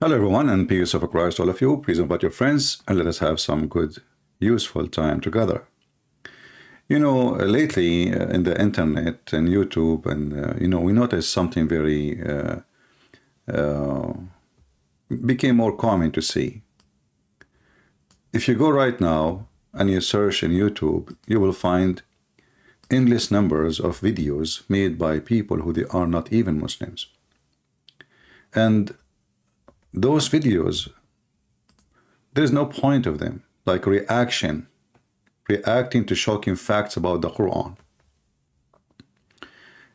Hello everyone, and peace of Christ all of you. Please invite your friends and let us have some good, useful time together. You know, lately in the internet and YouTube and, we noticed something very became more common to see. If you go right now and you search in YouTube, you will find endless numbers of videos made by people who they are not even Muslims. And those videos, there's no point of them, like reacting to shocking facts about the Quran.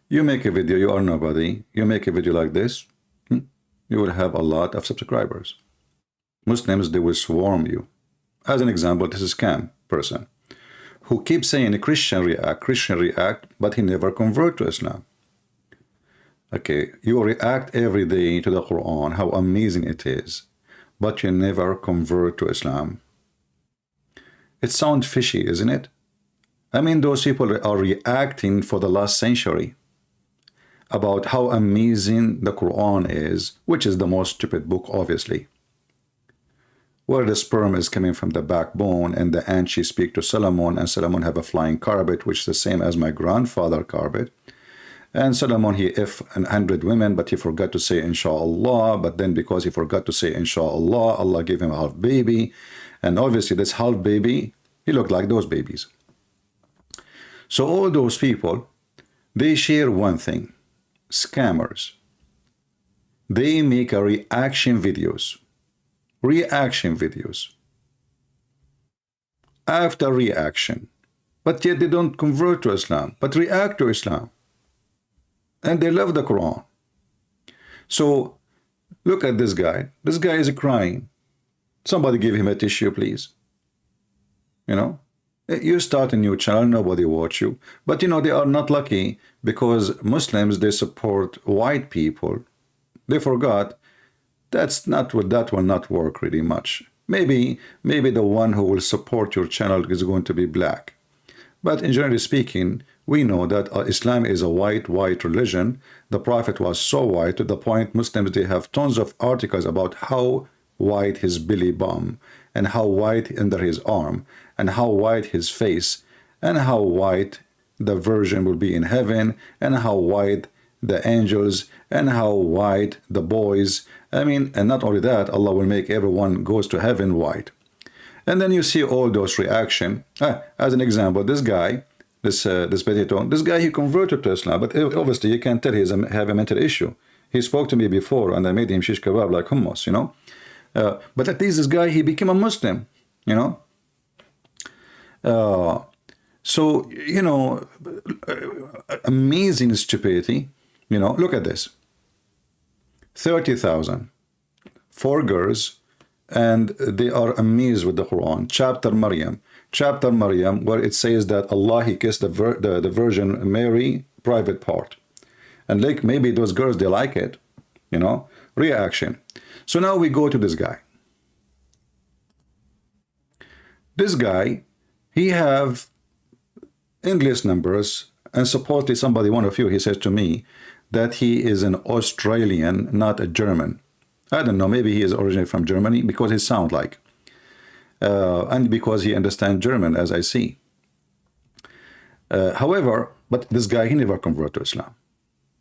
You make a video, you are nobody, you make a video like this, you will have a lot of subscribers. Muslims, they will swarm you. As an example, this is Cam person who keeps saying Christian react, but he never convert to Islam. Okay, you react every day to the Quran, how amazing it is, but you never convert to Islam. It sounds fishy, isn't it? I mean, those people are reacting for the last century about how amazing the Quran is, which is the most stupid book, obviously, where the sperm is coming from the backbone and the ant she speak to Solomon, and Solomon have a flying carpet, which is the same as my grandfather carpet. And Solomon, he if 100 women, but he forgot to say inshallah. But then because he forgot to say inshallah, Allah gave him a half baby. And obviously this half baby, he looked like those babies. So all those people, they share one thing: scammers. They make a reaction videos after reaction, but yet they don't convert to Islam, but react to Islam. And they love the Quran. So look at this guy. This guy is crying. Somebody give him a tissue, please. You know, you start a new channel, nobody watch you. But you know, they are not lucky because Muslims, they support white people. They forgot that will not work really much. Maybe the one who will support your channel is going to be black. But in generally speaking, we know that Islam is a white religion. The Prophet was so white to the point Muslims, they have tons of articles about how white his belly bum, and how white under his arm, and how white his face, and how white the virgin will be in heaven, and how white the angels, and how white the boys. I mean, and not only that, Allah will make everyone goes to heaven white. And then you see all those reaction. As an example, this guy, this potato, this guy, he converted to Islam, but obviously you can tell he have a mental issue. He spoke to me before, and I made him shish kebab like hummus, you know. But at least this guy, he became a Muslim, you know. So, you know, amazing stupidity, you know. Look at this. 30,000, 4 girls, and they are amazed with the Quran. Chapter Maryam, where it says that Allah, he kissed the Virgin Mary private part. And like maybe those girls, they like it, you know, reaction. So now we go to this guy. This guy, he have endless numbers, and supposedly somebody, one of you, he says to me that he is an Australian, not a German. I don't know, maybe he is originally from Germany because he sounds like. And because he understands German, as I see. However, but this guy, he never converted to Islam.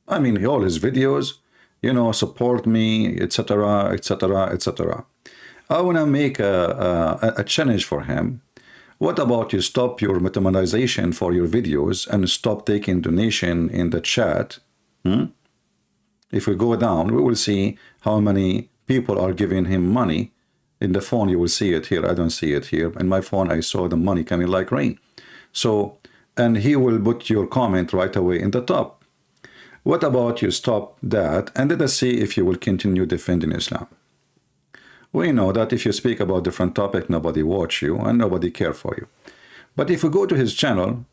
I mean, all his videos, you know, support me, etc., etc., etc. I want to make a challenge for him. What about you stop your monetization for your videos and stop taking donation in the chat? If we go down, we will see how many people are giving him money. In the phone, you will see it here. I don't see it here. In my phone, I saw the money coming like rain. So, and he will put your comment right away in the top. What about you stop that and let us see if you will continue defending Islam. We know that if you speak about different topic, nobody watch you and nobody care for you. But if we go to his channel,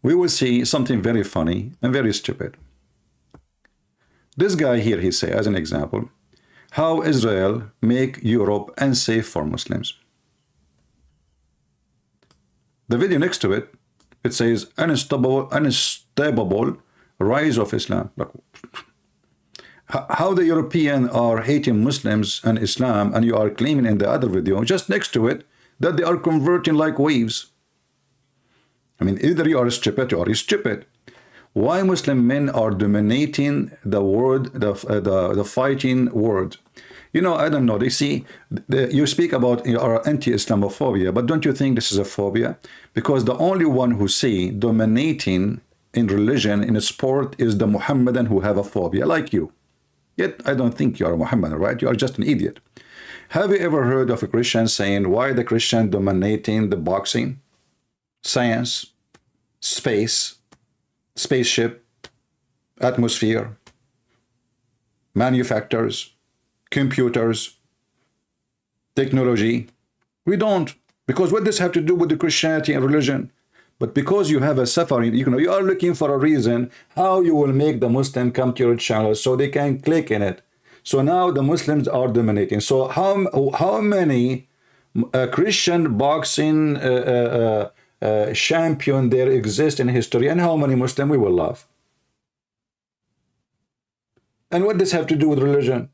we will see something very funny and very stupid. This guy here, he say, as an example, how Israel make Europe unsafe for Muslims. The video next to it, it says unstoppable rise of Islam. How the European are hating Muslims and Islam, and you are claiming in the other video, just next to it, that they are converting like waves. I mean, either you are stupid or you're stupid. Why Muslim men are dominating the word, the fighting word? You know, I don't know. They see, you speak about your anti-Islamophobia, but don't you think this is a phobia? Because the only one who see dominating in religion, in a sport, is the Muhammadan who have a phobia, like you. Yet, I don't think you are a Muhammadan, right? You are just an idiot. Have you ever heard of a Christian saying, why the Christian dominating the boxing, science, space, spaceship, atmosphere, manufacturers, computers, technology? We don't. Because what does have to do with the Christianity and religion? But because you have a suffering, you are looking for a reason how you will make the Muslim come to your channel so they can click in it. So now the Muslims are dominating. So how many Christian boxing champion there exist in history, and how many Muslim we will love? And what does have to do with religion?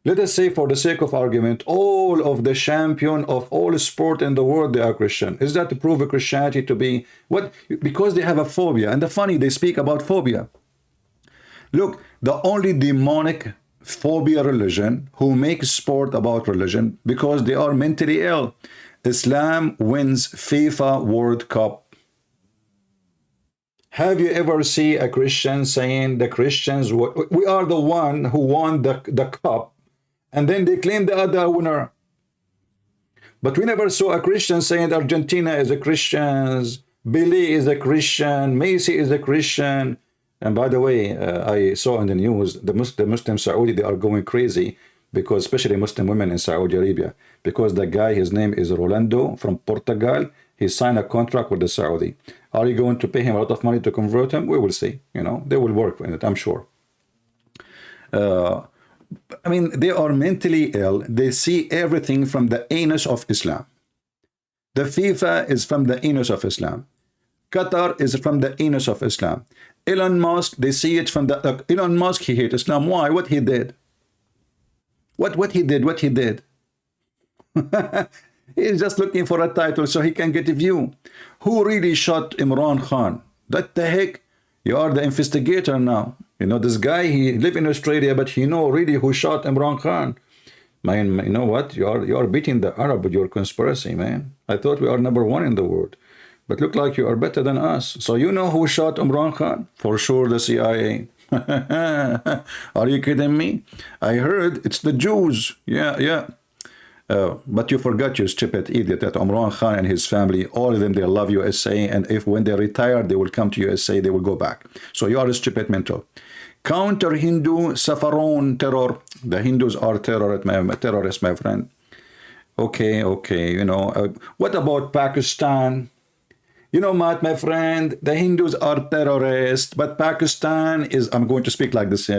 Let us say, for the sake of argument, all of the champion of all sport in the world, they are Christian. Is that to prove a Christianity to be what? Because they have a phobia. And the funny, they speak about phobia. Look, the only demonic phobia religion who makes sport about religion, because they are mentally ill. Islam wins FIFA World Cup. Have you ever seen a Christian saying the Christians, we are the one who won the cup, and then they claim the other winner? But we never saw a Christian saying Argentina is a Christian, Billy is a Christian, Messi is a Christian. And by the way, I saw in the news, the Muslim Saudi, they are going crazy, because especially Muslim women in Saudi Arabia, because the guy, his name is Rolando from Portugal, he signed a contract with the Saudi. Are you going to pay him a lot of money to convert him? We will see. You know, they will work in it, I'm sure. I mean, they are mentally ill. They see everything from the anus of Islam. The FIFA is from the anus of Islam. Qatar is from the anus of Islam. Elon Musk, they see it from the... Elon Musk, he hates Islam. Why? What he did? What he did? He's just looking for a title so he can get a view. Who really shot Imran Khan? What the heck? You are the investigator now. You know, this guy, he live in Australia, but he know really who shot Imran Khan. Man, you know what? You are beating the Arab with your conspiracy, man. I thought we are #1 in the world. But look like you are better than us. So you know who shot Imran Khan? For sure, the CIA. Are you kidding me? I heard it's the Jews. Yeah. But you forgot, you stupid idiot, that Imran Khan and his family, all of them, they love USA. And if when they retire, they will come to USA, they will go back. So you are a stupid mental. Counter Hindu Saffron terror. The Hindus are terrorists, my friend. Okay. You know, what about Pakistan? You know what, my friend, the Hindus are terrorists, but Pakistan is, I'm going to speak like this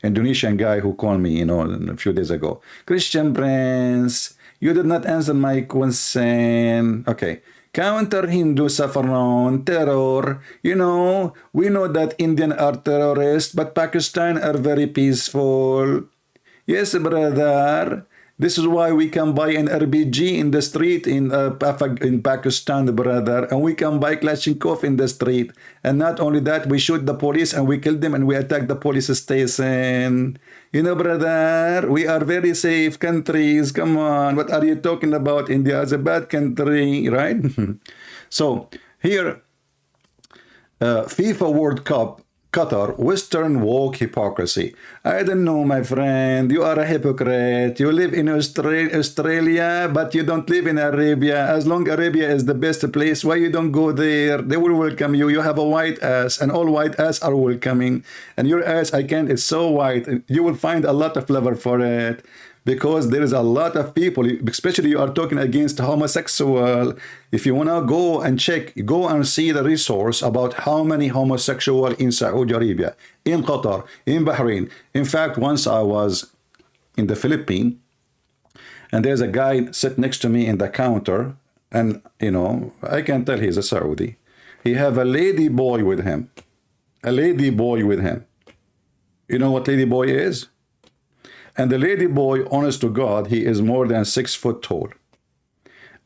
Indonesian guy who called me, you know, a few days ago. Christian Prince, you did not answer my question. Okay. Counter Hindu saffron, terror. You know, we know that Indian are terrorists, but Pakistan are very peaceful. Yes, brother. This is why we can buy an RPG in the street in Pakistan, brother, and we can buy Kalashnikov in the street. And not only that, we shoot the police and we kill them and we attack the police station. You know, brother, we are very safe countries. Come on, what are you talking about? India is a bad country, right? So here, FIFA World Cup, Qatar, Western woke hypocrisy. I don't know, my friend. You are a hypocrite. You live in Australia, but you don't live in Arabia. As long Arabia is the best place, why you don't go there? They will welcome you. You have a white ass, and all white ass are welcoming. And your ass, it's so white. You will find a lot of flavor for it. Because there is a lot of people, especially you are talking against homosexual. If you want to go and check, go and see the resource about how many homosexual in Saudi Arabia, in Qatar, in Bahrain. In fact, once I was in the Philippines, and there's a guy sit next to me in the counter, and, you know, I can tell he's a Saudi. He have a lady boy with him. A lady boy with him. You know what lady boy is? And the lady boy, honest to God, he is more than 6 foot tall.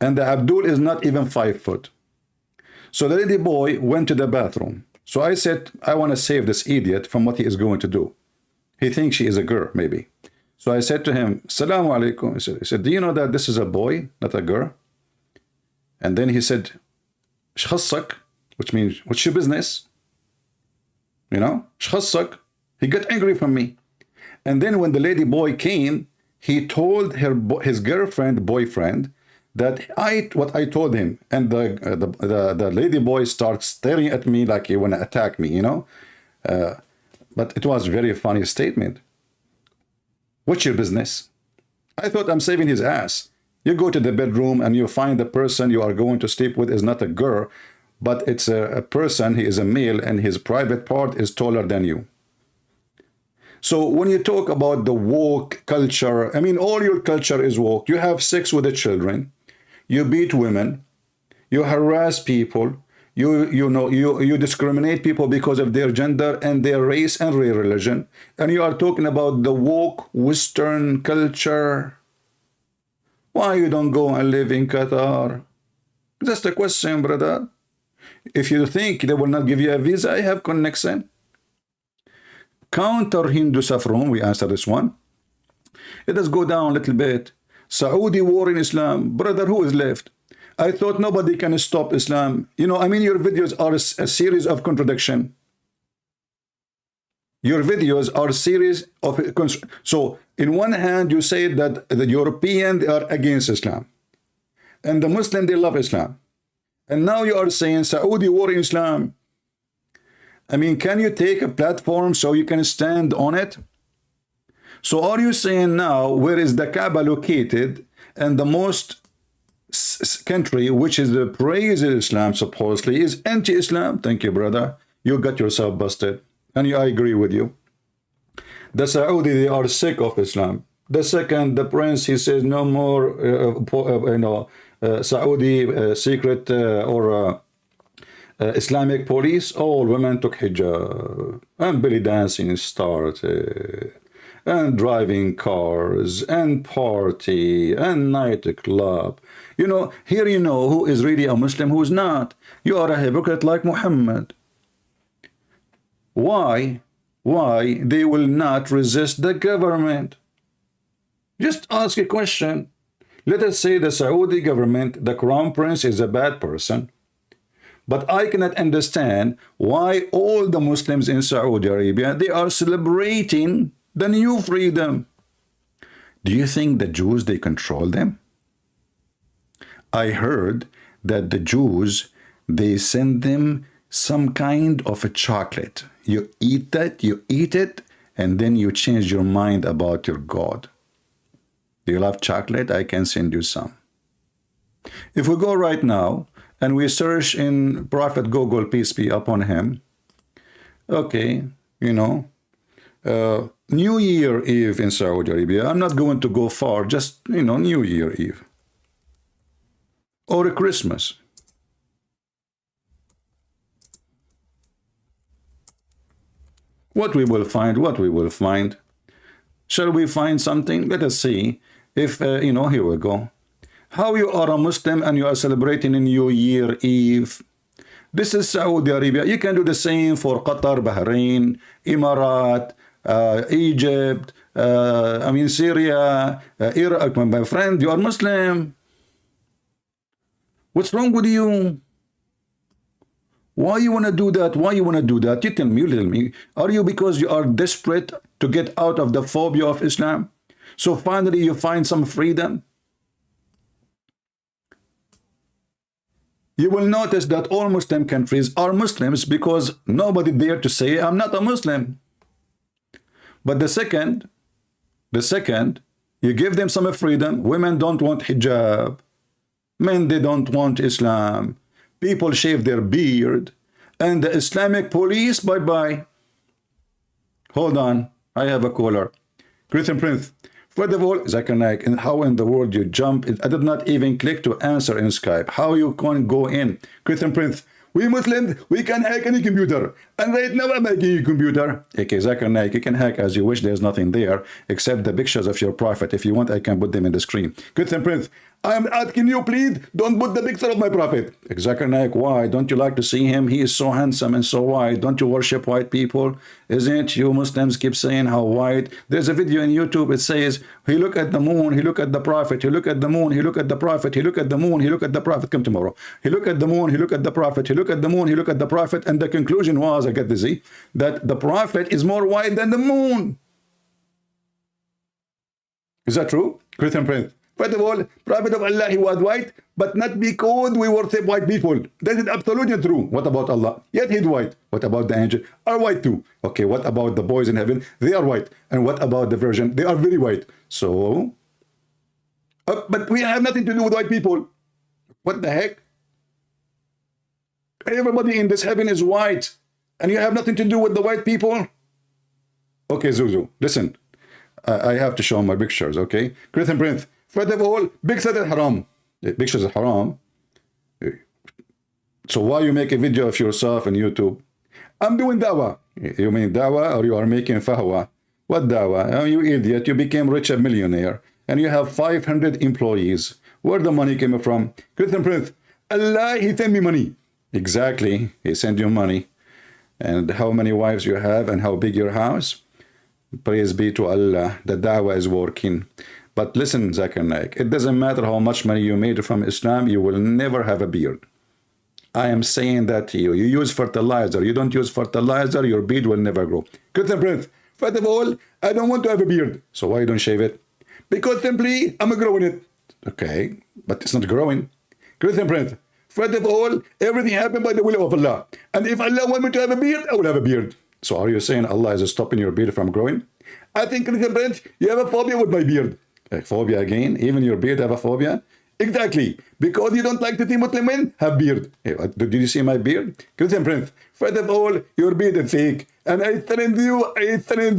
And the Abdul is not even 5 foot. So the lady boy went to the bathroom. So I said, I want to save this idiot from what he is going to do. He thinks she is a girl, maybe. So I said to him, Assalamu alaikum. He said, do you know that this is a boy, not a girl? And then he said, Shkhassak, which means, what's your business? You know, Shkhassak. He got angry from me. And then when the lady boy came, he told his girlfriend, boyfriend, that what I told him. And the lady boy starts staring at me like he want to attack me, you know. But it was a very funny statement. What's your business? I thought I'm saving his ass. You go to the bedroom and you find the person you are going to sleep with is not a girl, but it's a person, he is a male, and his private part is taller than you. So when you talk about the woke culture, I mean, all your culture is woke. You have sex with the children, you beat women, you harass people, you discriminate people because of their gender and their race and their religion, and you are talking about the woke Western culture. Why you don't go and live in Qatar? That's the question, brother. If you think they will not give you a visa, I have connection. Counter Hindu saffron, we answer this one. Let us go down a little bit. Saudi war in Islam. Brother, who is left? I thought nobody can stop Islam. You know, I mean, your videos are a series of contradiction. Your videos are a series of... So, in one hand, you say that the European, they are against Islam. And the Muslim, they love Islam. And now you are saying Saudi war in Islam. I mean, can you take a platform so you can stand on it? So are you saying now, where is the Kaaba located, and the most country which is the praise Islam supposedly is anti-Islam? Thank you, brother. You got yourself busted. And I agree with you. The Saudi, they are sick of Islam. The second, the prince, he says no more, Saudi secret or Islamic police. All women took hijab, and belly dancing started, and driving cars, and party, and nightclub. You know, here you know who is really a Muslim, who is not. You are a hypocrite like Muhammad. Why they will not resist the government? Just ask a question. Let us say the Saudi government, the crown prince is a bad person. But I cannot understand why all the Muslims in Saudi Arabia, they are celebrating the new freedom. Do you think the Jews, they control them? I heard that the Jews, they send them some kind of a chocolate. You eat that, you eat it, and then you change your mind about your God. Do you love chocolate? I can send you some. If we go right now and we search in Prophet Google, peace be upon him, okay, you know, New Year Eve in Saudi Arabia. I'm not going to go far, just, you know, New Year Eve. Or Christmas. What we will find. Shall we find something? Let us see. If, you know, here we go. How you are a Muslim and you are celebrating a New Year Eve. This is Saudi Arabia. You can do the same for Qatar, Bahrain, Emirat, Egypt, I mean Syria, Iraq. My friend, you are Muslim. What's wrong with you? Why you want to do that? Why you want to do that? You tell me. Are you because you are desperate to get out of the phobia of Islam? So finally you find some freedom? You will notice that all Muslim countries are Muslims because nobody dare to say, I'm not a Muslim. But the second, you give them some freedom, women don't want hijab, men, they don't want Islam, people shave their beard, and the Islamic police, bye-bye. Hold on, I have a caller. Christian Prince. First of all, Zakanak, and how in the world you jump? I did not even click to answer in Skype. How you can go in? Christian Prince, We Muslims, we can hack any computer. And right now I'm hacking a computer. Okay, Zakir Naik, you can hack as you wish. There's nothing there except the pictures of your prophet. If you want, I can put them in the screen. Christian Prince, I'm asking you, please, don't put the picture of my prophet. Zakir Naik, why? Don't you like to see him? He is so handsome and so white. Don't you worship white people? Isn't it? You Muslims keep saying how white. There's a video in YouTube. It says, he look at the moon, he look at the prophet, he look at the moon, he look at the prophet, he look at the moon, he look at the prophet. Come tomorrow. He look at the moon, he look at the prophet, he look at the moon, he look at the prophet. And the conclusion was, I get dizzy, that the prophet is more white than the moon. Is that true? Christian Prince. First of all, Prophet of Allah, he was white, but not because we worship white people. That is absolutely true. What about Allah? Yet he's white. What about the angel? Are white too. Okay, what about the boys in heaven? They are white. And what about the virgin? They are very white. So, but we have nothing to do with white people. What the heck? Everybody in this heaven is white, and you have nothing to do with the white people? Okay, Zuzu, listen. I have to show my pictures, okay? Christian Prince. First of all, pictures are haram. Pictures are haram. So why you make a video of yourself on YouTube? I'm doing dawah. You mean dawah, or you are making fahwa? What dawah? Oh, you idiot. You became rich, a millionaire. And you have 500 employees. Where the money came from? Christian Prince. Allah, he sent me money. Exactly. He sent you money. And how many wives you have and how big your house? Praise be to Allah. The dawah is working. But listen, Zakir Naik, it doesn't matter how much money you made from Islam, you will never have a beard. I am saying that to you. You use fertilizer. You don't use fertilizer, your beard will never grow. Christian Prince, first of all, I don't want to have a beard. So why you don't shave it? Because simply, I'm growing it. Okay, but it's not growing. Christian Prince, first of all, everything happened by the will of Allah. And if Allah wants me to have a beard, I will have a beard. So are you saying Allah is stopping your beard from growing? I think, Christian Prince, you have a phobia with my beard. A phobia again? Even your beard have a phobia? Exactly. Because you don't like to see Muslim men have beard. Hey, did you see my beard? Christian Prince, first of all, your beard is fake. And I challenge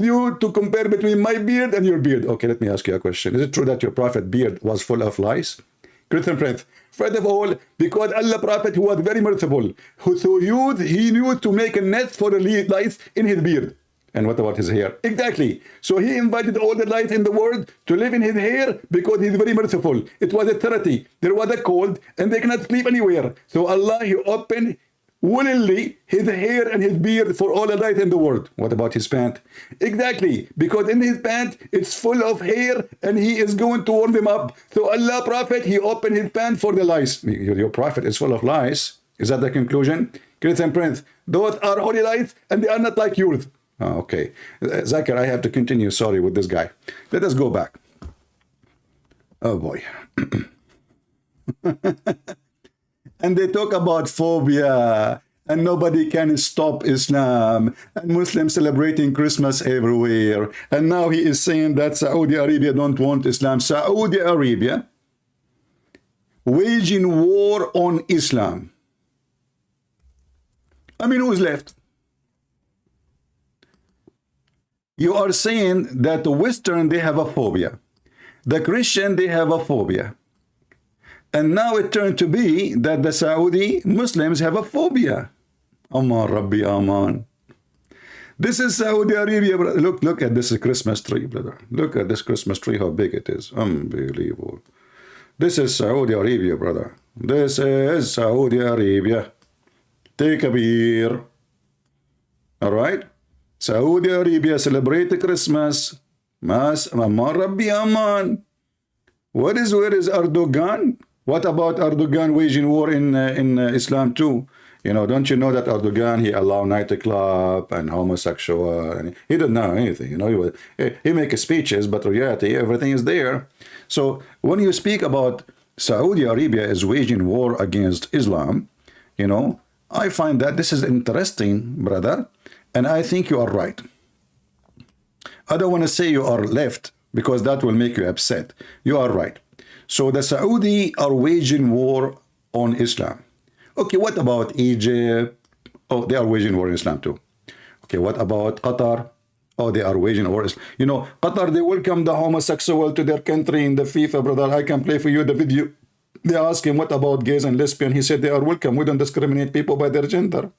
you to compare between my beard and your beard. Okay, let me ask you a question. Is it true that your prophet beard was full of lice? Christian Prince, first of all, because Allah Prophet, who was very merciful, he knew to make a net for the lice in his beard. And what about his hair? Exactly. So he invited all the lice in the world to live in his hair because he's very merciful. It was a charity. There was a cold and they cannot sleep anywhere. So Allah, he opened willingly his hair and his beard for all the lice in the world. What about his pant? Exactly. Because in his pant, it's full of hair and he is going to warm them up. So Allah Prophet, he opened his pant for the lice. Your prophet is full of lice. Is that the conclusion? Christian Prince, those are holy lice and they are not like yours. Oh, okay. Zakir, I have to continue, sorry, with this guy. Let us go back. Oh, boy. And they talk about phobia, and nobody can stop Islam, and Muslims celebrating Christmas everywhere. And now he is saying that Saudi Arabia don't want Islam. Saudi Arabia waging war on Islam. I mean, who's left? You are saying that the Western, they have a phobia. The Christian, they have a phobia. And now it turned to be that the Saudi Muslims have a phobia. Aman Rabbi Aman. This is Saudi Arabia. Look at this Christmas tree, brother. Look at this Christmas tree, how big it is. Unbelievable. This is Saudi Arabia, brother. This is Saudi Arabia. Take a beer. All right? Saudi Arabia celebrate Christmas. Aman Rabbi Aman. Where is Erdogan? What about Erdogan waging war in Islam too? You know, don't you know that Erdogan, he allowed nightclub and homosexual, and he didn't know anything, you know, he makes speeches, but in reality, everything is there. So when you speak about Saudi Arabia is waging war against Islam, you know, I find that this is interesting, brother, and I think you are right. I don't want to say you are left, because that will make you upset. You are right. So the Saudi are waging war on Islam. Okay, what about Egypt? Oh, they are waging war on Islam too. Okay, what about Qatar? Oh, they are waging war. You know, Qatar, they welcome the homosexual to their country in the FIFA, brother. I can play for you the video. They asked him, what about gays and lesbians? He said, they are welcome. We don't discriminate people by their gender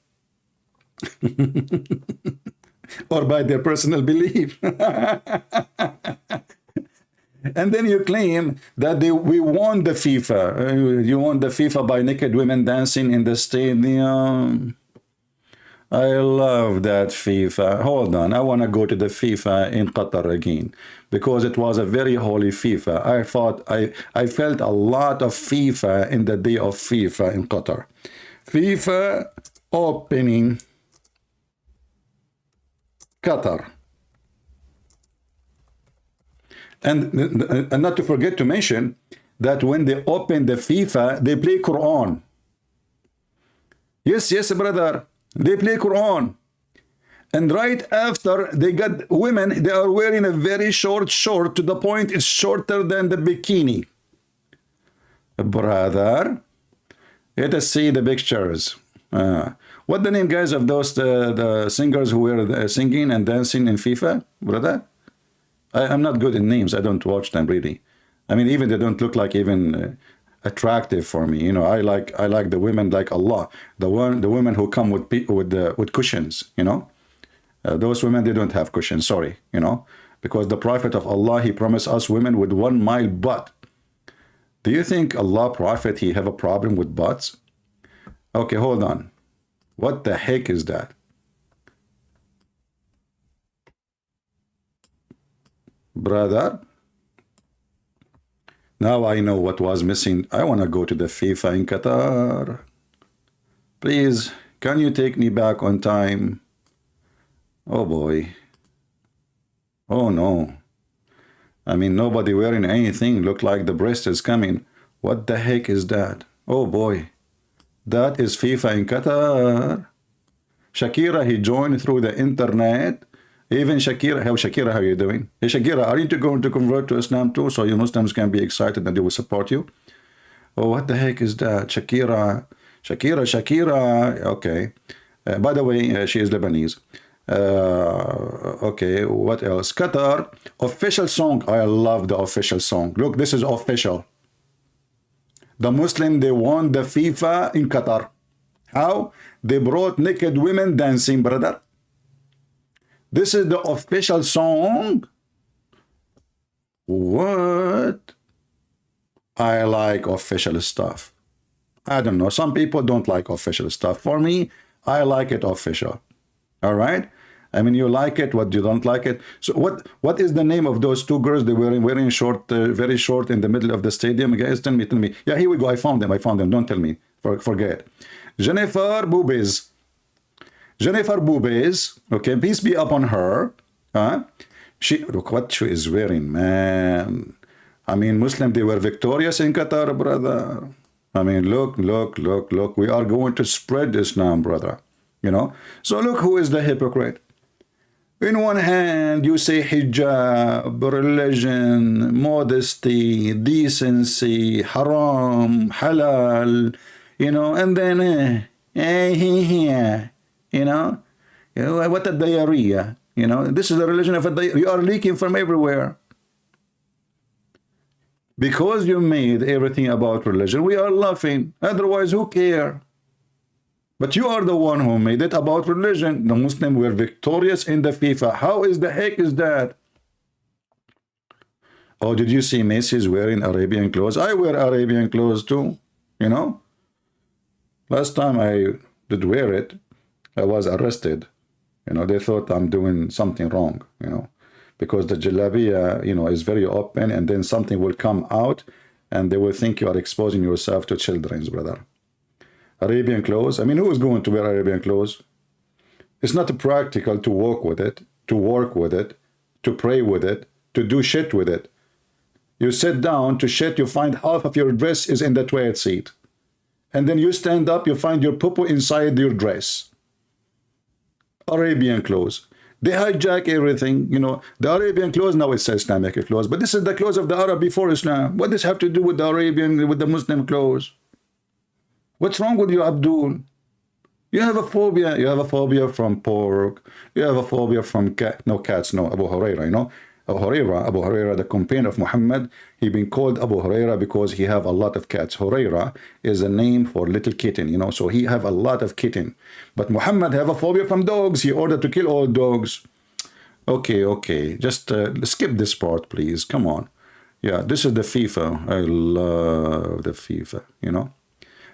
or by their personal belief. And then you claim that we won the FIFA. You won the FIFA by naked women dancing in the stadium. I love that FIFA. Hold on, I want to go to the FIFA in Qatar again, because it was a very holy FIFA. I felt a lot of FIFA in the day of FIFA in Qatar. FIFA opening Qatar. And not to forget to mention that when they open the FIFA, they play Quran. Yes, yes, brother. They play Quran. And right after, they got women, they are wearing a very short short, to the point it's shorter than the bikini. Brother, let us see the pictures. What the name, guys, of those the singers who were singing and dancing in FIFA, brother? I'm not good in names. I don't watch them really. I mean, even they don't look like even attractive for me. You know, I like the women like Allah, the women who come with cushions. You know, those women, they don't have cushions. Sorry, you know, because the Prophet of Allah, he promised us women with 1 mile butt. Do you think Allah Prophet, he have a problem with butts? Okay, hold on. What the heck is that? Brother, now I know what was missing. I want to go to the FIFA in Qatar. Please, can you take me back on time? Oh boy. Oh no. I mean, nobody wearing anything look like the breast is coming. What the heck is that? Oh boy. That is FIFA in Qatar. Shakira, he joined through the internet. Even Shakira, how are you doing? Hey Shakira, are you going to convert to Islam too, so you Muslims can be excited and they will support you? Oh, what the heck is that? Shakira. Okay. By the way, she is Lebanese. Okay, what else? Qatar, official song. I love the official song. Look, this is official. The Muslim, they won the FIFA in Qatar. How? They brought naked women dancing, brother. This is the official song. What? I like official stuff. I don't know. Some people don't like official stuff. For me, I like it official. All right? I mean, you like it, what you don't like it. So what is the name of those two girls? They were wearing short, very short in the middle of the stadium. Guys, tell me. Yeah, here we go. I found them. Don't tell me. Forget. Jennifer Boubez. Okay, peace be upon her. Look what she is wearing, man. I mean, Muslim, they were victorious in Qatar, brother. I mean, look. We are going to spread Islam, brother. You know? So look who is the hypocrite. In one hand, you say hijab, religion, modesty, decency, haram, halal, you know, and then, you know, what a diarrhea, you know, this is the religion of a diarrhea. You are leaking from everywhere. Because you made everything about religion, we are laughing. Otherwise, who care? But you are the one who made it about religion. The Muslims were victorious in the FIFA. How is the heck is that? Oh, did you see Macy's wearing Arabian clothes? I wear Arabian clothes too, you know. Last time I did wear it, I was arrested. You know, they thought I'm doing something wrong, you know, because the jalabiya, you know, is very open, and then something will come out and they will think you are exposing yourself to children's, brother. Arabian clothes. I mean, who is going to wear Arabian clothes? It's not practical to walk with it, to work with it, to pray with it, to do shit with it. You sit down to shit, you find half of your dress is in the toilet seat. And then you stand up, you find your poo-poo inside your dress. Arabian clothes. They hijack everything, you know. The Arabian clothes, now it says Islamic clothes, but this is the clothes of the Arab before Islam. What does this have to do with the Arabian, with the Muslim clothes? What's wrong with you, Abdul? You have a phobia. You have a phobia from pork. You have a phobia from cats. No, Abu Huraira, you know. Abu Huraira, the companion of Muhammad, he been called Abu Huraira because he have a lot of cats. Huraira is a name for little kitten, you know, so he have a lot of kitten. But Muhammad have a phobia from dogs. He ordered to kill all dogs. Okay, just skip this part, please. Come on. Yeah, this is the FIFA. I love the FIFA, you know.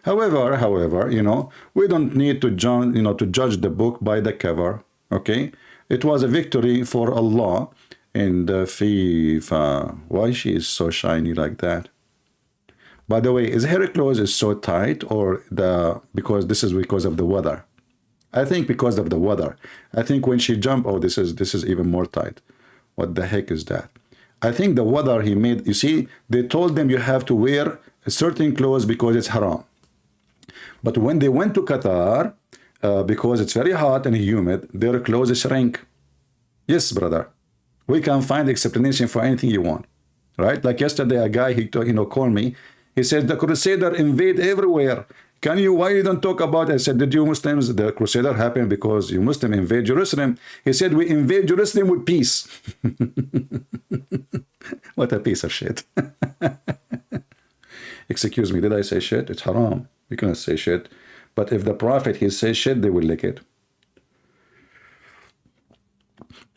However, you know, we don't need to judge the book by the cover, okay? It was a victory for Allah in the FIFA. Why she is so shiny like that? By the way, is her clothes is so tight, or because of the weather? I think because of the weather. I think when she jumped, oh, this is even more tight. What the heck is that? I think the weather he made, you see, they told them you have to wear certain clothes because it's haram. But when they went to Qatar, because it's very hot and humid, their clothes shrink. Yes, brother. We can find explanation for anything you want, right? Like yesterday, a guy, he called me. He said, the Crusader invade everywhere. Why you don't talk about it? I said, did you Muslims, the Crusader happened because you Muslim invade Jerusalem. He said, we invade Jerusalem with peace. What a piece of shit. Excuse me, did I say shit? It's haram. You cannot say shit. But if the Prophet, he says shit, they will lick it.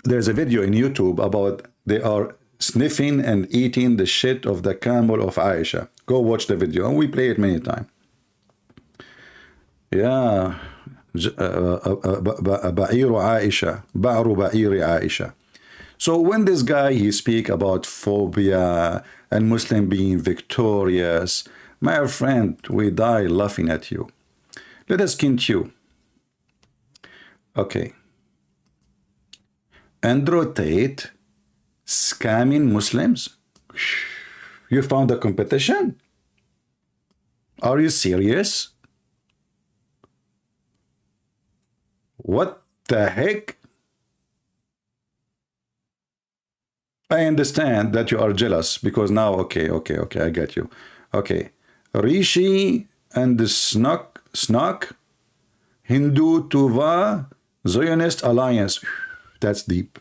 There's a video in YouTube about they are sniffing and eating the shit of the camel of Aisha. Go watch the video. And we play it many times. Yeah. Ba'iru Aisha. Ba'ru Ba'iri Aisha. So when this guy, he speak about phobia and Muslim being victorious, my friend, we die laughing at you. Let us continue. Okay. Andrew Tate scamming Muslims? You found a competition? Are you serious? What the heck? I understand that you are jealous because now, okay, I get you. Okay. Rishi and the Snock, Hindu Tuva, Zionist alliance. That's deep.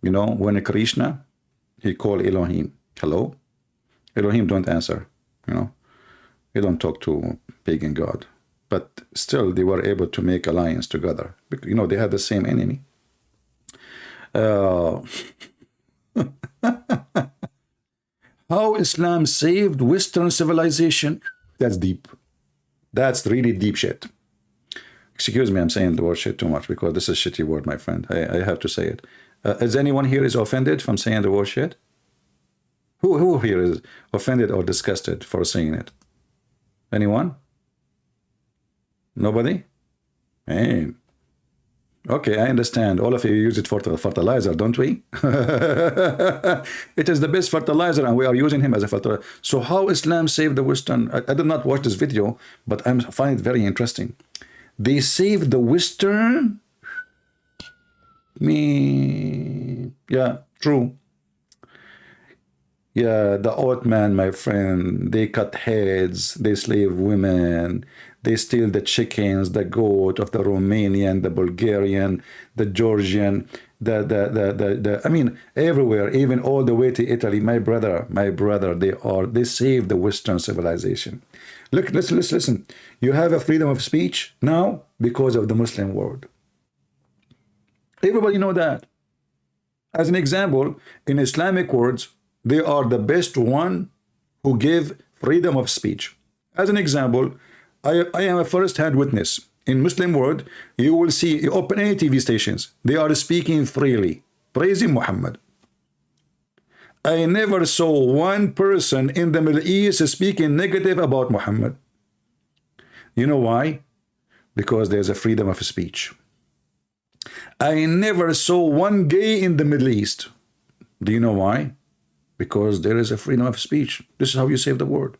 You know, when Krishna, he called Elohim. Hello? Elohim don't answer, you know. He don't talk to pagan God. But still, they were able to make alliance together. You know, they had the same enemy. How Islam saved Western civilization? That's deep. That's really deep shit. Excuse me, I'm saying the word shit too much because this is a shitty word, my friend. I have to say it. Is anyone here is offended from saying the word shit? Who here is offended or disgusted for saying it? Anyone? Nobody? Hey. Okay, I understand. All of you use it for fertilizer, don't we? It is the best fertilizer, and we are using him as a fertilizer. So how Islam saved the Western? I did not watch this video, but I find it very interesting. They saved the Western? Yeah, true. Yeah, the Ottoman, my friend, they cut heads, they slave women, they steal the chickens, the goat of the Romanian, the Bulgarian, the Georgian, I mean, everywhere, even all the way to Italy. My brother, they saved the Western civilization. Look, listen. You have a freedom of speech now because of the Muslim world. Everybody know that. As an example, in Islamic words, they are the best one who give freedom of speech. As an example, I am a first-hand witness. In Muslim world, you will see, you open any TV stations, they are speaking freely, praising Muhammad. I never saw one person in the Middle East speaking negative about Muhammad. You know why? Because there's a freedom of speech. I never saw one gay in the Middle East. Do you know why? Because there is a freedom of speech. This is how you save the world.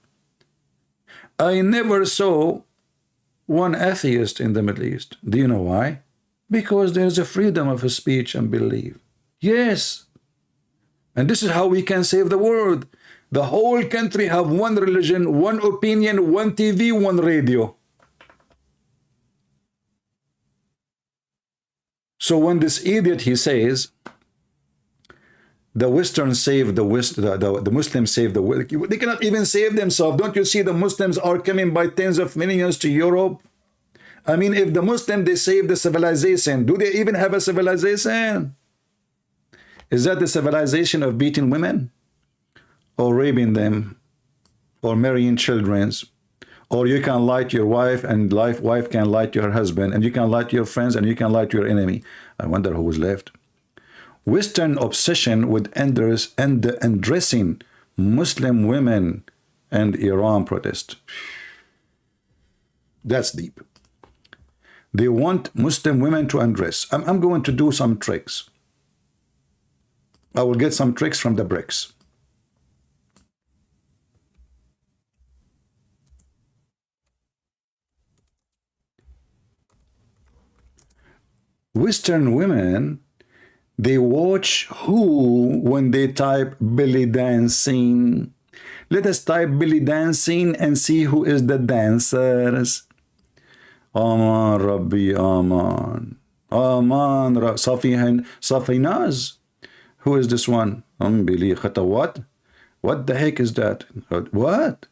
I never saw one atheist in the Middle East. Do you know why? Because there's a freedom of speech and belief. Yes. And this is how we can save the world. The whole country have one religion, one opinion, one TV, one radio. So when this idiot, he says, The Western save the West, the Muslims save the West. They cannot even save themselves. Don't you see the Muslims are coming by tens of millions to Europe? I mean, if the Muslims, they save the civilization, do they even have a civilization? Is that the civilization of beating women? Or raping them? Or marrying children? Or you can lie to your wife, and wife can lie to her husband, and you can lie to your friends, and you can lie to your enemy. I wonder who was left. Western obsession with undressing Muslim women and Iran protest. That's deep. They want Muslim women to undress. I'm going to do some tricks. I will get some tricks from the bricks. Western women, they watch who when they type belly dancing. Let us type belly dancing and see who is the dancers. Aman Rabbi Aman. Aman Safinaz. Who is this one? What? What the heck is that? What?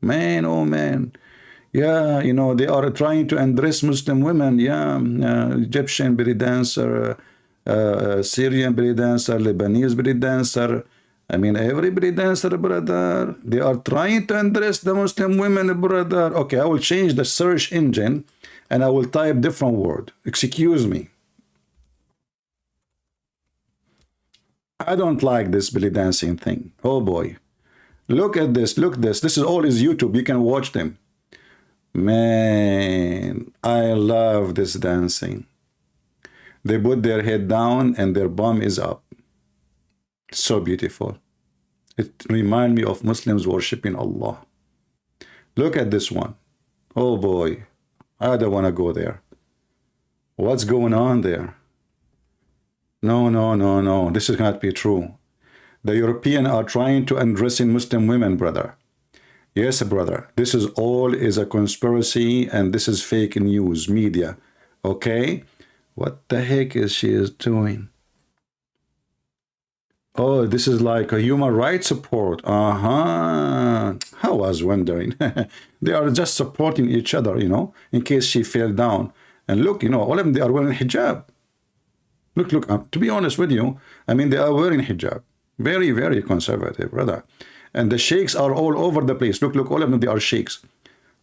Man, oh man. Yeah, you know, they are trying to undress Muslim women. Yeah, Egyptian belly dancer, Syrian belly dancer, Lebanese belly dancer. I mean, every belly dancer, brother. They are trying to undress the Muslim women, brother. Okay, I will change the search engine and I will type different word. Excuse me. I don't like this belly dancing thing. Oh boy. Look at this. Look at this. This is all is YouTube. You can watch them. Man, I love this dancing. They put their head down and their bum is up. So beautiful. It reminds me of Muslims worshiping Allah. Look at this one. Oh boy, I don't want to go there. What's going on there? No, no, no, no. This cannot be true. The Europeans are trying to undress Muslim women, brother. Yes, brother. This is all is a conspiracy and this is fake news media. Okay? What the heck is she doing? Oh, this is like a human rights support. I was wondering. They are just supporting each other, you know, in case she fell down. And look, you know, all of them, they are wearing hijab. Look, look, to be honest with you, I mean, they are wearing hijab. Very, very conservative, brother. And the sheikhs are all over the place. Look, look, all of them, they are sheikhs.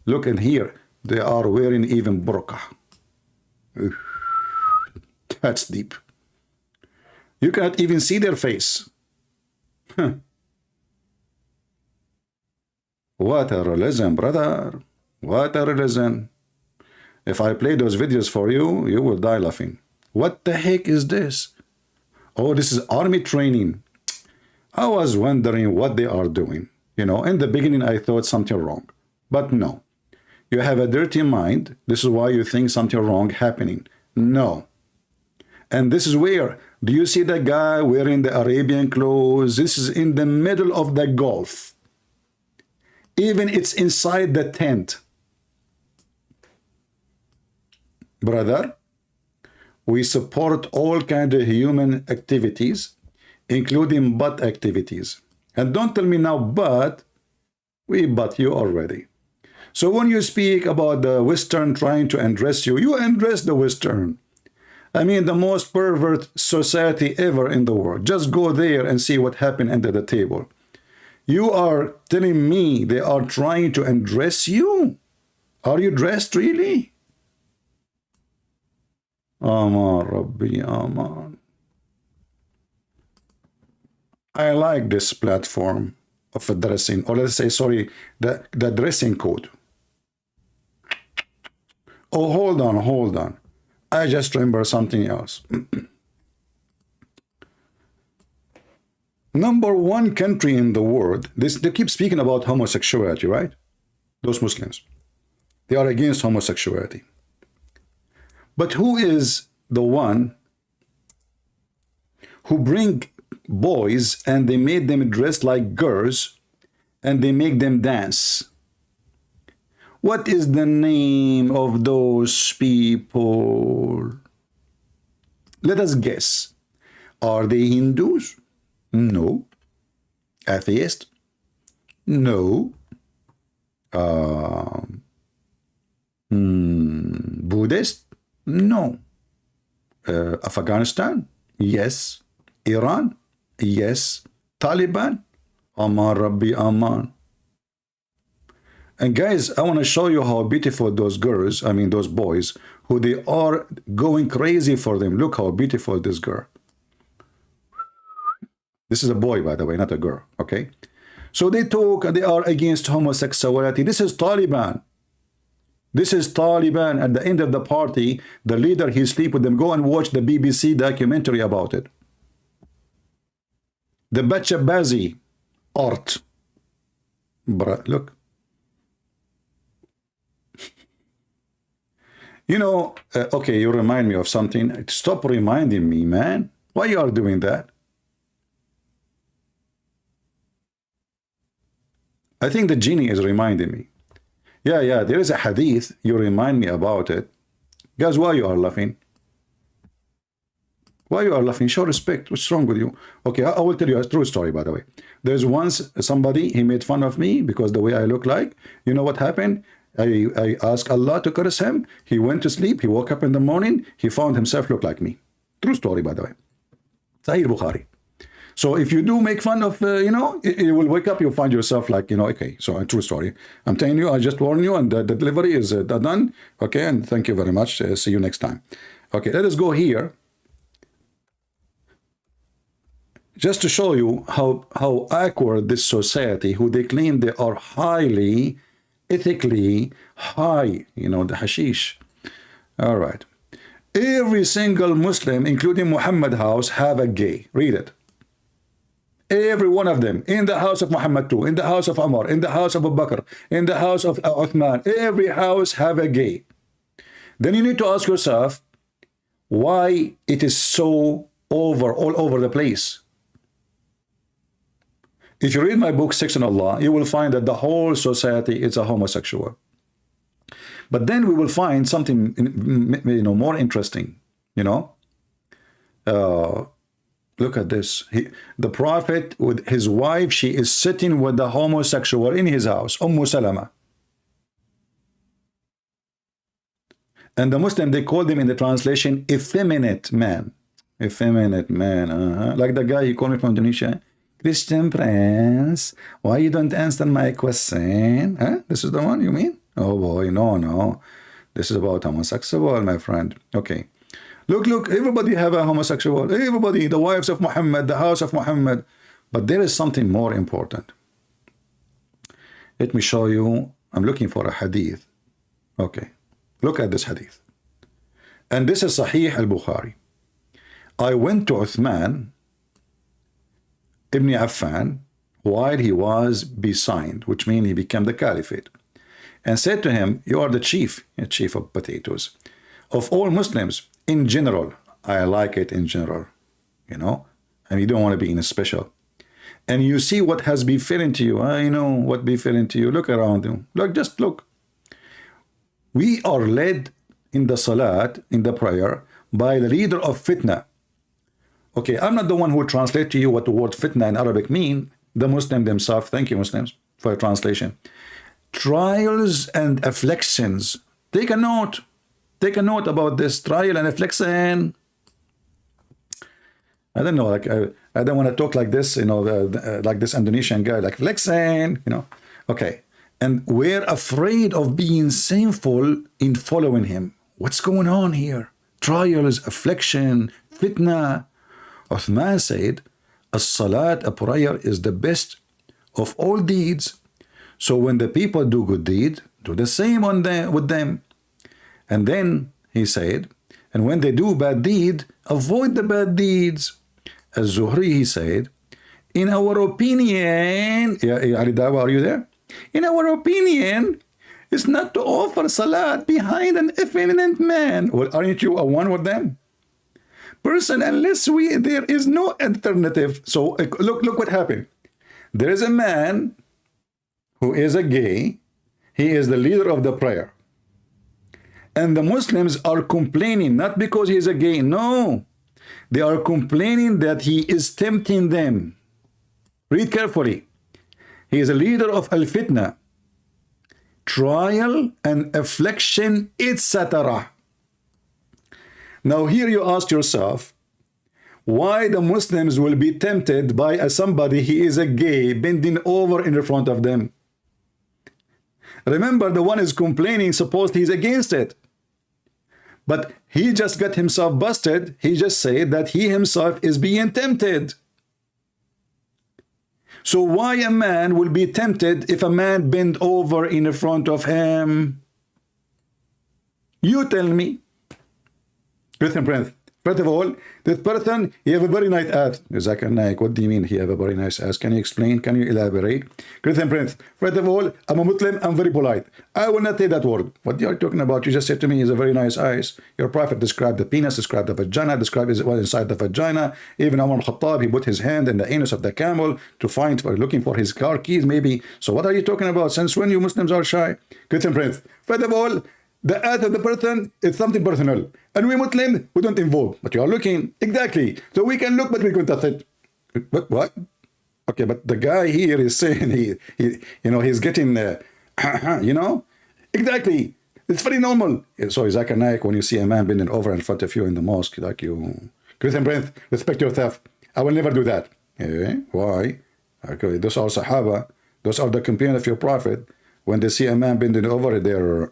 Look in here. They are wearing even burqa. That's deep. You cannot even see their face. What a religion, brother. What a religion. If I play those videos for you, you will die laughing. What the heck is this? Oh, this is army training. I was wondering what they are doing. You know, in the beginning, I thought something wrong. But no. You have a dirty mind. This is why you think something wrong happening. No. And this is where, do you see the guy wearing the Arabian clothes? This is in the middle of the Gulf. Even it's inside the tent. Brother, we support all kinds of human activities, including butt activities. And don't tell me now, but we butt you already. So when you speak about the Western trying to undress you, you undress the Western. I mean, the most pervert society ever in the world. Just go there and see what happened under the table. You are telling me they are trying to undress you? Are you dressed really? Aman Rabbi Aman. I like this platform of a dressing, or let's say, sorry, the dressing code. Oh, hold on, hold on. I just remember something else. Number one country in the world, they keep speaking about homosexuality, right? Those Muslims. They are against homosexuality. But who is the one who bring boys and they made them dress like girls and they make them dance? What is the name of those people? Let us guess. Are they Hindus? No. Atheist? No. Buddhist? No. Afghanistan? Yes. Iran? Yes. Taliban? Aman Rabbi Aman. And guys, I want to show you how beautiful those girls, I mean those boys, who they are going crazy for them. Look how beautiful this girl. This is a boy, by the way, not a girl, okay? So they talk and they are against homosexuality. This is Taliban. This is Taliban. At the end of the party, the leader, he sleep with them. Go and watch the BBC documentary about it. The Bachabazi art. Look. You know, okay, you remind me of something. Stop reminding me, man. Why you are doing that? I think the genie is reminding me. Yeah, there is a hadith. You remind me about it. Guys, why you are laughing? Why you are laughing? Show respect. What's wrong with you? Okay, I will tell you a true story, by the way. There's once somebody, he made fun of me because the way I look like. You know what happened? I asked Allah to curse him. He went to sleep. He woke up in the morning. He found himself look like me. True story, by the way. Sahih Bukhari. So if you do make fun of, you know, you will wake up, you'll find yourself like, you know, okay, so a true story. I'm telling you, I just warn you, and the delivery is done. Okay, and thank you very much. See you next time. Okay, let us go here. Just to show you how awkward this society, who they claim they are highly, ethically high, you know, the hashish. All right. Every single Muslim, including Muhammad house, have a gay. Read it. Every one of them, in the house of Muhammad too, in the house of Umar, in the house of Abu Bakr, in the house of Uthman, every house have a gay. Then you need to ask yourself why it is so all over the place. If you read my book, Sex and Allah, you will find that the whole society is a homosexual. But then we will find something, you know, more interesting, you know. Look at this. The Prophet with his wife, she is sitting with the homosexual in his house, Salama. And the Muslim, they call them in the translation, effeminate man. Effeminate man. Like the guy he called me from Indonesia. Christian Prince, why you don't answer my question? Huh? This is the one you mean? Oh boy, no. This is about homosexual, my friend. Okay. Look, everybody have a homosexual. Everybody, the wives of Muhammad, the house of Muhammad. But there is something more important. Let me show you. I'm looking for a hadith. Okay. Look at this hadith. And this is Sahih al-Bukhari. I went to Uthman ibn Affan while he was besigned, which means he became the caliphate, and said to him, you are the chief of potatoes, of all Muslims in general. I like it in general, you know, and you don't want to be in a special. And you see what has befallen to you. I know what befallen to you. Look around you. Look, just look. We are led in the salat, in the prayer, by the leader of fitna. Okay, I'm not the one who will translate to you what the word fitna in Arabic mean. The Muslim themselves. Thank you, Muslims, for your translation. Trials and afflictions. Take a note. Take a note about this trial and affliction. I don't know, like I don't want to talk like this, you know, like this Indonesian guy, like affliction, you know. Okay, and we're afraid of being sinful in following him. What's going on here? Trials, affliction, fitna. Uthman said, as-salat, a prayer, is the best of all deeds. So when the people do good deed, do the same with them. And then he said, and when they do bad deed, avoid the bad deeds. As-Zuhri, he said, in our opinion, Ali Dawa, are you there? In our opinion, it's not to offer salat behind an effeminate man. Well, aren't you one with them? Person, unless there is no alternative. So look what happened. There is a man who is a gay. He is the leader of the prayer. And the Muslims are complaining, not because he is a gay, no. They are complaining that he is tempting them. Read carefully. He is a leader of al-fitna, trial and affliction, etc. Now here you ask yourself, why the Muslims will be tempted by somebody he is a gay bending over in front of them? Remember, the one is complaining, suppose he's against it. But he just got himself busted. He just said that he himself is being tempted. So why a man will be tempted if a man bend over in front of him? You tell me. Listen, Prince. First of all, this person, he have a very nice ass. Zakir Naik, what do you mean he have a very nice ass? Can you explain? Can you elaborate? Christian Prince, first of all, I'm a Muslim, I'm very polite. I will not say that word. What you are talking about, you just said to me, is a very nice eyes. Your prophet described the penis, described the vagina, described what inside the vagina. Even Umar al-Khattab, he put his hand in the anus of the camel to find, looking for his car keys maybe. So what are you talking about? Since when you Muslims are shy? Christian Prince, first of all, the act of the person is something personal. And we Muslims, we don't involve. But you are looking. Exactly. So we can look, but we can't touch it. What? Okay, but the guy here is saying he's getting, Exactly. It's very normal. So Zakir Naik, when you see a man bending over in front of you in the mosque, like you, Christian Prince, respect yourself. I will never do that. Why? Okay, those are Sahaba. Those are the companions of your prophet. When they see a man bending over, they're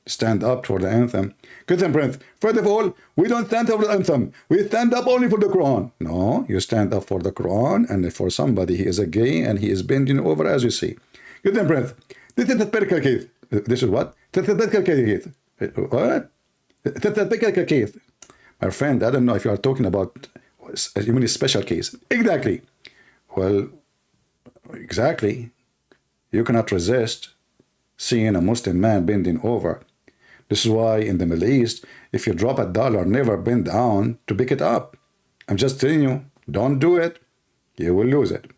stand up for the anthem. Christian Prince, first of all, we don't stand up for the anthem. We stand up only for the Quran. No, you stand up for the Quran and for somebody. He is a gay and he is bending over, as you see. Christian Prince, this is a typical case. This is what? Typical case. What? Typical case. My friend, I don't know if you are talking about, you mean a special case. Exactly. Well, exactly. You cannot resist seeing a Muslim man bending over. This is why in the Middle East, if you drop $1, never bend down to pick it up. I'm just telling you, don't do it. You will lose it.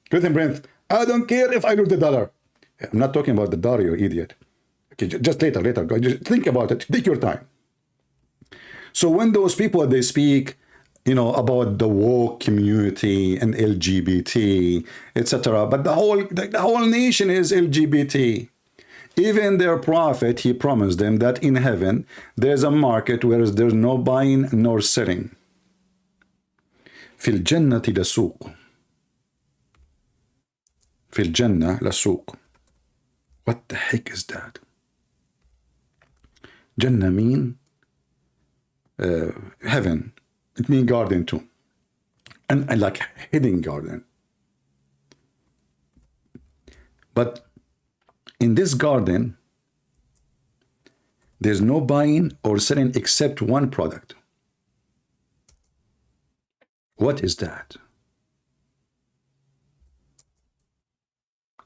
Christian Prince, I don't care if I lose the dollar. I'm not talking about the dollar, you idiot. Okay, just later. Go, just think about it. Take your time. So when those people, they speak, about the woke community and LGBT, etc., but the whole nation is LGBT. Even their prophet, he promised them that in heaven, there's a market where there's no buying nor selling. في الجنة لسوق. في الجنة لسوق. What the heck is that? Jannah mean heaven. It means garden too. And like hidden garden. But in this garden, there's no buying or selling except one product. What is that?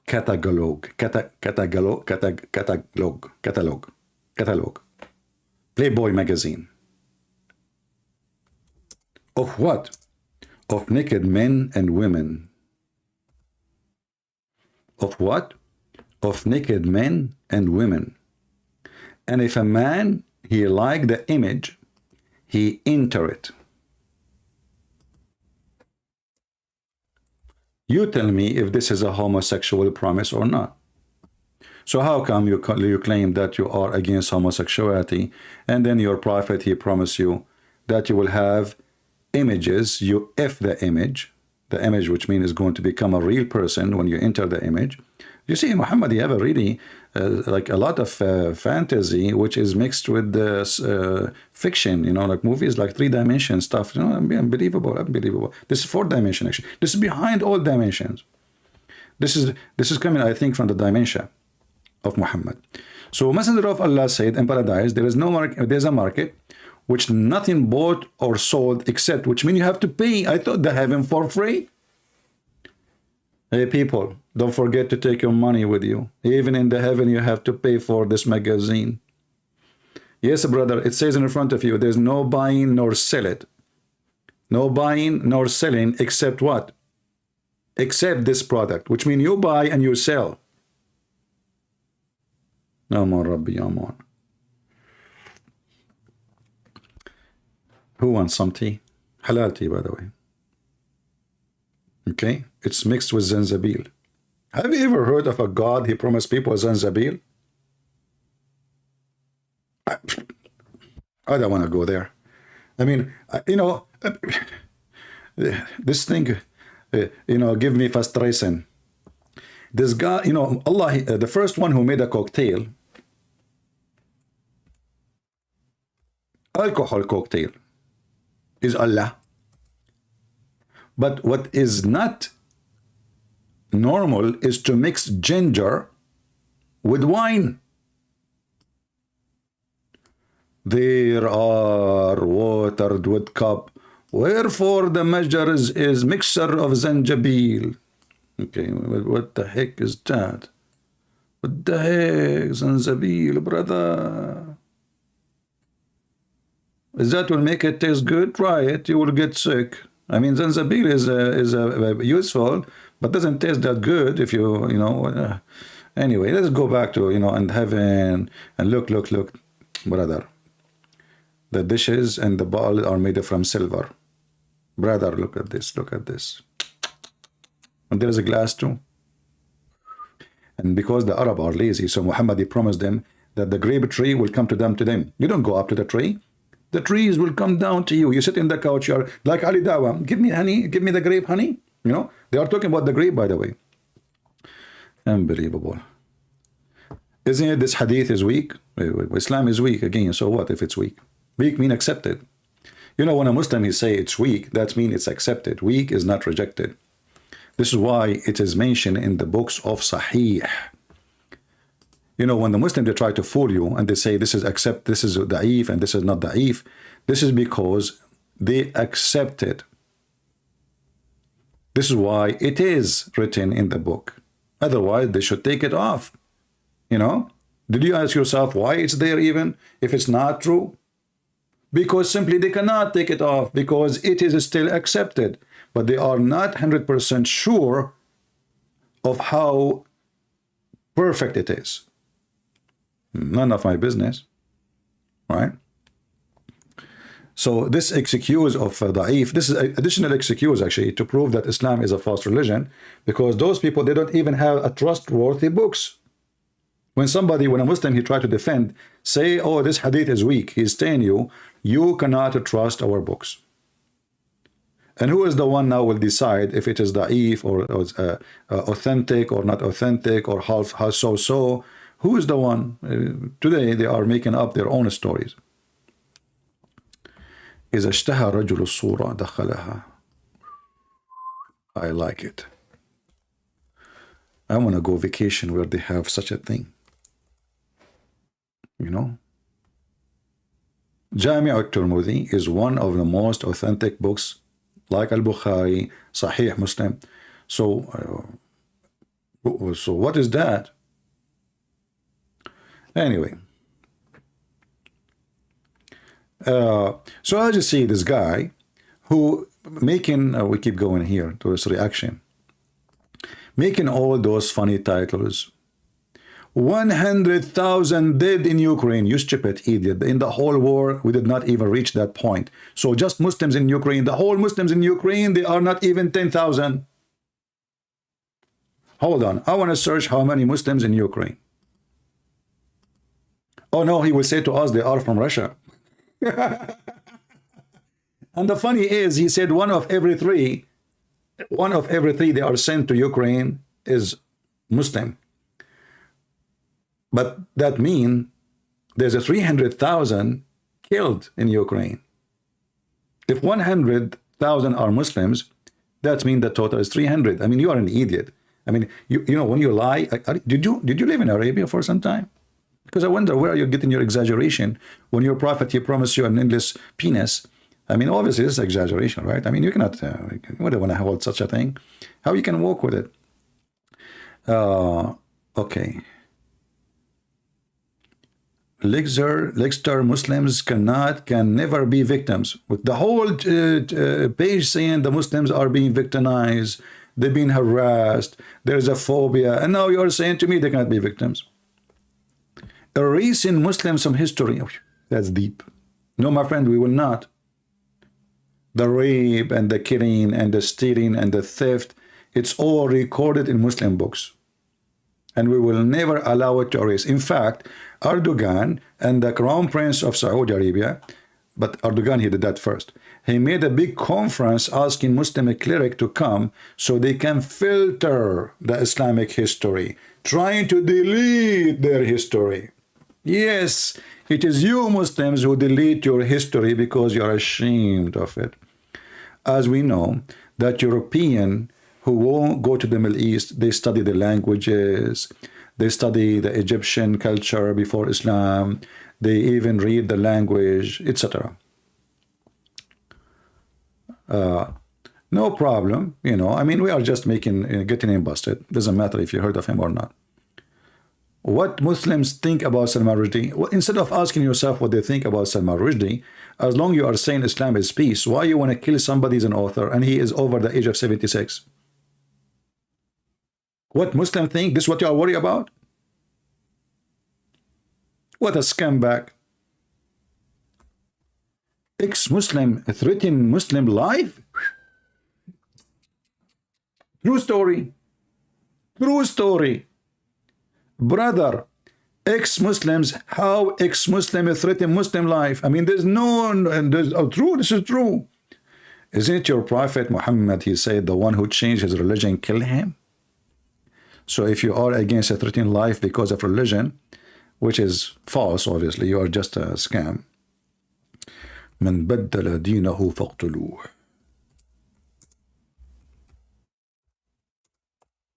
Catalog. Playboy magazine. Of what? Of naked men and women. Of what? Of naked men and women. And if a man, he like the image, he enter it. You tell me if this is a homosexual promise or not. So how come you claim that you are against homosexuality, and then your prophet, he promised you that you will have images, the image which means is going to become a real person when you enter the image. You see, Muhammad, you have a really, like a lot of fantasy, which is mixed with fiction, like movies, like 3-dimension stuff, unbelievable. This is 4-dimension, actually. This is behind all dimensions. This is coming, I think, from the dimension of Muhammad. So Messenger of Allah said in paradise, there's a market which nothing bought or sold except, which means you have to pay. I thought they have him for free. Hey people, don't forget to take your money with you. Even in the heaven, you have to pay for this magazine. Yes, brother, it says in front of you, there's no buying nor sell it. No buying nor selling except what? Except this product, which means you buy and you sell. Aman Rabbi, Aman. Who wants some tea? Halal tea, by the way. Okay? It's mixed with zanjabil. Have you ever heard of a god he promised people zanjabil? I don't want to go there. I mean, you know, this thing, you know, give me frustration. This guy, you know, Allah, the first one who made a cocktail, alcohol cocktail, is Allah. But what is not normal is to mix ginger with wine. There are watered with cup, wherefore the measure is mixture of zanjabil. Okay, what the heck is that? What the heck, zanjabil, brother? Is that will make it taste good? Try it, you will get sick. I mean, zanjabil is useful, but doesn't taste that good if you know. Anyway, let's go back to, you know, and heaven, and look, brother. The dishes and the bowl are made from silver. Brother, look at this, look at this. And there is a glass too. And because the Arab are lazy, so Muhammad, he promised them that the grape tree will come to them. You don't go up to the tree. The trees will come down to you. You sit in the couch, you're like Ali Dawa. Give me honey, give me the grape honey. You know, they are talking about the grape, by the way. Unbelievable. Isn't it this hadith is weak? Islam is weak again, so what if it's weak? Weak mean accepted. You know, when a Muslim he say it's weak, that means it's accepted. Weak is not rejected. This is why it is mentioned in the books of Sahih. You know, when the Muslim they try to fool you and they say this is da'if and this is not da'if, this is because they accept it. This is why it is written in the book. Otherwise, they should take it off. You know, did you ask yourself why it's there even if it's not true? Because simply they cannot take it off because it is still accepted, but they are not 100% sure of how perfect it is. None of my business, right? So this excuse of da'if, this is additional excuse actually to prove that Islam is a false religion, because those people, they don't even have a trustworthy books. When a Muslim, he try to defend, say, oh, this hadith is weak, he's telling you, you cannot trust our books. And who is the one now will decide if it is da'if or authentic or not authentic or half so? Who is the one? Today they are making up their own stories. إذا اشتهى رجل الصورة دخلها. I like it. I want to go vacation where they have such a thing. You know? Jami' al-Tirmidhi is one of the most authentic books, like al-Bukhari, Sahih Muslim. So what is that? Anyway. So I just see this guy who making, we keep going here to his reaction, making all those funny titles. 100,000 dead in Ukraine, you stupid idiot. In the whole war, we did not even reach that point. So just Muslims in Ukraine, the whole Muslims in Ukraine, they are not even 10,000. Hold on, I want to search how many Muslims in Ukraine. Oh no, he will say to us, they are from Russia. And the funny is, he said one of every three they are sent to Ukraine is Muslim. But that means there's a 300,000 killed in Ukraine. If 100,000 are Muslims, that means the total is 300. I mean, you are an idiot. I mean, you know, when you lie, did you live in Arabia for some time? Because I wonder where are you getting your exaggeration when your prophet, he promised you an endless penis. I mean, obviously this is exaggeration, right? I mean, you cannot, you wouldn't want to hold such a thing. How you can walk with it? Okay. Lexter Muslims can never be victims. With the whole page saying the Muslims are being victimized, they've been harassed, there's a phobia, and now you're saying to me they cannot be victims. Erasing Muslims from history. That's deep. No, my friend, we will not. The rape and the killing and the stealing and the theft, it's all recorded in Muslim books. And we will never allow it to erase. In fact, Erdogan and the Crown Prince of Saudi Arabia, but Erdogan, he did that first. He made a big conference asking Muslim clerics to come so they can filter the Islamic history, trying to delete their history. Yes, it is you Muslims who delete your history because you are ashamed of it. As we know, that European who won't go to the Middle East, they study the languages, they study the Egyptian culture before Islam, they even read the language, etc. No problem, you know, I mean, we are just getting him busted. Doesn't matter if you heard of him or not. What Muslims think about Salman Rushdie, well, instead of asking yourself what they think about Salman Rushdie, as long as you are saying Islam is peace, why you want to kill somebody as an author and he is over the age of 76? What Muslims think, this is what you are worried about? What a scumbag. Ex-Muslim threaten Muslim life? True story. True story. Brother, ex-Muslims, how ex-Muslim threaten Muslim life? I mean, there's true, this is true. Isn't it your Prophet Muhammad, he said, the one who changed his religion, kill him? So if you are against a threatening life because of religion, which is false, obviously, you are just a scam. من بدل دينه فاقتلوه.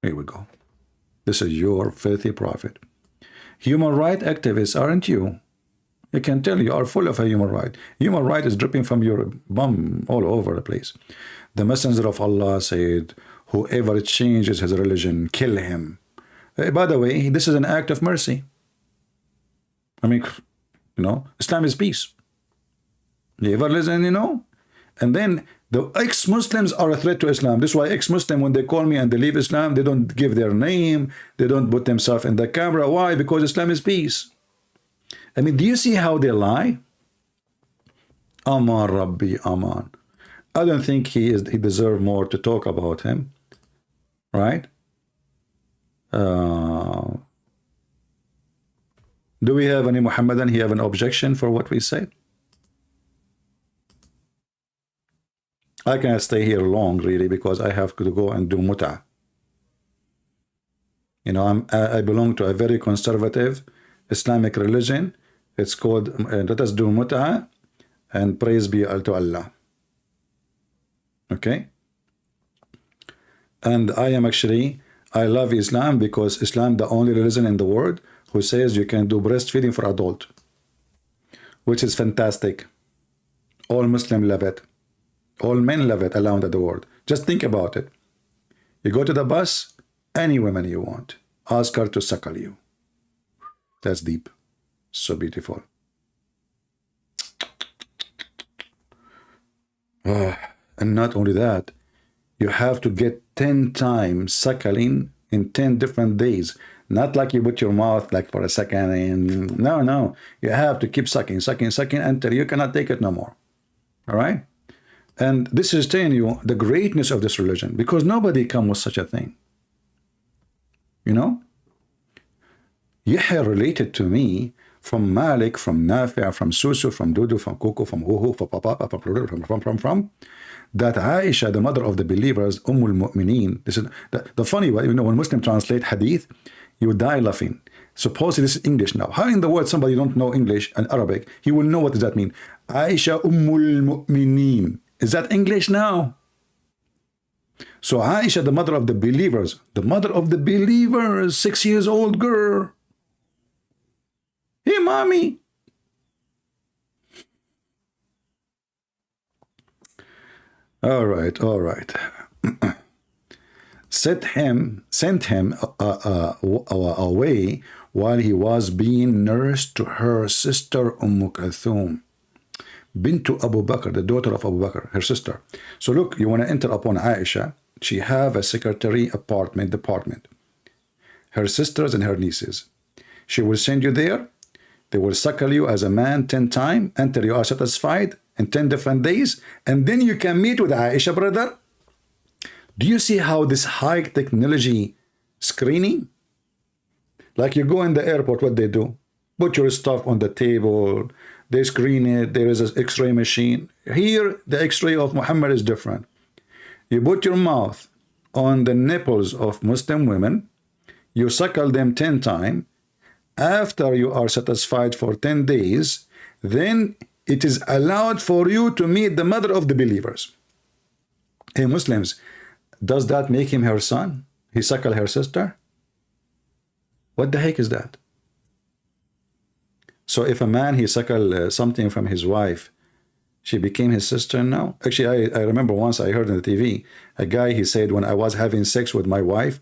Here we go. This is your filthy prophet. Human rights activists, aren't you? I can tell you are full of a human right. Human right is dripping from your bum all over the place. The messenger of Allah said, whoever changes his religion, kill him. By the way, this is an act of mercy. I mean, you know, Islam is peace. You ever listen, you know? And then the ex-Muslims are a threat to Islam. This is why ex-Muslim, when they call me and they leave Islam, they don't give their name. They don't put themselves in the camera. Why? Because Islam is peace. I mean, do you see how they lie? Aman Rabbi, Aman. I don't think he deserves more to talk about him. Right? Do we have any Muhammadan? He have an objection for what we say? I can't stay here long, really, because I have to go and do mut'ah. You know, I belong to a very conservative Islamic religion. It's called, let us do mut'ah, and praise be to Allah. Okay? And I am actually, I love Islam because Islam the only religion in the world who says you can do breastfeeding for adult, which is fantastic. All Muslims love it. All men love it around the world. Just think about it. You go to the bus, any woman you want, ask her to suckle you. That's deep. So beautiful. And not only that, you have to get 10 times suckling in 10 different days. Not like you put your mouth like for a second and no. You have to keep sucking until you cannot take it no more. All right? And this is telling you the greatness of this religion, because nobody come with such a thing. You know? Yahya related to me from Malik, from Nafi', from Susu, from Dudu, from Kuku, from Huhu, from Papa, from that Aisha, the mother of the believers, Mu'mineen. This is the funny way, you know, when Muslims translate hadith, you die laughing. Suppose this is English now. How in the world somebody don't know English and Arabic, he will know what does that mean? Aisha Mu'mineen. Is that English now? So Aisha, the mother of the believers, 6 years old girl. Hey, mommy. All right. Sent him away while he was being nursed to her sister Kulthum, bintu Abu Bakr, the daughter of Abu Bakr, her sister. So look, you want to enter upon Aisha. She have a secretary department, her sisters and her nieces. She will send you there. They will suckle you as a man 10 times until you are satisfied in 10 different days, and then you can meet with Aisha, brother. Do you see how this high technology screening? Like you go in the airport, what they do? Put your stuff on the table, they screen it, there is an x-ray machine. Here, the x-ray of Muhammad is different. You put your mouth on the nipples of Muslim women, you suckle them 10 times. After you are satisfied for 10 days, then it is allowed for you to meet the mother of the believers. Hey, Muslims, does that make him her son? He suckle her sister? What the heck is that? So if a man, he suckle something from his wife, she became his sister now? Actually, I remember once I heard on the TV, a guy, he said, when I was having sex with my wife,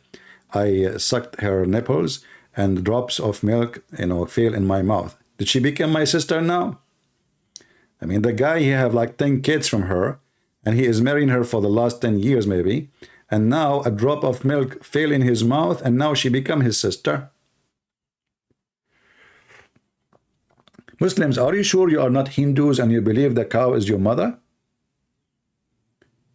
I sucked her nipples and drops of milk, fell in my mouth. Did she become my sister now? I mean, the guy, he have like 10 kids from her, and he is marrying her for the last 10 years maybe, and now a drop of milk fell in his mouth, and now she become his sister. Muslims, are you sure you are not Hindus and you believe the cow is your mother?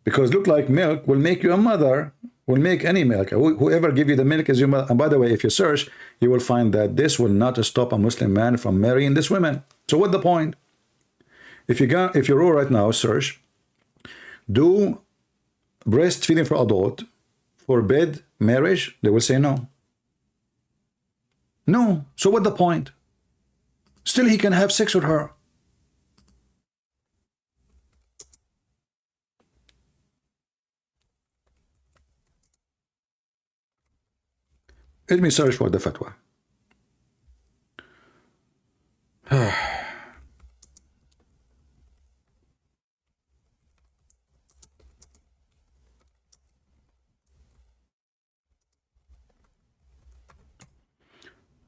Because look like milk will make you a mother, will make any milk. Whoever give you the milk is your mother. And by the way, if you search, you will find that this will not stop a Muslim man from marrying this woman. So what's the point? If you go right now, search, do breastfeeding for adult forbid marriage? They will say no. No. So what's the point? Still, he can have sex with her. Let me search for the fatwa.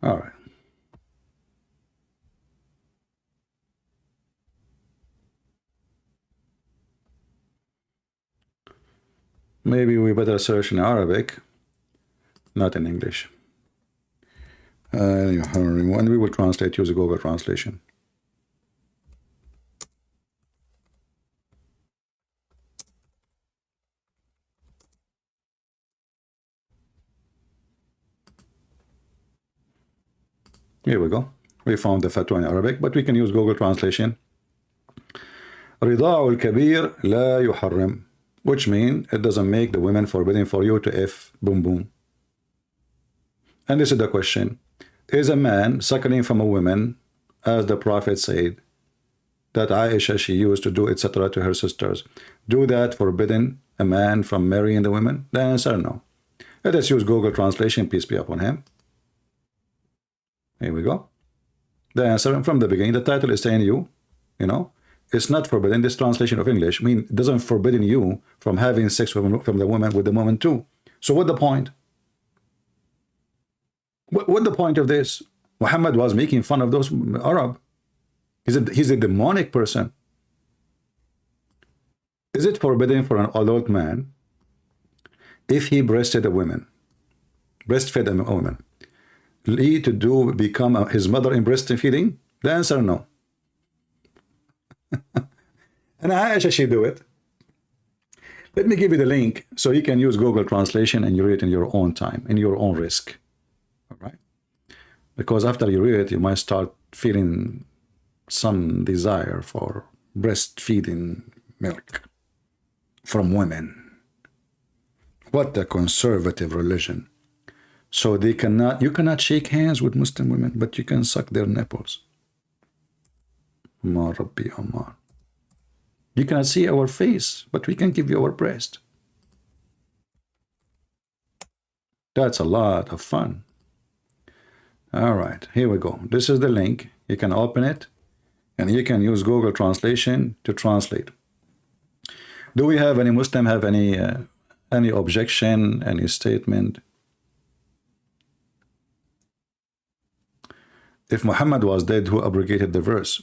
All right. Maybe we better search in Arabic, not in English. And we will translate, use a Google translation. Here we go. We found the fatwa in Arabic, but we can use Google translation. رضاع الكبير لا يحرم, which means it doesn't make the women forbidden for you to F boom boom. And this is the question. Is a man suckling from a woman, as the Prophet said, that Aisha, she used to do, etc., to her sisters, do that forbidden a man from marrying the women? The answer, no. Let us use Google translation, peace be upon him. Here we go. The answer from the beginning, the title is saying it's not forbidden. This translation of English it doesn't forbidden you from having sex with the woman too. So what the point? What the point of this? Muhammad was making fun of those Arab. He's a demonic person. Is it forbidden for an adult man if he breastfed a woman, to become his mother in breastfeeding? The answer, no. And Aisha, she do it. Let me give you the link so you can use Google translation and you read it in your own time, in your own risk. All right? Because after you read it, you might start feeling some desire for breastfeeding milk from women. What a conservative religion. So you cannot shake hands with Muslim women, but you can suck their nipples. Ma Rabbi Aman. You cannot see our face, but we can give you our breast. That's a lot of fun. All right, here we go. This is the link. You can open it, and you can use Google translation to translate. Do we have any Muslim have any objection, any statement? If Muhammad was dead, who abrogated the verse?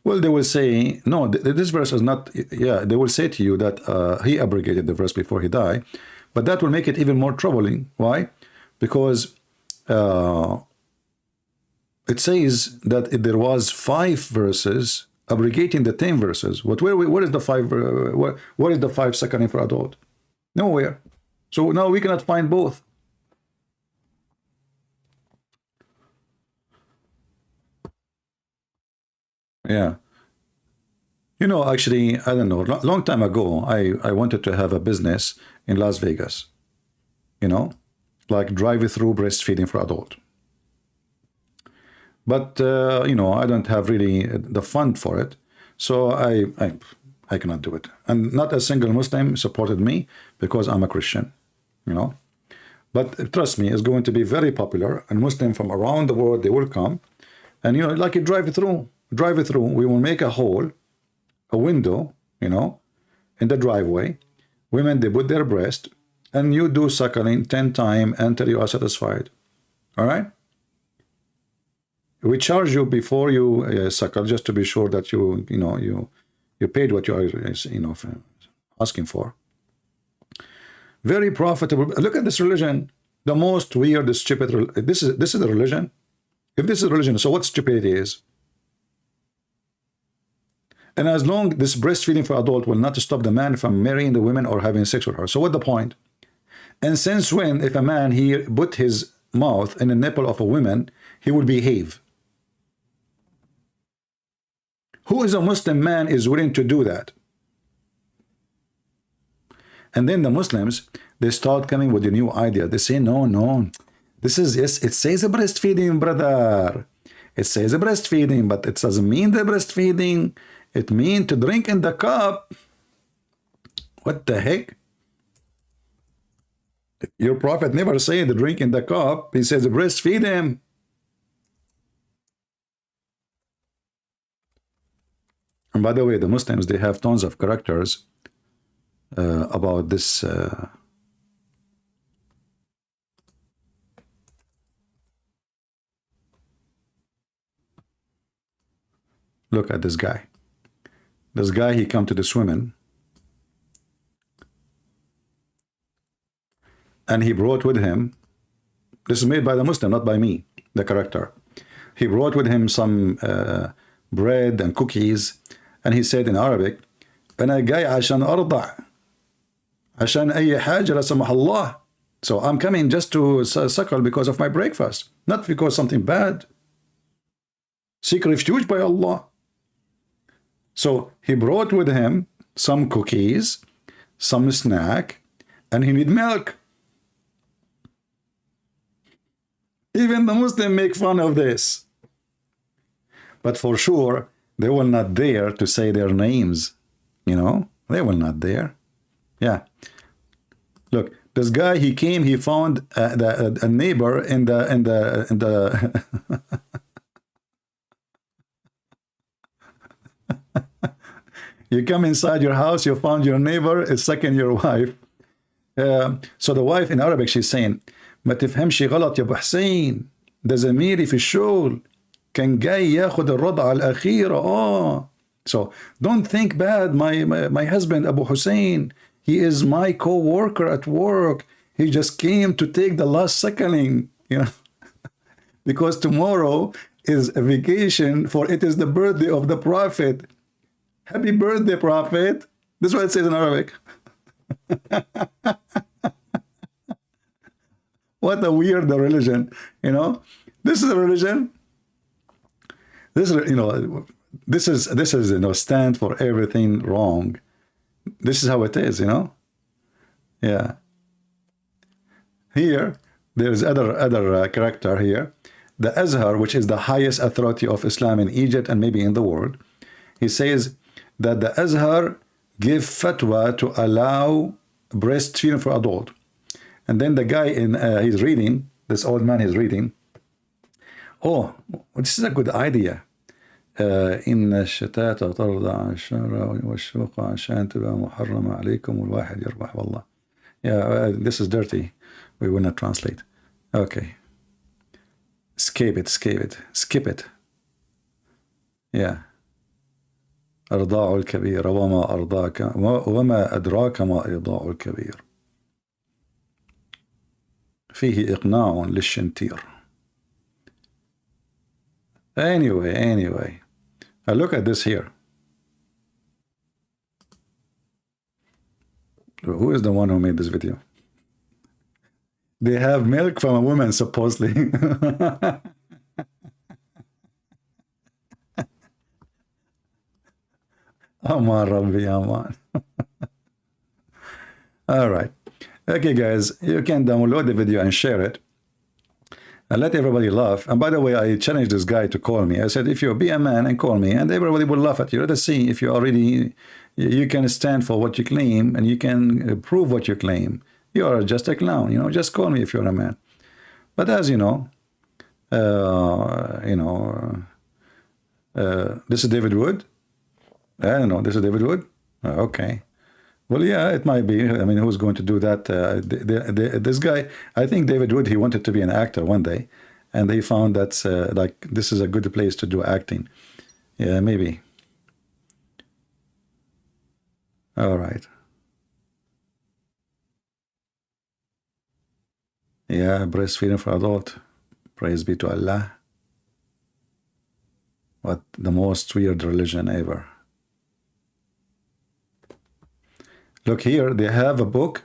Well, they will say, no, this verse is not, they will say to you that he abrogated the verse before he died, but that will make it even more troubling. Why? Because it says that there was 5 verses abrogating the 10 verses. Where is the 5? Where is the 5 suckling for adult? Nowhere. So now we cannot find both. Yeah. You know, actually, I don't know, long time ago, I wanted to have a business in Las Vegas, you know, like drive-through breastfeeding for adult. But, you know, I don't have really the fund for it, so I cannot do it. And not a single Muslim supported me because I'm a Christian, you know. But trust me, it's going to be very popular, and Muslims from around the world, they will come. And, you know, like a drive-through, we will make a hole, a window, you know, in the driveway. Women, they put their breast, and you do suckling 10 times until you are satisfied. All right? We charge you before you suckle, just to be sure that you paid what you are, you know, asking for. Very profitable. Look at this religion. The most weird, stupid. This is a religion. If this is religion, so what stupidity is? And as long this breastfeeding for adult will not stop the man from marrying the women or having sex with her. So what's the point? And since when, if a man he put his mouth in the nipple of a woman, he will behave? Who is a Muslim man is willing to do that? And then the Muslims, they start coming with a new idea. They say, no, this is, yes, it says breastfeeding, brother. It says breastfeeding, but it doesn't mean the breastfeeding. It means to drink in the cup. What the heck? Your prophet never said to drink in the cup. He says breastfeed him. And by the way, the Muslims, they have tons of characters about this. Look at this guy. This guy, he come to this woman, and he brought with him, this is made by the Muslim, not by me, the character. He brought with him some bread and cookies, and he said in Arabic, أنا جاي عشان أرضع عشان أي حاجة لا سمح الله. So I'm coming just to suckle because of my breakfast, not because something bad. Seek refuge by Allah. So he brought with him some cookies, some snack, and he need milk. Even the Muslims make fun of this. But for sure, they will not dare to say their names. You know, they will not dare. Yeah. Look, this guy, he came, he found a neighbor in the You come inside your house, you found your neighbor is sucking your wife. So the wife in Arabic, she's saying, ما تفهمش غلط يا ابو حسين، ده زميلي في الشغل كان جاي ياخد الرضعة الأخيرة. So don't think bad, my husband Abu Hussein, he is my co-worker at work. He just came to take the last suckling, you know, because tomorrow is a vacation, for it is the birthday of the Prophet. Happy birthday, Prophet. This is what it says in Arabic. What a weird religion, you know. This is a religion. This is, you know, this is, you know, stand for everything wrong. This is how it is, you know. Yeah. Here, there's other character here. The Azhar, which is the highest authority of Islam in Egypt and maybe in the world, he says that the Azhar give fatwa to allow breastfeeding for adult. And then the guy in he's reading, this old man is reading. Oh, this is a good idea. إن الشتاة ترضع الشهر والشوق عشان تبقى محرمة عليكم والواحد يربح والله. Yeah, this is dirty. We will not translate. Okay. Skip it. Yeah. إرضاع الكبير وما أرضاك وما أدراك ما إرضاع الكبير. فيه إقناع للشنتير. Anyway, look at this here. Who is the one who made this video? They have milk from a woman, supposedly. Aman Rabbi, Aman. All right. Okay, guys, you can download the video and share it. And let everybody laugh. And by the way, I challenged this guy to call me. I said, if you be a man and call me, and everybody will laugh at you. Let us see if you already, you can stand for what you claim, and you can prove what you claim. You are just a clown, you know. Just call me if you're a man. But as you know, this is David Wood. I don't know. This is David Wood. Okay. Well, yeah, it might be. I mean, who's going to do that? This guy, I think David Wood, he wanted to be an actor one day, and they found that like this is a good place to do acting. Yeah, maybe. All right. Yeah, breastfeeding for adult. Praise be to Allah. What the most weird religion ever. Look here, they have a book,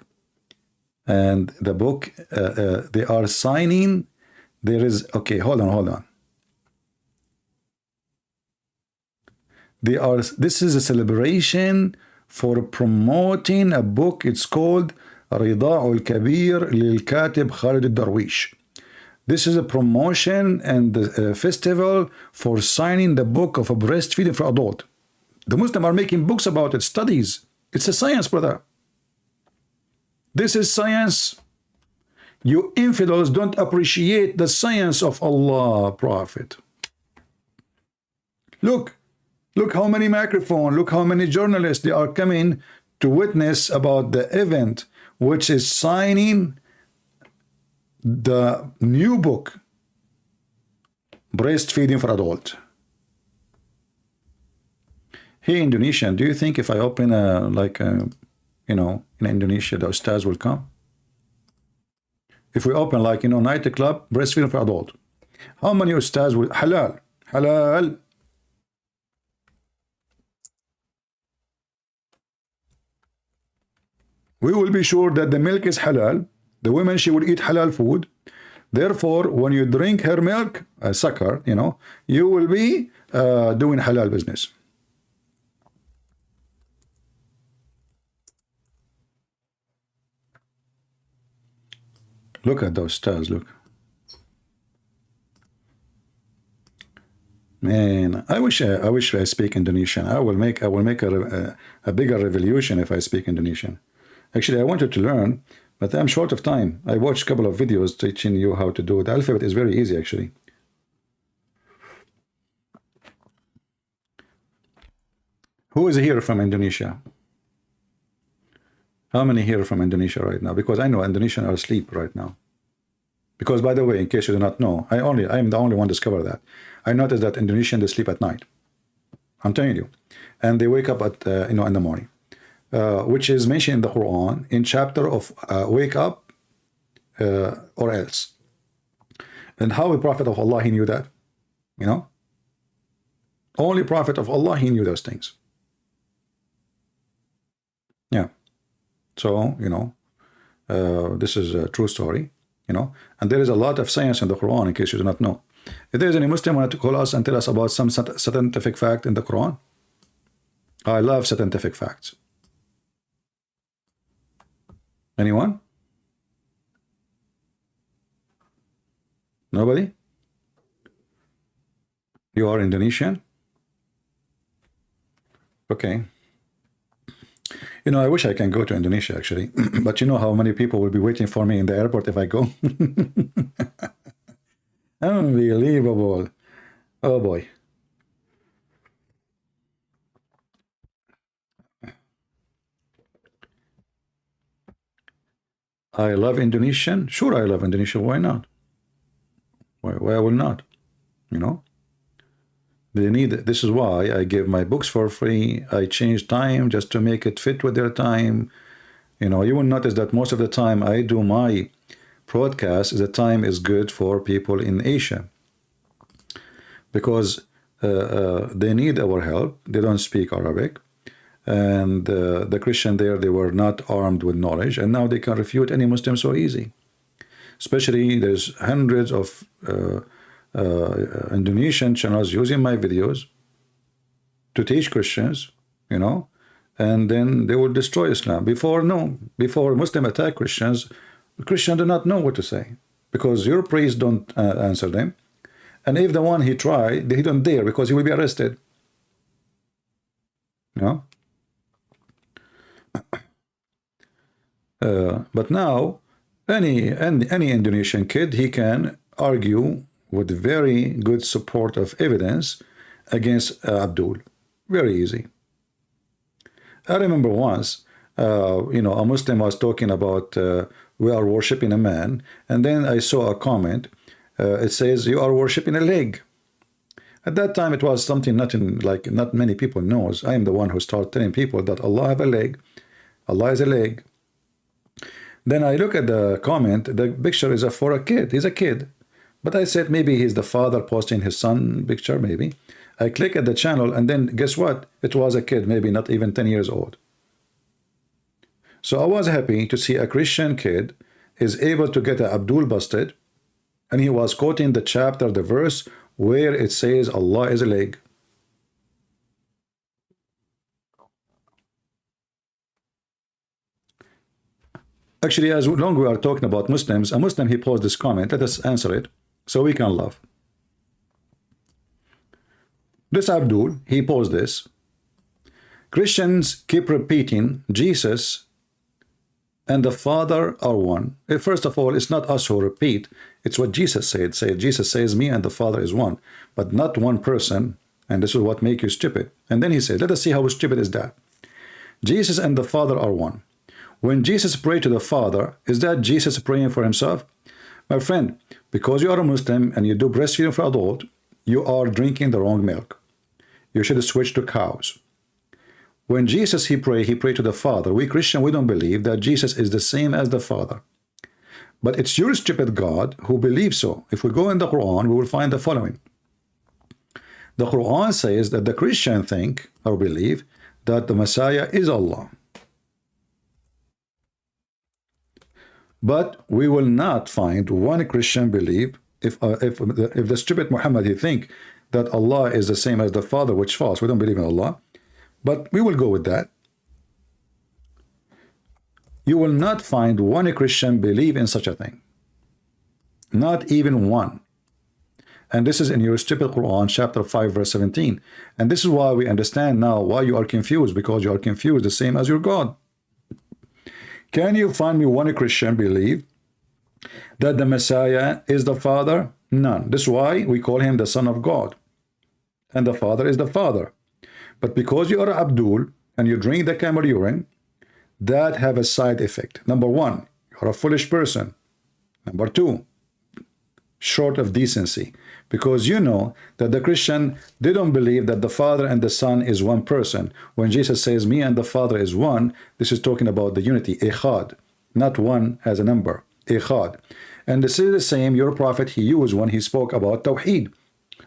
and the book, they are signing. There is, okay, hold on. This is a celebration for promoting a book. It's called Rida'ul Kabir lil Katib Khalid al-Darwish. This is a promotion and the festival for signing the book of a breastfeeding for adult. The Muslims are making books about it, studies. It's a science, brother. This is science. You infidels don't appreciate the science of Allah, Prophet. Look how many microphones, look how many journalists, they are coming to witness about the event, which is signing the new book, Breastfeeding for Adult. Hey, Indonesian, do you think if I open in Indonesia, the ustaz will come? If we open nightclub, breastfeeding for adult, how many ustaz will, halal? We will be sure that the milk is halal. The woman, she will eat halal food. Therefore, when you drink her milk, sucker, you will be doing halal business. Look at those stars, look. Man, I wish I speak Indonesian. I will make a bigger revolution if I speak Indonesian. Actually, I wanted to learn, but I'm short of time. I watched a couple of videos teaching you how to do it. The alphabet is very easy, actually. Who is here from Indonesia? How many here from Indonesia right now? Because I know Indonesians are asleep right now. Because, by the way, in case you do not know, I am the only one to discover that. I noticed that Indonesians, they sleep at night. I'm telling you. And they wake up at in the morning. Which is mentioned in the Quran in chapter of wake up or else. And how the Prophet of Allah, he knew that? Only Prophet of Allah, he knew those things. Yeah. So, this is a true story, and there is a lot of science in the Quran, in case you do not know. If there is any Muslim want to call us and tell us about some scientific fact in the Quran, I love scientific facts. Anyone? Nobody? You are Indonesian? Okay. I wish I can go to Indonesia, actually. But you know how many people will be waiting for me in the airport if I go? Unbelievable. Oh, boy. I love Indonesian. Sure, I love Indonesia. Why not? Why I will not? They need. This is why I give my books for free. I change time just to make it fit with their time. You will notice that most of the time I do my broadcast, the time is good for people in Asia. because they need our help. They don't speak Arabic, and the Christian there, they were not armed with knowledge, and now they can refute any Muslim so easy. Especially there's hundreds of Indonesian channels using my videos to teach Christians, you know, and then they will destroy Islam. Before Muslim attack Christians, Christians do not know what to say, because your priest don't answer them, and if the one he try, he don't dare, because he will be arrested. You know? But now any Indonesian kid, he can argue with very good support of evidence against Abdul. Very easy. I remember once, you know, a Muslim was talking about we are worshiping a man, and then I saw a comment. It says you are worshiping a leg. At that time, it was something not many people knows. I am the one who started telling people that Allah have a leg. Allah is a leg. Then I look at the comment. The picture is for a kid. He's a kid. But I said maybe he's the father posting his son picture, maybe. I click at the channel, and then guess what? It was a kid, maybe not even 10 years old. So I was happy to see a Christian kid is able to get Abdul busted, and he was quoting the chapter, the verse, where it says Allah is a leg. Actually, as long as we are talking about Muslims, a Muslim, he posed this comment. Let us answer it so we can laugh. This Abdul, he posed this. Christians keep repeating Jesus and the Father are one. First of all, it's not us who repeat. It's what Jesus said. Jesus says, me and the Father is one, but not one person. And this is what makes you stupid. And then he said, let us see how stupid is that. Jesus and the Father are one. When Jesus prayed to the Father, is that Jesus praying for himself? My friend, because you are a Muslim and you do breastfeeding for adult, you are drinking the wrong milk. You should switch to cows. When Jesus, he prayed to the Father. We Christian, we don't believe that Jesus is the same as the Father. But it's your stupid God who believes so. If we go in the Quran, we will find the following. The Quran says that the Christian think or believe that the Messiah is Allah. But we will not find one Christian believe, if the stupid Muhammad, he think that Allah is the same as the Father, which false. We don't believe in Allah. But we will go with that. You will not find one Christian believe in such a thing. Not even one. And this is in your stupid Quran, chapter 5, verse 17. And this is why we understand now why you are confused, because you are confused the same as your God. Can you find me one Christian believe that the Messiah is the Father? None. This is why we call him the Son of God. And the Father is the Father. But because you are Abdul and you drink the camel urine, that have a side effect. Number one, you are a foolish person. Number two, short of decency. Because you know that the Christian, they don't believe that the Father and the Son is one person. When Jesus says, me and the Father is one, this is talking about the unity, echad, not one as a number, echad. And this is the same, your prophet, he used when he spoke about Tawheed.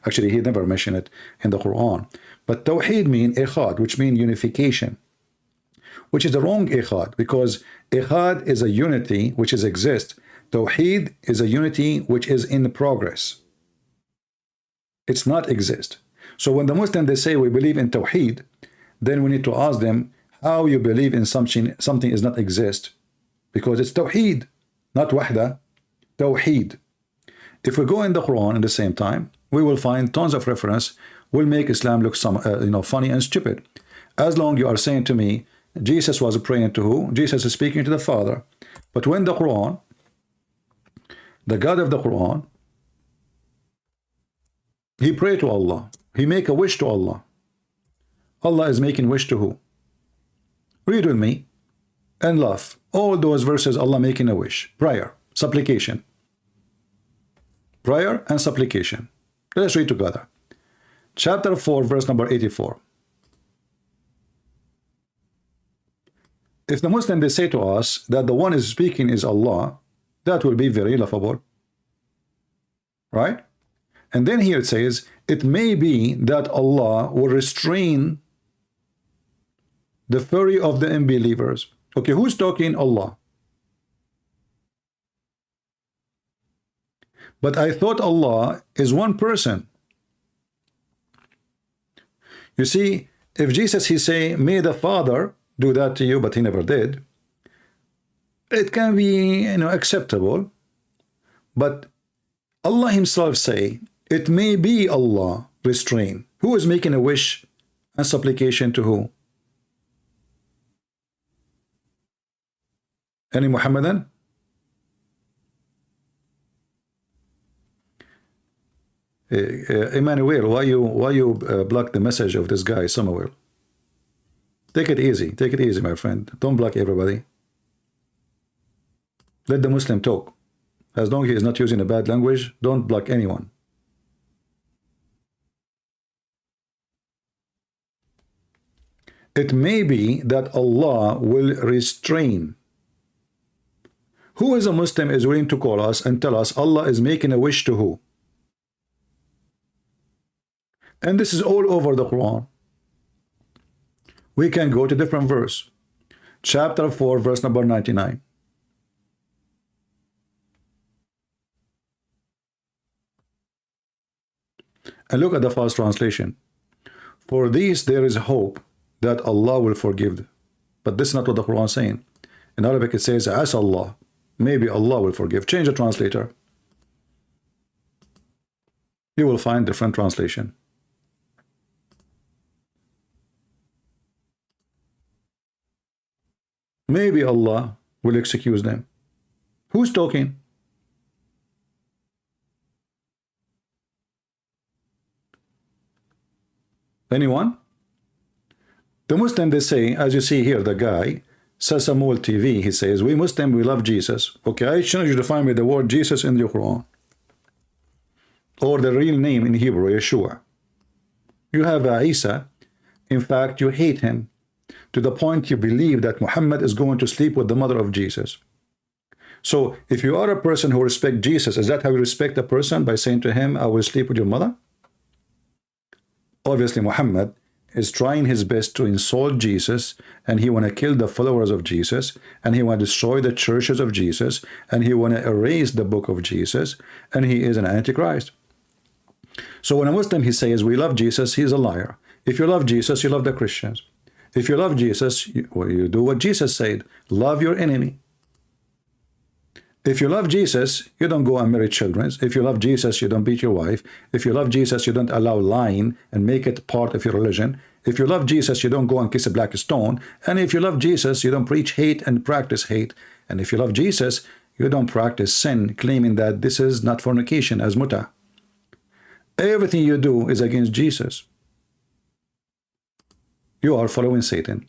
Actually, he never mentioned it in the Quran. But Tawheed means echad, which means unification, which is the wrong echad, because echad is a unity which is exist. Tawheed is a unity which is in progress. It's not exist. So when the Muslims, they say we believe in Tawheed, then we need to ask them how you believe in something is not exist, because it's Tawheed, not Wahda, Tawheed. If we go in the Quran at the same time, we will find tons of reference will make Islam look funny and stupid. As long you are saying to me, Jesus was praying to who? Jesus is speaking to the Father. But when the Quran, the God of the Quran, he prayed to Allah. He make a wish to Allah. Allah is making wish to who? Read with me and laugh. All those verses, Allah making a wish. Prayer, supplication. Prayer and supplication. Let us read together. Chapter 4, verse number 84. If the Muslim, they say to us that the one is speaking is Allah, that will be very laughable. Right? And then here it says, it may be that Allah will restrain the fury of the unbelievers. Okay, who's talking? Allah. But I thought Allah is one person. You see, if Jesus, he say, may the Father do that to you, but he never did, it can be, acceptable. But Allah himself say, it may be Allah restrain. Who is making a wish and supplication to who? Any Muhammadan? Emmanuel, why you block the message of this guy, Samuel? Take it easy, my friend. Don't block everybody. Let the Muslim talk. As long as he is not using a bad language, don't block anyone. It may be that Allah will restrain. Who is a Muslim is willing to call us and tell us Allah is making a wish to who? And this is all over the Quran. We can go to different verse. Chapter 4, verse number 99. And look at the first translation. For these there is hope that Allah will forgive. But this is not what the Quran is saying. In Arabic it says, as Allah. Maybe Allah will forgive. Change the translator. You will find different translation. Maybe Allah will excuse them. Who's talking? Anyone? The Muslim, they say, as you see here, the guy, Sasamul TV, he says, we Muslim, we love Jesus. Okay, I challenge you to find me the word Jesus in the Quran. Or the real name in Hebrew, Yeshua. You have Isa. In fact, you hate him to the point you believe that Muhammad is going to sleep with the mother of Jesus. So, if you are a person who respects Jesus, is that how you respect a person? By saying to him, I will sleep with your mother? Obviously, Muhammad is trying his best to insult Jesus, and he want to kill the followers of Jesus, and he want to destroy the churches of Jesus, and he want to erase the book of Jesus, and he is an antichrist. So when a Muslim, he says, we love Jesus, he is a liar. If you love Jesus, you love the Christians. If you love Jesus, you do what Jesus said, love your enemy. If you love Jesus, you don't go and marry children. If you love Jesus, you don't beat your wife. If you love Jesus, you don't allow lying and make it part of your religion. If you love Jesus, you don't go and kiss a black stone. And if you love Jesus, you don't preach hate and practice hate. And if you love Jesus, you don't practice sin, claiming that this is not fornication as muta. Everything you do is against Jesus. You are following Satan.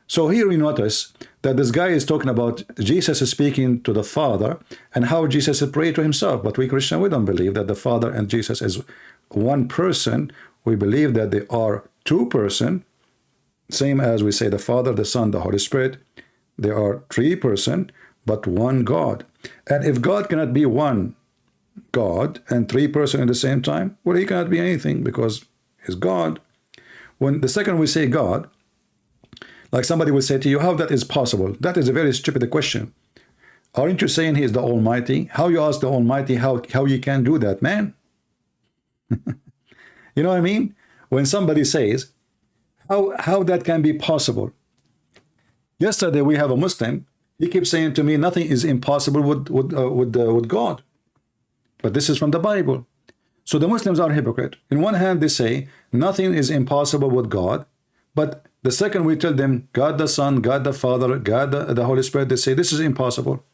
So here we notice that this guy is talking about Jesus is speaking to the Father and how Jesus is praying to himself. But we Christians, we don't believe that the Father and Jesus is one person. We believe that they are two persons, same as we say the Father, the Son, the Holy Spirit. They are three persons, but one God. And if God cannot be one God and three persons at the same time, well, he cannot be anything because he's God. When the second we say God, like somebody will say to you, how that is possible? That is a very stupid question. Aren't you saying he is the Almighty? How you ask the Almighty how you can do that, man? You know what I mean? When somebody says, how that can be possible? Yesterday we have a Muslim. He keeps saying to me, nothing is impossible with God. But this is from the Bible. So the Muslims are hypocrite. In one hand, they say nothing is impossible with God, but the second we tell them God the Son, God the Father, God the Holy Spirit, they say this is impossible.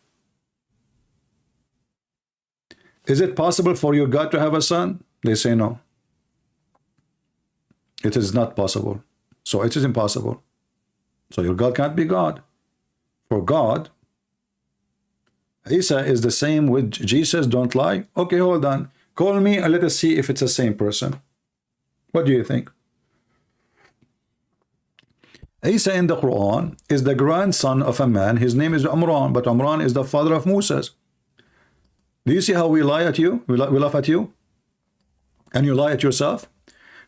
Is it possible for your God to have a son? They say no. It is not possible. So it is impossible. So your God can't be God. For God, Isa is the same with Jesus, don't lie. Okay, hold on. Call me and let us see if it's the same person. What do you think? Isa in the Quran is the grandson of a man. His name is Umran, but Umran is the father of Moses. Do you see how we lie at you? We laugh at you? and you lie at yourself.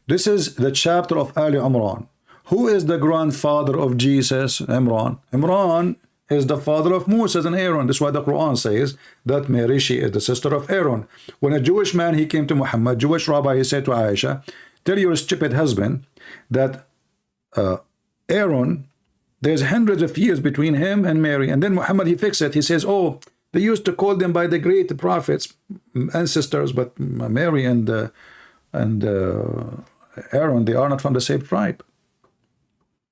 This is the chapter of Ali Imran. Who is the grandfather of Jesus? Imran. Imran is the father of Moses and Aaron. That's why the Quran says that Mary, she is the sister of Aaron. When a Jewish man, he came to Muhammad, Jewish rabbi, he said to Aisha, tell your stupid husband that Aaron, there's hundreds of years between him and Mary. And then Muhammad, he fixed it. He says, oh, they used to call them by the great prophets, ancestors, but Mary and Aaron, they are not from the same tribe.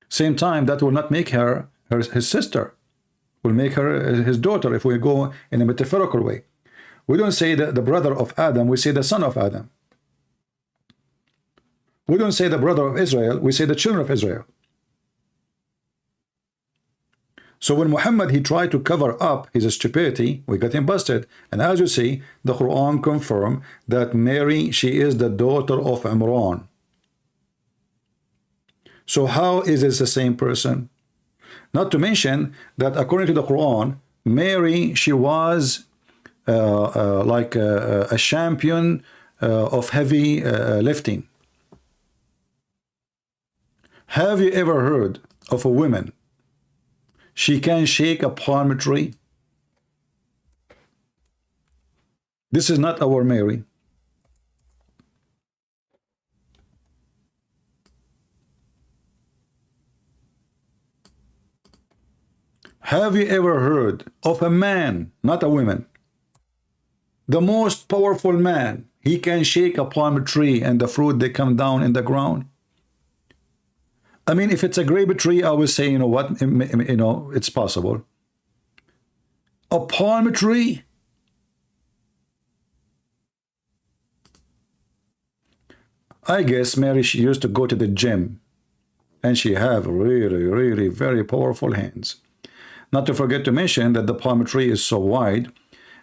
Same time, that will not make her his sister. Will make her his daughter if we go in a metaphorical way. We don't say the brother of Adam, we say the son of Adam. We don't say the brother of Israel, we say the children of Israel. So when Muhammad, he tried to cover up his stupidity, we got him busted. And as you see, the Quran confirmed that Mary, she is the daughter of Imran. So how is this the same person? Not to mention that according to the Quran, Mary, she was like a champion of heavy lifting. Have you ever heard of a woman, she can shake a palm tree? This is not our Mary. Have you ever heard of a man, not a woman, the most powerful man, he can shake a palm tree and the fruit, they come down in the ground? I mean, if it's a grape tree, I would say, you know what, you know, it's possible. A palm tree? I guess Mary, she used to go to the gym and she have really, really very powerful hands. Not to forget to mention that the palm tree is so wide,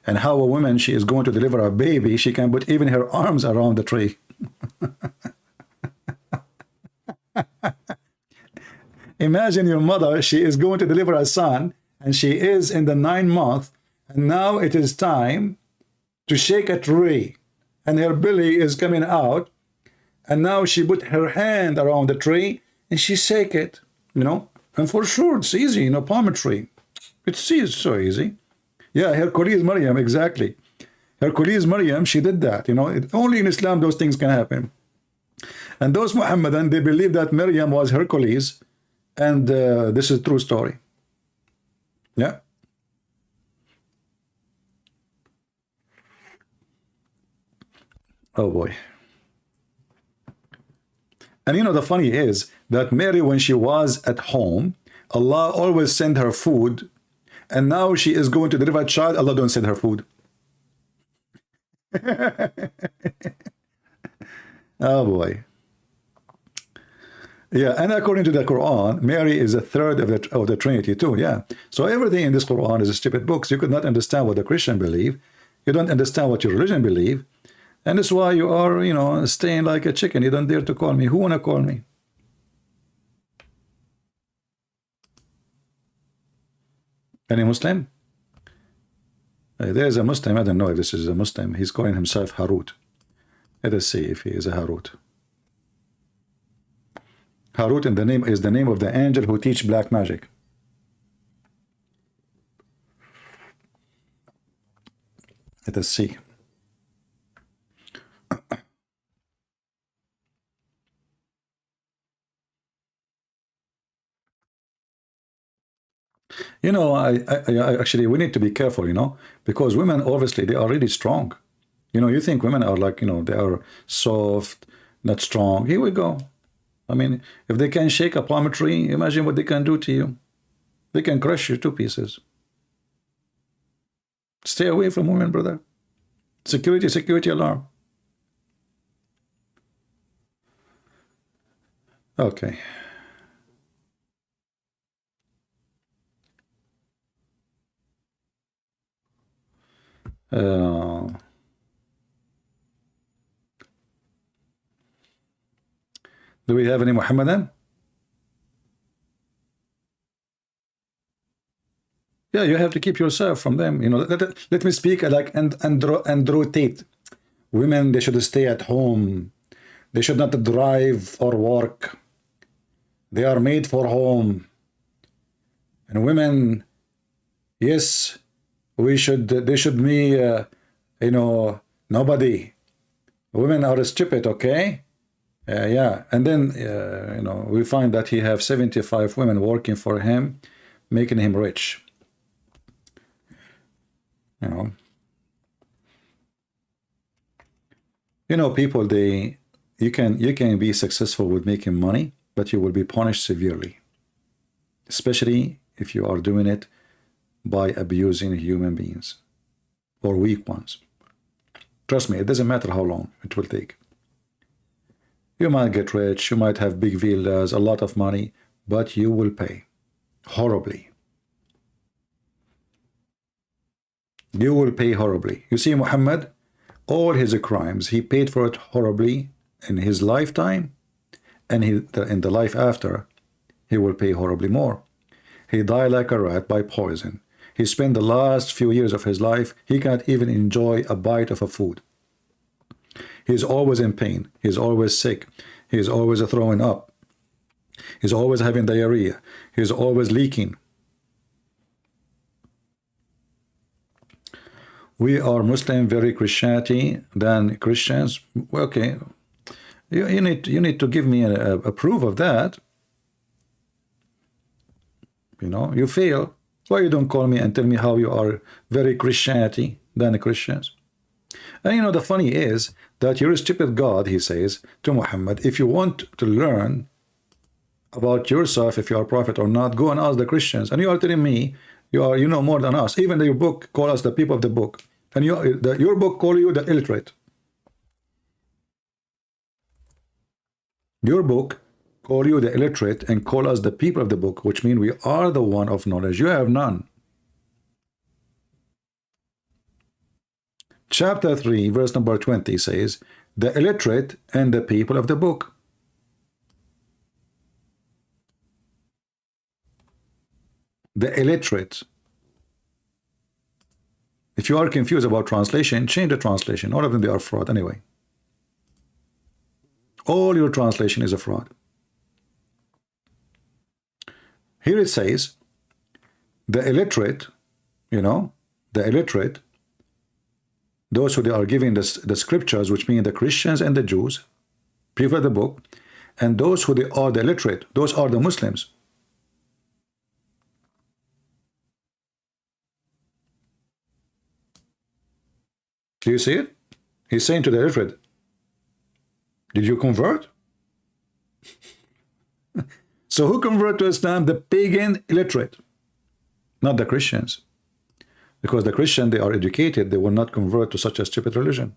and how a woman, she is going to deliver a baby, she can put even her arms around the tree. Imagine your mother, she is going to deliver a son, and she is in the 9th month, and now it is time to shake a tree, and her belly is coming out, and now she put her hand around the tree, and she shake it, you know, and for sure it's easy, you know, palm tree. It's so easy. Yeah, Hercules Maryam, exactly. Hercules Maryam, she did that, you know, only in Islam those things can happen. And those Muhammadan, they believe that Maryam was Hercules, and this is true story. Yeah. Oh boy. And you know, the funny is that Mary, when she was at home, Allah always sent her food, and now she is going to deliver a child, Allah don't send her food. Oh boy. Yeah, and according to the Quran, Mary is a third of the Trinity too. Yeah. So everything in this Quran is a stupid book. You could not understand what the Christian believe. You don't understand what your religion believe. And that's why you are, you know, staying like a chicken. You don't dare to call me. Who wanna call me? Any Muslim? There's a Muslim. I don't know if this is a Muslim. He's calling himself Harut. Let us see if he is a Harut. Harut in the name is the name of the angel who teach black magic. Let us see. You know, I actually, we need to be careful, you know, because women, obviously, they are really strong. You know, you think women are like, you know, they are soft, not strong. Here we go. I mean, if they can shake a palm tree, imagine what they can do to you. They can crush you to pieces. Stay away from women, brother. Security, security alarm. Okay. Do we have any Muhammadan? Yeah, you have to keep yourself from them. You know, let me speak like Androtate. Women, they should stay at home. They should not drive or work. They are made for home. And women, yes, they should be, nobody. Women are stupid, okay? Yeah, and then, we find that he have 75 women working for him, making him rich. People, you can be successful with making money, but you will be punished severely, especially if you are doing it by abusing human beings or weak ones. Trust me, it doesn't matter how long it will take. You might get rich, you might have big villas, a lot of money, but you will pay horribly. You will pay horribly. You see, Muhammad, all his crimes, he paid for it horribly in his lifetime, and in the life after, he will pay horribly more. He died like a rat by poison. He spent the last few years of his life, he can't even enjoy a bite of a food. He's always in pain. He's always sick. He's always throwing up. He's always having diarrhea. He's always leaking. We are Muslim, very Christianity than Christians. Okay, you need to give me a proof of that. You fail. Why you don't call me and tell me how you are very Christianity than the Christians? And the funny is that you're a stupid God, he says to Muhammad, if you want to learn about yourself, if you are a prophet or not, go and ask the Christians. And you are telling me you know more than us. Even your book call us the people of the book. And your book call you the illiterate. Your book call you the illiterate and call us the people of the book, which means we are the one of knowledge. You have none. Chapter 3, verse number 20 says, the illiterate and the people of the book. The illiterate. If you are confused about translation, change the translation. All of them, they are fraud anyway. All your translation is a fraud. Here it says, the illiterate, the illiterate, those who they are giving the scriptures, which mean the Christians and the Jews, people of the book, and those who they are the illiterate, those are the Muslims. Do you see it? He's saying to the illiterate, did you convert? So who convert to Islam? The pagan illiterate, not the Christians. Because the Christian, they are educated, they will not convert to such a stupid religion.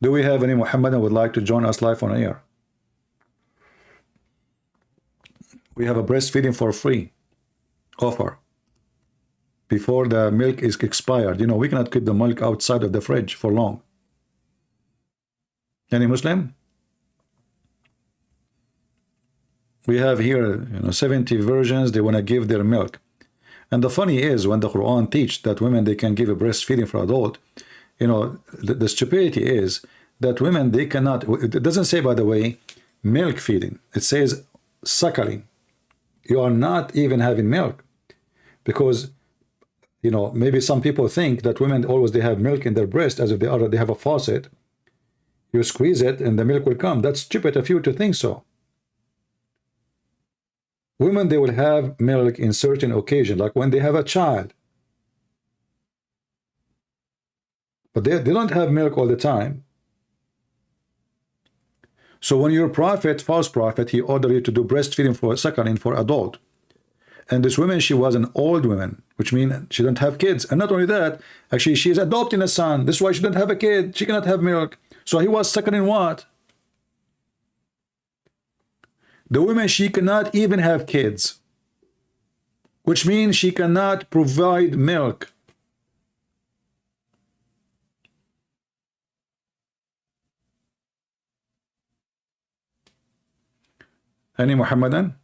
Do we have any Muhammadan who would like to join us live on air? We have a breastfeeding for free offer. Before the milk is expired, we cannot keep the milk outside of the fridge for long. Any Muslim? We have here 70 virgins, they want to give their milk. And the funny is, when the Quran teaches that women, they can give a breastfeeding for adult, the stupidity is that women, they cannot, it doesn't say, by the way, milk feeding. It says suckling. You are not even having milk. Because, maybe some people think that women always, they have milk in their breast as if they have a faucet. You squeeze it and the milk will come. That's stupid of you to think so. Women, they will have milk in certain occasions, like when they have a child. But they don't have milk all the time. So when your prophet, false prophet, he ordered you to do breastfeeding for suckling for adult. And this woman, she was an old woman, which means she didn't have kids. And not only that, actually she is adopting a son. This is why she didn't have a kid. She cannot have milk. So he was suckling what? The woman, she cannot even have kids, which means she cannot provide milk. Any Muhammadan?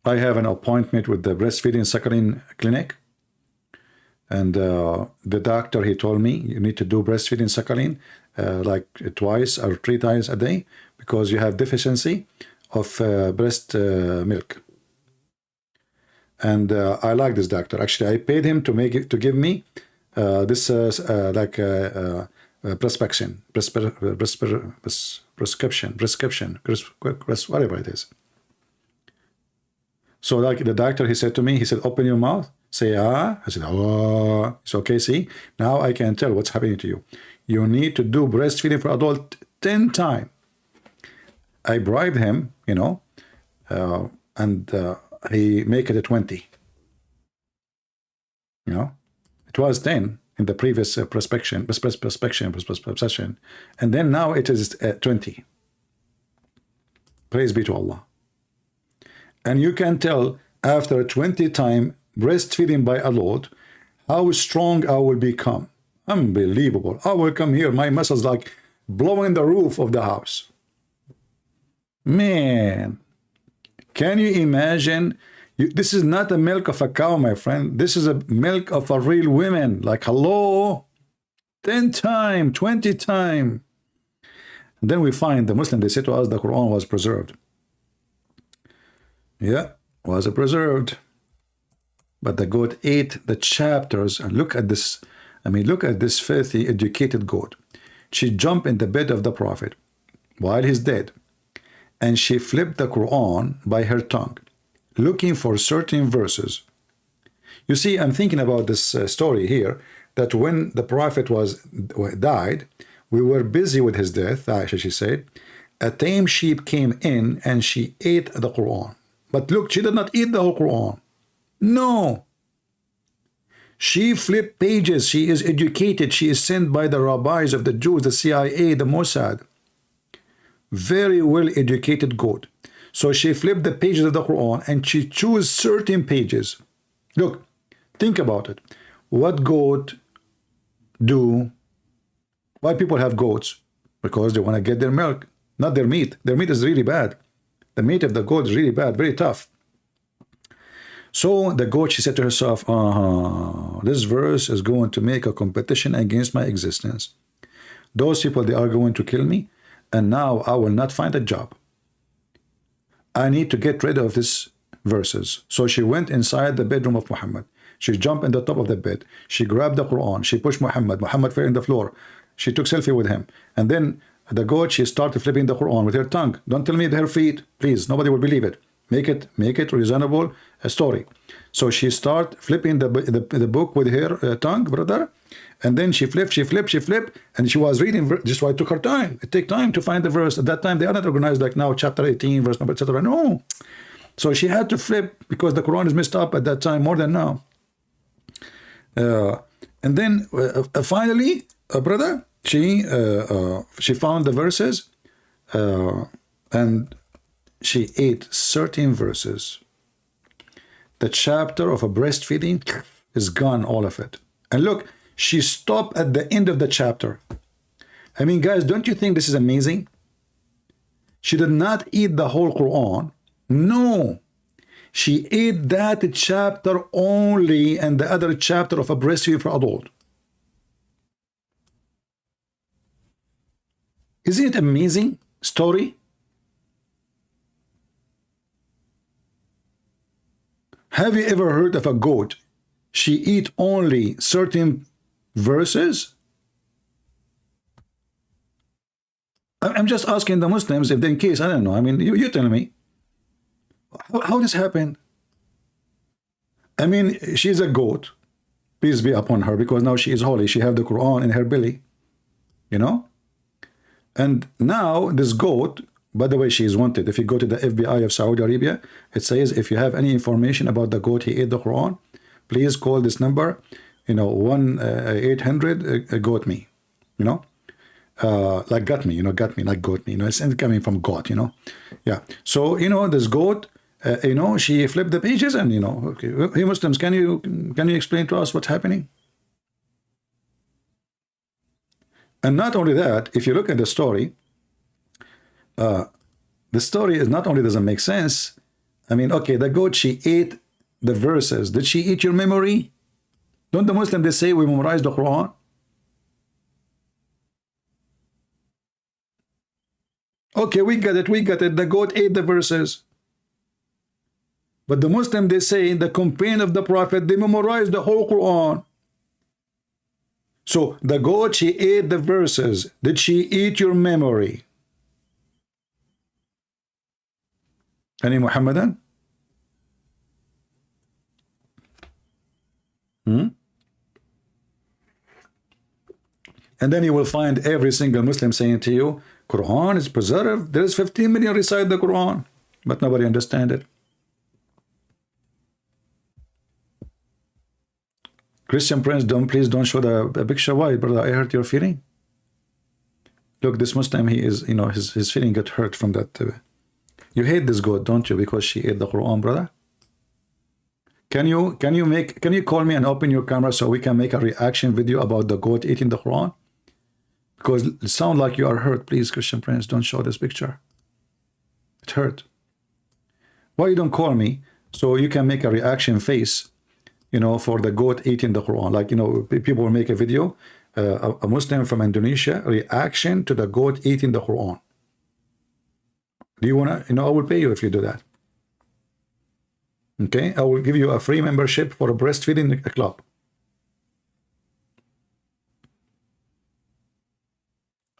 I have an appointment with the breastfeeding suckling clinic, and the doctor, he told me you need to do breastfeeding suckling like twice or 3 times a day because you have deficiency of breast milk. And I like this doctor. Actually, I paid him to give me this prescription, whatever it is. So like the doctor, he said to me, he said, open your mouth, say ah. I said, oh. It's okay, see, now I can tell what's happening to you. You need to do breastfeeding for adult 10 times. I bribed him, you know, and he make it a 20. You know, it was 10 in the previous prescription, and then now it is 20. Praise be to Allah. And you can tell after 20 times breastfeeding by adult how strong I will become. Unbelievable. I will come here, my muscles like blowing the roof of the house. Man, can you imagine? This is not the milk of a cow, my friend. This is a milk of a real woman. Like, hello, 10 times, 20 times. And then we find the Muslim, they say to us the Quran was preserved. Yeah, was preserved. But the goat ate the chapters. And look at this. I mean, look at this filthy, educated goat. She jumped in the bed of the Prophet while he's dead. And she flipped the Quran by her tongue, looking for certain verses. You see, I'm thinking about this story here, that when the Prophet died, we were busy with his death, Aisha, she said. A tame sheep came in and she ate the Quran. But look, she did not eat the whole Quran. No. She flipped pages. She is educated. She is sent by the rabbis of the Jews, the CIA, the Mossad. Very well educated goat. So she flipped the pages of the Quran and she chose certain pages. Look, think about it. What goat do? Why people have goats? Because they want to get their milk, not their meat. Their meat is really bad. The meat of the goat is really bad, very tough. So the goat, she said to herself, this verse is going to make a competition against my existence. Those people, they are going to kill me, and now I will not find a job. I need to get rid of these verses. So she went inside the bedroom of Muhammad. She jumped in the top of the bed. She grabbed the Quran. She pushed Muhammad. Muhammad fell on the floor. She took selfie with him. And then the goat, she started flipping the Quran with her tongue. Don't tell me with her feet, please. Nobody will believe it. Make it reasonable story. So she started flipping the book with her tongue, brother. And then she flipped, and she was reading. Just why it took her time. It takes time to find the verse. At that time, they are not organized like now, chapter 18, verse number, etc. No. So she had to flip because the Quran is messed up at that time more than now. And then finally, brother, she found the verses, and she ate certain verses. The chapter of a breastfeeding is gone, all of it. And look, she stopped at the end of the chapter. I mean, guys, don't you think this is amazing? She did not eat the whole Quran. No. She ate that chapter only, and the other chapter of a breastfeeding for adult. Isn't it amazing story? Have you ever heard of a goat? She eat only certain verses? I'm just asking the Muslims if they in case, I don't know. I mean, you tell me. How this happened? I mean, she's a goat. Peace be upon her, because now she is holy. She have the Quran in her belly. You know? And now this goat, by the way, she is wanted. If you go to the FBI of Saudi Arabia, it says if you have any information about the goat, he ate the Quran, please call this number, you know, 1-800 goat me, you know, like got me, you know, got me, like goat me, you know, it's coming from God, you know. Yeah. So, you know, this goat, you know, she flipped the pages, and, you know, okay, hey Muslims, can you explain to us what's happening? And not only that, if you look at the story is not only doesn't make sense, I mean, okay, the goat, she ate the verses. Did she eat your memory? Don't the Muslims, they say we memorize the Quran? Okay, we got it, we got it. The goat ate the verses. But the Muslim, they say the companion of the Prophet, they memorized the whole Quran. So the goat, she ate the verses. Did she eat your memory? Any Muhammadan? And then you will find every single Muslim saying to you, Quran is preserved. There is 15 million recite the Quran, but nobody understand it. Christian Prince, please don't show the picture. Why, brother? I hurt your feeling. Look, this Muslim, he is, you know, his feeling got hurt from that. You hate this goat, don't you? Because she ate the Quran, brother. Can you call me and open your camera so we can make a reaction video about the goat eating the Quran? Because it sounds like you are hurt. Please, Christian Prince, don't show this picture. It hurt. Why you don't call me so you can make a reaction face, you know, for the goat eating the Quran? Like, you know, people will make a video, a Muslim from Indonesia, reaction to the goat eating the Quran. Do you want to, you know, I will pay you if you do that. Okay, I will give you a free membership for a breastfeeding club.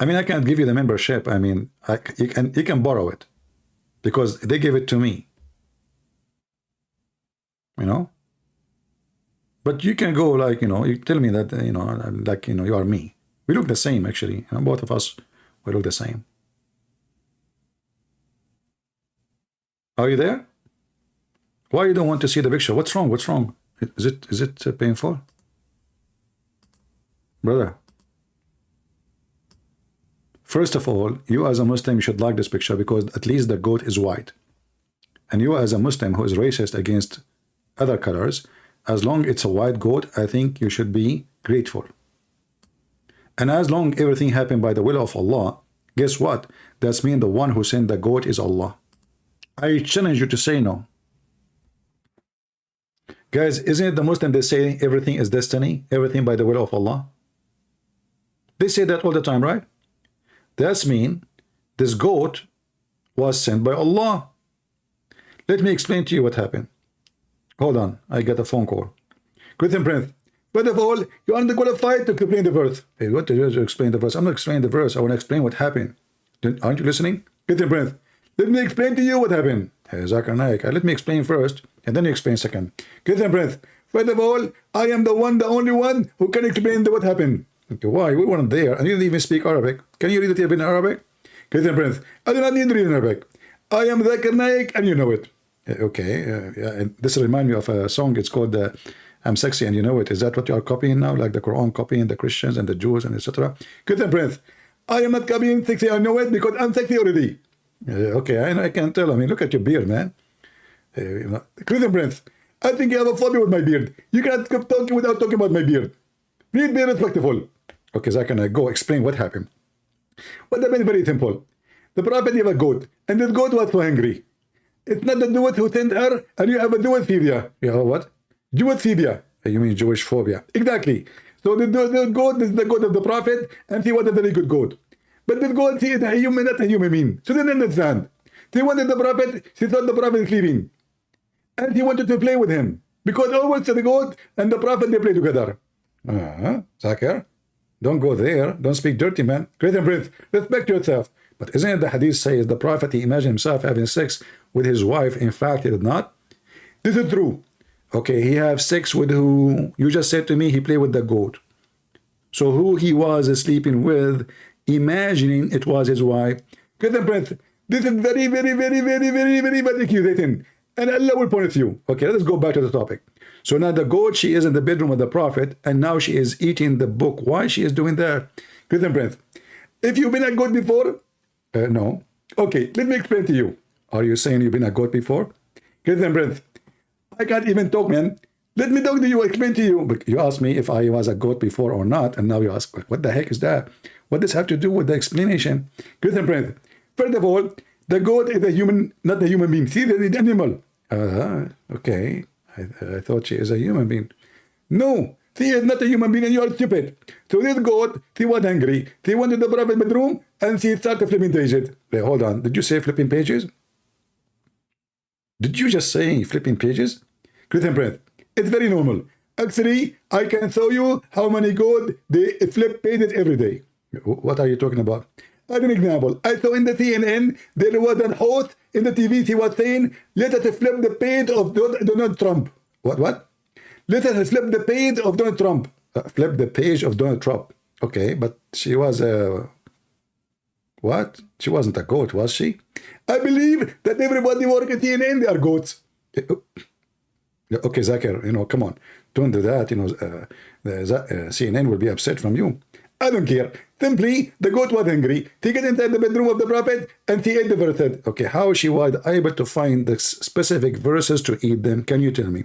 I mean, I can't give you the membership. I mean, you can borrow it because they gave it to me. You know? But you can go, like, you know, you tell me that, you know, like, you know, you are me. We look the same, actually. You know, both of us, we look the same. Are you there? Why you don't want to see the picture? What's wrong? What's wrong? Is it painful? Brother. First of all, you as a Muslim should like this picture because at least the goat is white. And you as a Muslim who is racist against other colors, as long it's a white goat, I think you should be grateful. And as long everything happened by the will of Allah, guess what? That's mean the one who sent the goat is Allah. I challenge you to say no. Guys, isn't it the Muslim they say everything is destiny, everything by the will of Allah? They say that all the time, right? That's mean this goat was sent by Allah. Let me explain to you what happened. Hold on, I got a phone call. Christian Prince, first of all, you aren't qualified to explain the verse. Hey, what did you explain the verse? I'm not explaining the verse. I want to explain what happened. Aren't you listening? Christian Prince, let me explain to you what happened. Hey, Zakir Naik, let me explain first, and then you explain second. Christian Prince, first of all, I am the only one who can explain what happened. Okay, why? We weren't there, and you didn't even speak Arabic. Can you read it in Arabic? Christian Prince, I do not need to read in Arabic. I am Zakir Naik, and you know it. Okay, yeah, and this reminds me of a song. It's called I'm Sexy and You Know It. Is that what you are copying now? Like the Quran copying the Christians and the Jews and etc. Christian Prince, I am not copying sexy, I know it because I'm sexy already. Okay, I can tell. I mean, look at your beard, man. Christian Prince, I think you have a phobia with my beard. You cannot stop talking without talking about my beard. Please be respectful. Okay, so I can go explain what happened. What happened is very simple. The Prophet gave a goat, and this goat was so hungry. It's not the Jewish who sent her, and you have a Jewish phobia. You have what? Jewish phobia. You mean Jewish phobia. Exactly. So the goat is the goat of the Prophet, and she was a very good goat. But this goat, she is a human, not a human being. She didn't understand. She wanted the Prophet, she thought the Prophet is sleeping. And she wanted to play with him. Because always the goat and the Prophet, they play together. Zakir, don't go there. Don't speak dirty, man. Christian Prince, respect yourself. But isn't it the hadith says the Prophet, he imagined himself having sex with his wife? In fact, he did not. This is true. Okay, he have sex with who? You just said to me he played with the goat. So who he was sleeping with, imagining it was his wife. Christian Prince, this is very, very, very, very, very, very bad accusation. And Allah will punish you. Okay, let's go back to the topic. So now the goat, she is in the bedroom of the Prophet, and now she is eating the book. Why she is doing that? Christian Prince, if you've been a goat before, no. Okay, let me explain to you. Are you saying you've been a goat before? Christian Prince, I can't even talk, man. Let me talk to you, explain to you. But you asked me if I was a goat before or not, and now you ask, what the heck is that? What does have to do with the explanation? Christian Prince, first of all, the goat is a human, not a human being. See, it's an animal. Okay. I thought she is a human being. No, she is not a human being and you are stupid. So this goat, she was hungry. She went to the prophet bedroom and she started flipping pages. Wait, hold on. Did you say flipping pages? Did you just say flipping pages? Christian Prince, it's very normal. Actually, I can show you how many goats they flip pages every day. What are you talking about? As an example, I saw in the CNN, there was an host in the TV, he was saying, let us flip the page of Donald Trump. What? Let us flip the page of Donald Trump. Flip the page of Donald Trump. Okay, but she was a... What? She wasn't a goat, was she? I believe that everybody working at CNN, they are goats. Okay, Zakir, you know, come on. Don't do that, you know, CNN will be upset from you. I don't care. Simply, the goat was hungry. He got inside the bedroom of the prophet and he ate the verses. Okay, how she was able to find the specific verses to eat them? Can you tell me?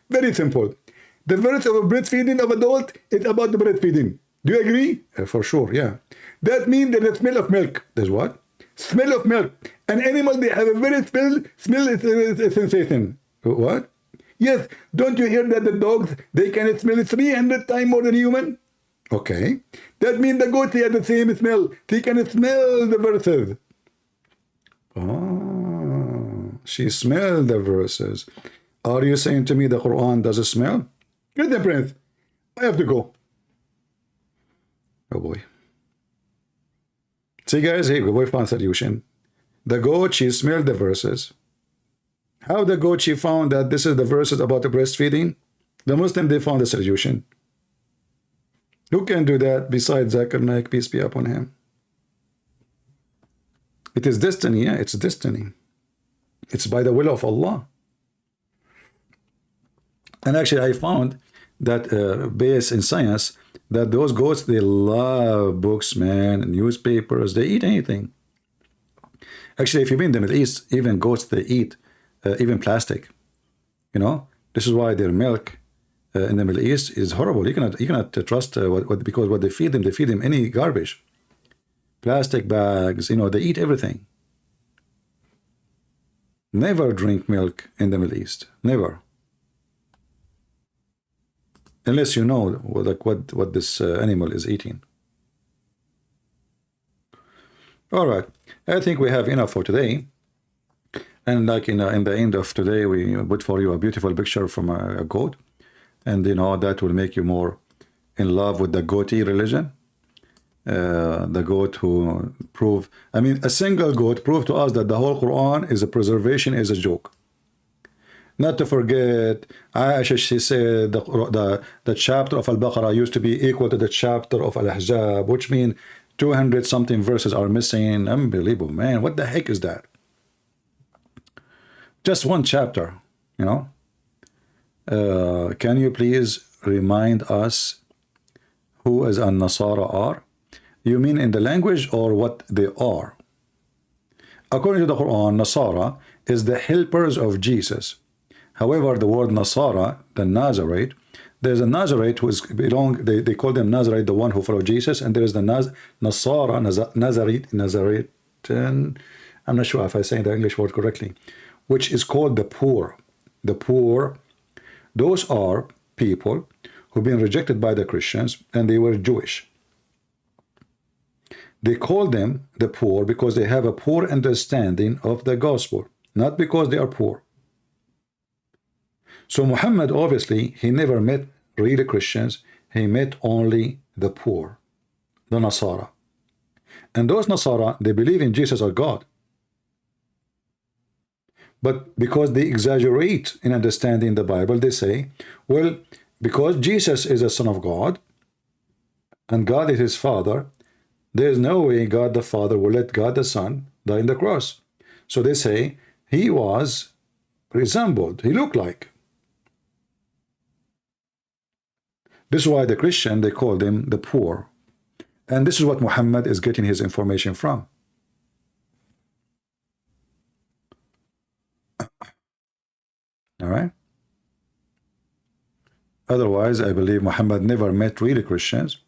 Very simple. The verse of breastfeeding of adult is about the breastfeeding. Do you agree? For sure, yeah. That means there's a smell of milk. There's what? Smell of milk. An animal, they have a very smell sensation. What? Yes, don't you hear that the dogs, they can smell 300 times more than human? Okay. That means the goat, they have the same smell. They can smell the verses. Oh, she smelled the verses. Are you saying to me the Quran does smell? Good then, Prince. I have to go. Oh boy. See guys, here we found solution. The goat, she smelled the verses. How the goat, she found that this is the verses about the breastfeeding? The Muslim, they found the solution. Who can do that besides Zakir Naik, peace be upon him? It is destiny, yeah, it's destiny. It's by the will of Allah. And actually, I found that based in science, that those goats, they love books, man, newspapers, they eat anything. Actually, if you've been in the Middle East, even goats, they eat even plastic. You know, this is why their milk in the Middle East is horrible. You cannot trust because what they feed them any garbage, plastic bags. You know, they eat everything. Never drink milk in the Middle East. Never. Unless you know like what this animal is eating. All right, I think we have enough for today. And like in the end of today, we put for you a beautiful picture from a goat, and you know that will make you more in love with the goatee religion. The goat who prove, I mean, a single goat proved to us that the whole Quran is a preservation, is a joke. Not to forget, Aisha, she said the chapter of al-Baqarah used to be equal to the chapter of al-Ahzab, which means 200 something verses are missing. Unbelievable, man. What the heck is that? Just one chapter, you know. Can you please remind us who is al-Nasara are? You mean in the language or what they are? According to the Quran, Nasara is the helpers of Jesus. However, the word Nasara, the Nazarite, there's a Nazarite who is they call them Nazarite, the one who followed Jesus, and there is the Nasara, Nazarite, I'm not sure if I say the English word correctly, which is called the poor. The poor, those are people who've been rejected by the Christians, and they were Jewish. They call them the poor because they have a poor understanding of the gospel, not because they are poor. So Muhammad, obviously, he never met real Christians. He met only the poor, the Nasara. And those Nasara, they believe in Jesus as God. But because they exaggerate in understanding the Bible, they say, well, because Jesus is a son of God, and God is his father, there is no way God the Father will let God the Son die on the cross. So they say, he was resembled, he looked like. This is why the Christian, they call them the poor. And this is what Muhammad is getting his information from. All right? Otherwise, I believe Muhammad never met real Christians.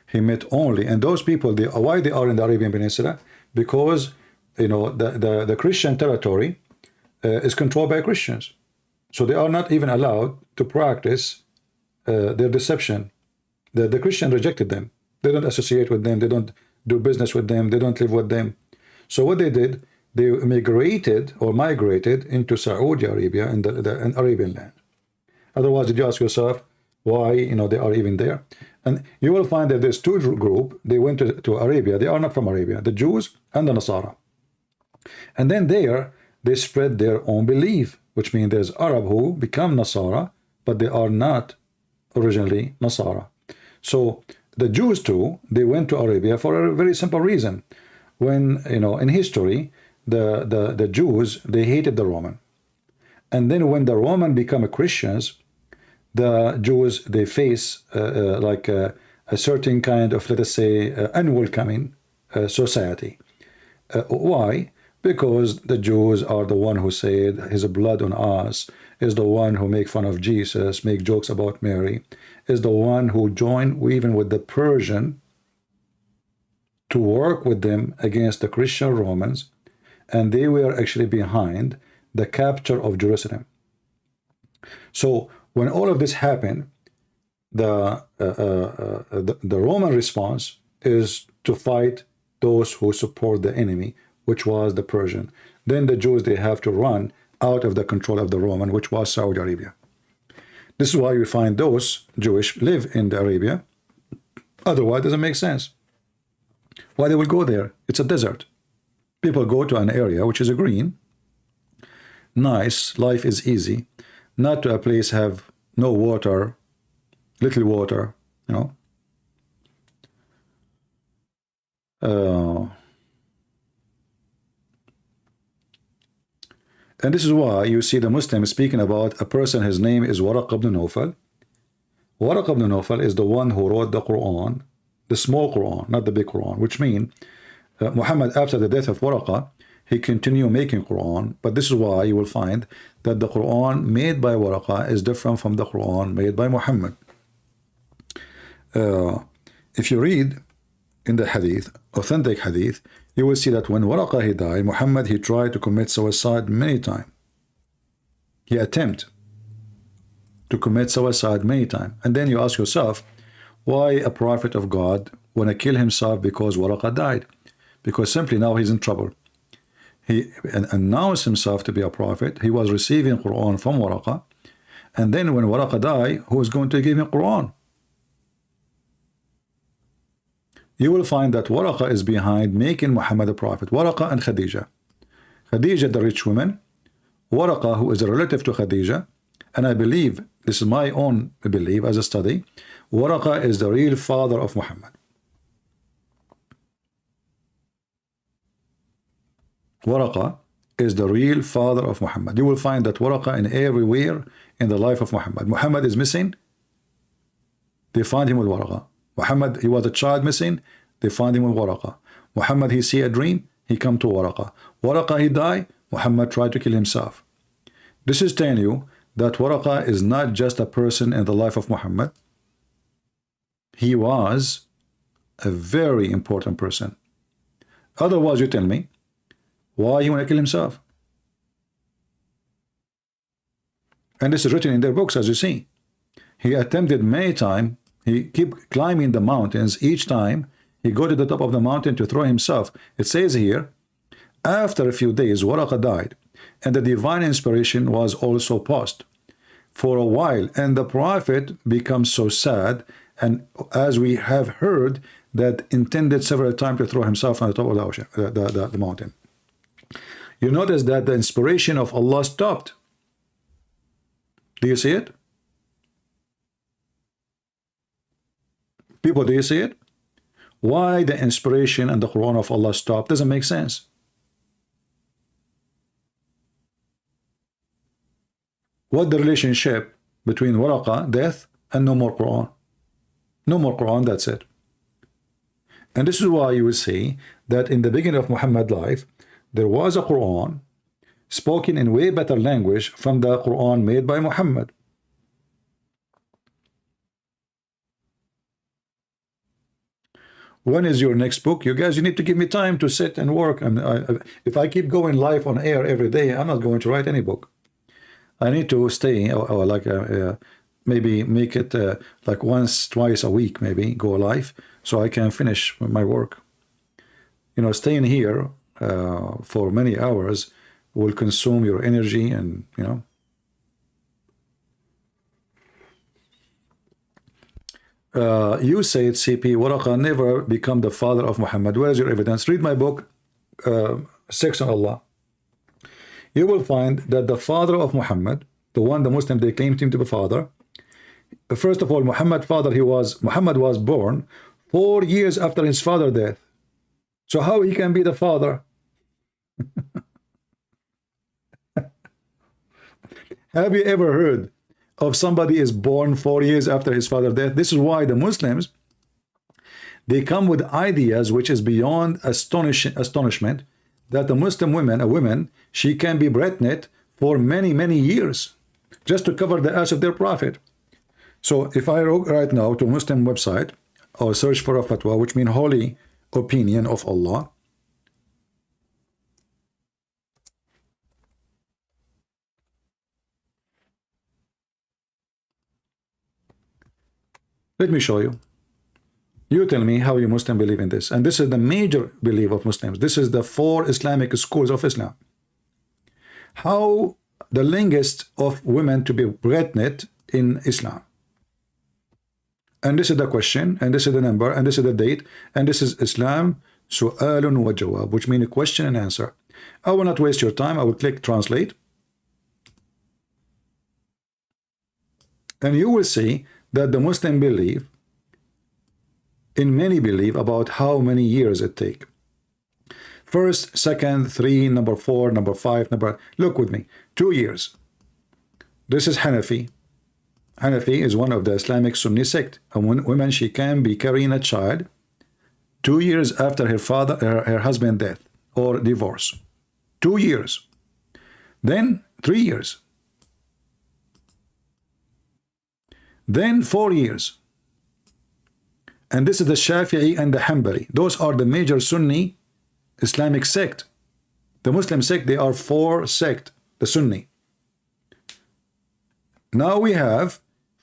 He met only, and those people, why they are in the Arabian Peninsula? Because, you know, the Christian territory, is controlled by Christians. So they are not even allowed to practice their deception. The Christian rejected them. They don't associate with them. They don't do business with them. They don't live with them. So what they did, they migrated into Saudi Arabia and the Arabian land. Otherwise, did you ask yourself why they are even there? And you will find that there's two groups. They went to Arabia. They are not from Arabia, the Jews and the Nasara. And then there, they spread their own belief, which means there's Arab who become Nasara, but they are not originally Nasara. So the Jews too, they went to Arabia for a very simple reason. When, in history, the Jews, they hated the Roman. And then when the Roman become Christians, the Jews, they face like a certain kind of, let us say, unwelcoming society. Why? Because the Jews are the one who said his blood on us, is the one who make fun of Jesus, make jokes about Mary, is the one who joined even with the Persian to work with them against the Christian Romans, and they were actually behind the capture of Jerusalem. So when all of this happened, the Roman response is to fight those who support the enemy, which was the Persian. Then the Jews, they have to run out of the control of the Roman, which was Saudi Arabia. This is why we find those Jewish live in the Arabia. Otherwise, it doesn't make sense. Why they will go there? It's a desert. People go to an area which is a green, nice, life is easy, not to a place have no water, little water, and this is why you see the Muslims speaking about a person, his name is Waraq ibn Nawfal. Waraq ibn Nawfal is the one who wrote the Quran, the small Quran, not the big Quran, which means Muhammad, after the death of Waraqah, he continued making Quran. But this is why you will find that the Quran made by Waraqah is different from the Quran made by Muhammad. If you read in the hadith, authentic hadith, you will see that when Waraqah he died, Muhammad, he tried to commit suicide many times. He attempted to commit suicide many times. And then you ask yourself, why a prophet of God want to kill himself because Waraqah died? Because simply now he's in trouble. He announced himself to be a prophet. He was receiving Quran from Waraqah. And then when Waraqah died, who is going to give him Quran? You will find that Waraqah is behind making Muhammad a prophet. Waraqah and Khadija. Khadija, the rich woman. Waraqah, who is a relative to Khadija. And I believe, this is my own belief as a study, Waraqah is the real father of Muhammad. Waraqah is the real father of Muhammad. You will find that Waraqah in everywhere in the life of Muhammad. Muhammad is missing, they find him with Waraqah. Muhammad, he was a child missing, they find him with Waraqah. Muhammad, he see a dream, he come to Waraqah. Waraqah, he die, Muhammad tried to kill himself. This is telling you that Waraqah is not just a person in the life of Muhammad. He was a very important person. Otherwise, you tell me, why he want to kill himself? And this is written in their books, as you see. He attempted many times. He keep climbing the mountains. Each time he go to the top of the mountain to throw himself. It says here, after a few days, Waraqah died, and the divine inspiration was also paused for a while, and the prophet becomes so sad, and as we have heard, that intended several times to throw himself on the top of the ocean, the mountain. You notice that the inspiration of Allah stopped. Do you see it? People, do you see it? Why the inspiration and the Quran of Allah stopped? Doesn't make sense. What the relationship between Waraqah, death, and no more Quran? No more Quran, that's it. And this is why you will see that in the beginning of Muhammad's life, there was a Quran spoken in way better language from the Quran made by Muhammad. when is your next book? You guys, you need to give me time to sit and work. And if I keep going live on air every day, I'm not going to write any book. I need to stay, or like maybe make it like once, twice a week, maybe go live, so I can finish my work. You know, staying here for many hours will consume your energy, and you know. You said CP Waraqa never become the father of Muhammad. Where is your evidence? Read my book, Sex on Allah. You will find that the father of Muhammad, the one the Muslims they claimed him to be father, first of all, Muhammad was born 4 years after his father's death. So how he can be the father? Have you ever heard of somebody is born 4 years after his father's death? This is why the Muslims, they come with ideas which is beyond astonishment, that the Muslim woman, a woman, she can be pregnant for many, many years just to cover the ass of their prophet. So if I go right now to Muslim website or search for a fatwa, which means holy opinion of Allah, let me show you. You tell me how you Muslim believe in this. And this is the major belief of Muslims. This is the 4 Islamic schools of Islam. How the longest of women to be pregnant in Islam. And this is the question, and this is the number, and this is the date, and this is Islam Su'alun wa Jawab, which means a question and answer. I will not waste your time. I will click translate. And you will see that the Muslim believe in many believe about how many years it take. First, second, 3, number 4, number 5, look with me, 2 years. This is Hanafi. Hanafi is one of the Islamic Sunni sect. A woman, she can be carrying a child 2 years after her husband's death or divorce. 2 years. Then 3 years. Then 4 years. And this is the Shafi'i and the Hanbali. Those are the major Sunni Islamic sect. The Muslim sect, they are 4 sect, the Sunni. Now we have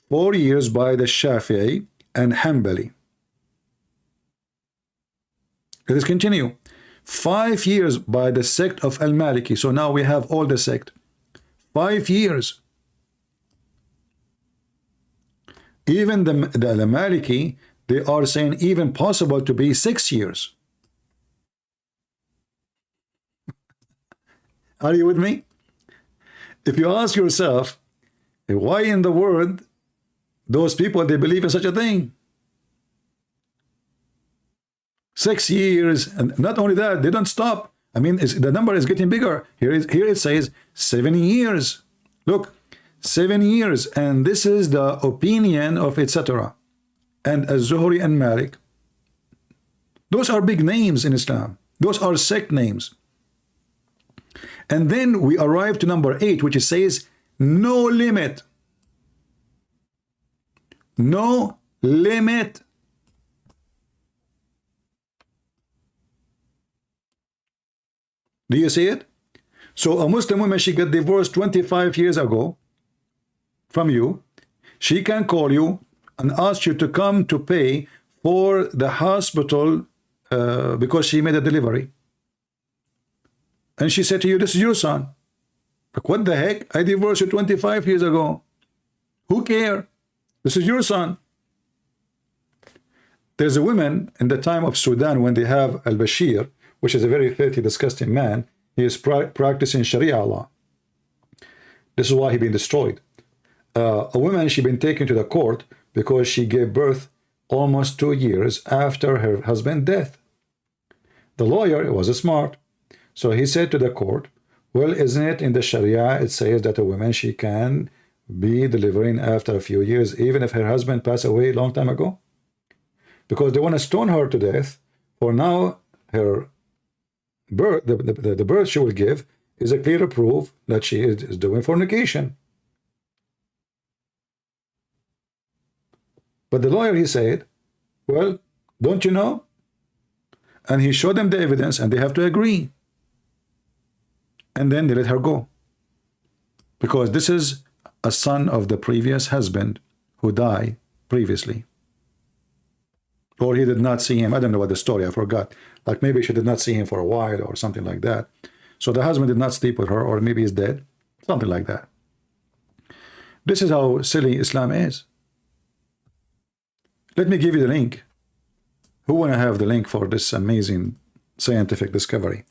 4 years by the Shafi'i and Hanbali. Let us continue. 5 years by the sect of al-Maliki. So now we have all the sect. 5 years. Even the Maliki, they are saying even possible to be 6 years. Are you with me? If you ask yourself, why in the world those people, they believe in such a thing? 6 years, and not only that, they don't stop. I mean, the number is getting bigger. Here it says 7 years. Look, 7 years, and this is the opinion of etc. and Az-Zuhri and Malik. Those are big names in Islam. Those are sect names. And then we arrive to number 8, which says no limit. No limit. Do you see it? So a Muslim woman, she got divorced 25 years ago from you. She can call you and ask you to come to pay for the hospital because she made a delivery. And she said to you, this is your son. Like, what the heck? I divorced you 25 years ago. Who cares? This is your son. There's a woman in the time of Sudan when they have al-Bashir, which is a very filthy, disgusting man. He is practicing Sharia law. This is why he been destroyed. A woman, she been taken to the court because she gave birth almost 2 years after her husband's death. The lawyer was smart. So he said to the court, well, isn't it in the Sharia, it says that a woman, she can be delivering after a few years, even if her husband passed away a long time ago? Because they want to stone her to death for now her birth, the birth she will give is a clear proof that she is doing fornication. But the lawyer, he said, well, don't you know And he showed them the evidence, and they have to agree. And then they let her go. Because this is a son of the previous husband who died previously. Or he did not see him. I don't know what the story, I forgot. Like maybe she did not see him for a while or something like that. So the husband did not sleep with her, or maybe he's dead. Something like that. This is how silly Islam is. Let me give you the link. Who want to have the link for this amazing scientific discovery?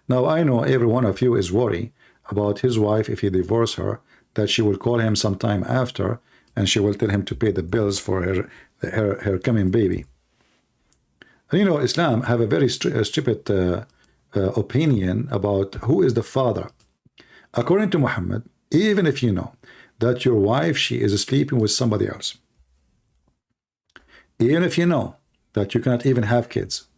Now, I know every one of you is worried about his wife, if he divorces her, that she will call him sometime after, and she will tell him to pay the bills for her coming baby. And you know, Islam have a very stupid opinion about who is the father. According to Muhammad, even if you know that your wife, she is sleeping with somebody else, even if you know that you cannot even have kids,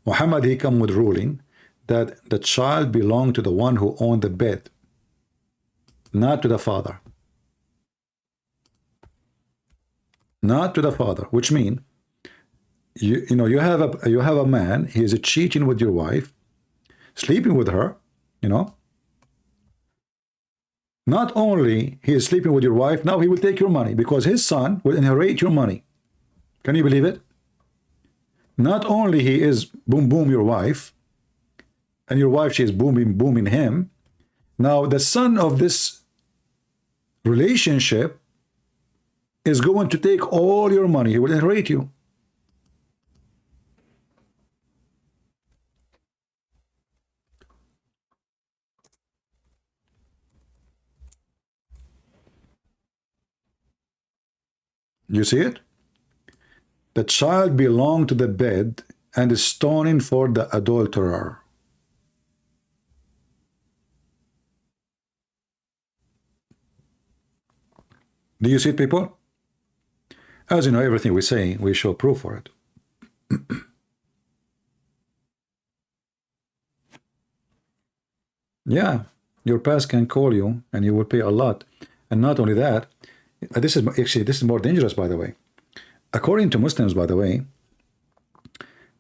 Muhammad, he come with ruling that the child belonged to the one who owned the bed, not to the father. Not to the father, which means you know you have a man, he is cheating with your wife, sleeping with her, you know. Not only he is sleeping with your wife, now he will take your money because his son will inherit your money. Can you believe it? Not only he is boom your wife, and your wife, she is booming him. Now the son of this relationship is going to take all your money. He will inherit you. You see it? The child belonged to the bed and is stoning for the adulterer. Do you see it, people? As you know, everything we say, we show proof for it. Yeah, your past can call you and you will pay a lot. And not only that, this is more dangerous, by the way. According to Muslims, by the way,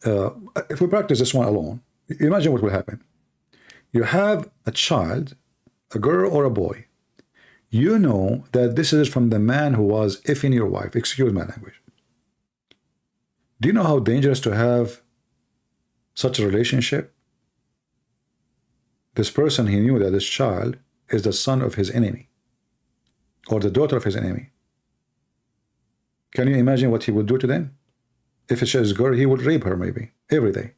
if we practice this one alone, imagine what will happen. You have a child, a girl or a boy. You know that this is from the man who was effing your wife. Excuse my language. Do you know how dangerous to have such a relationship? This person, he knew that this child is the son of his enemy or the daughter of his enemy. Can you imagine what he would do to them? If it's his girl, he would rape her maybe every day.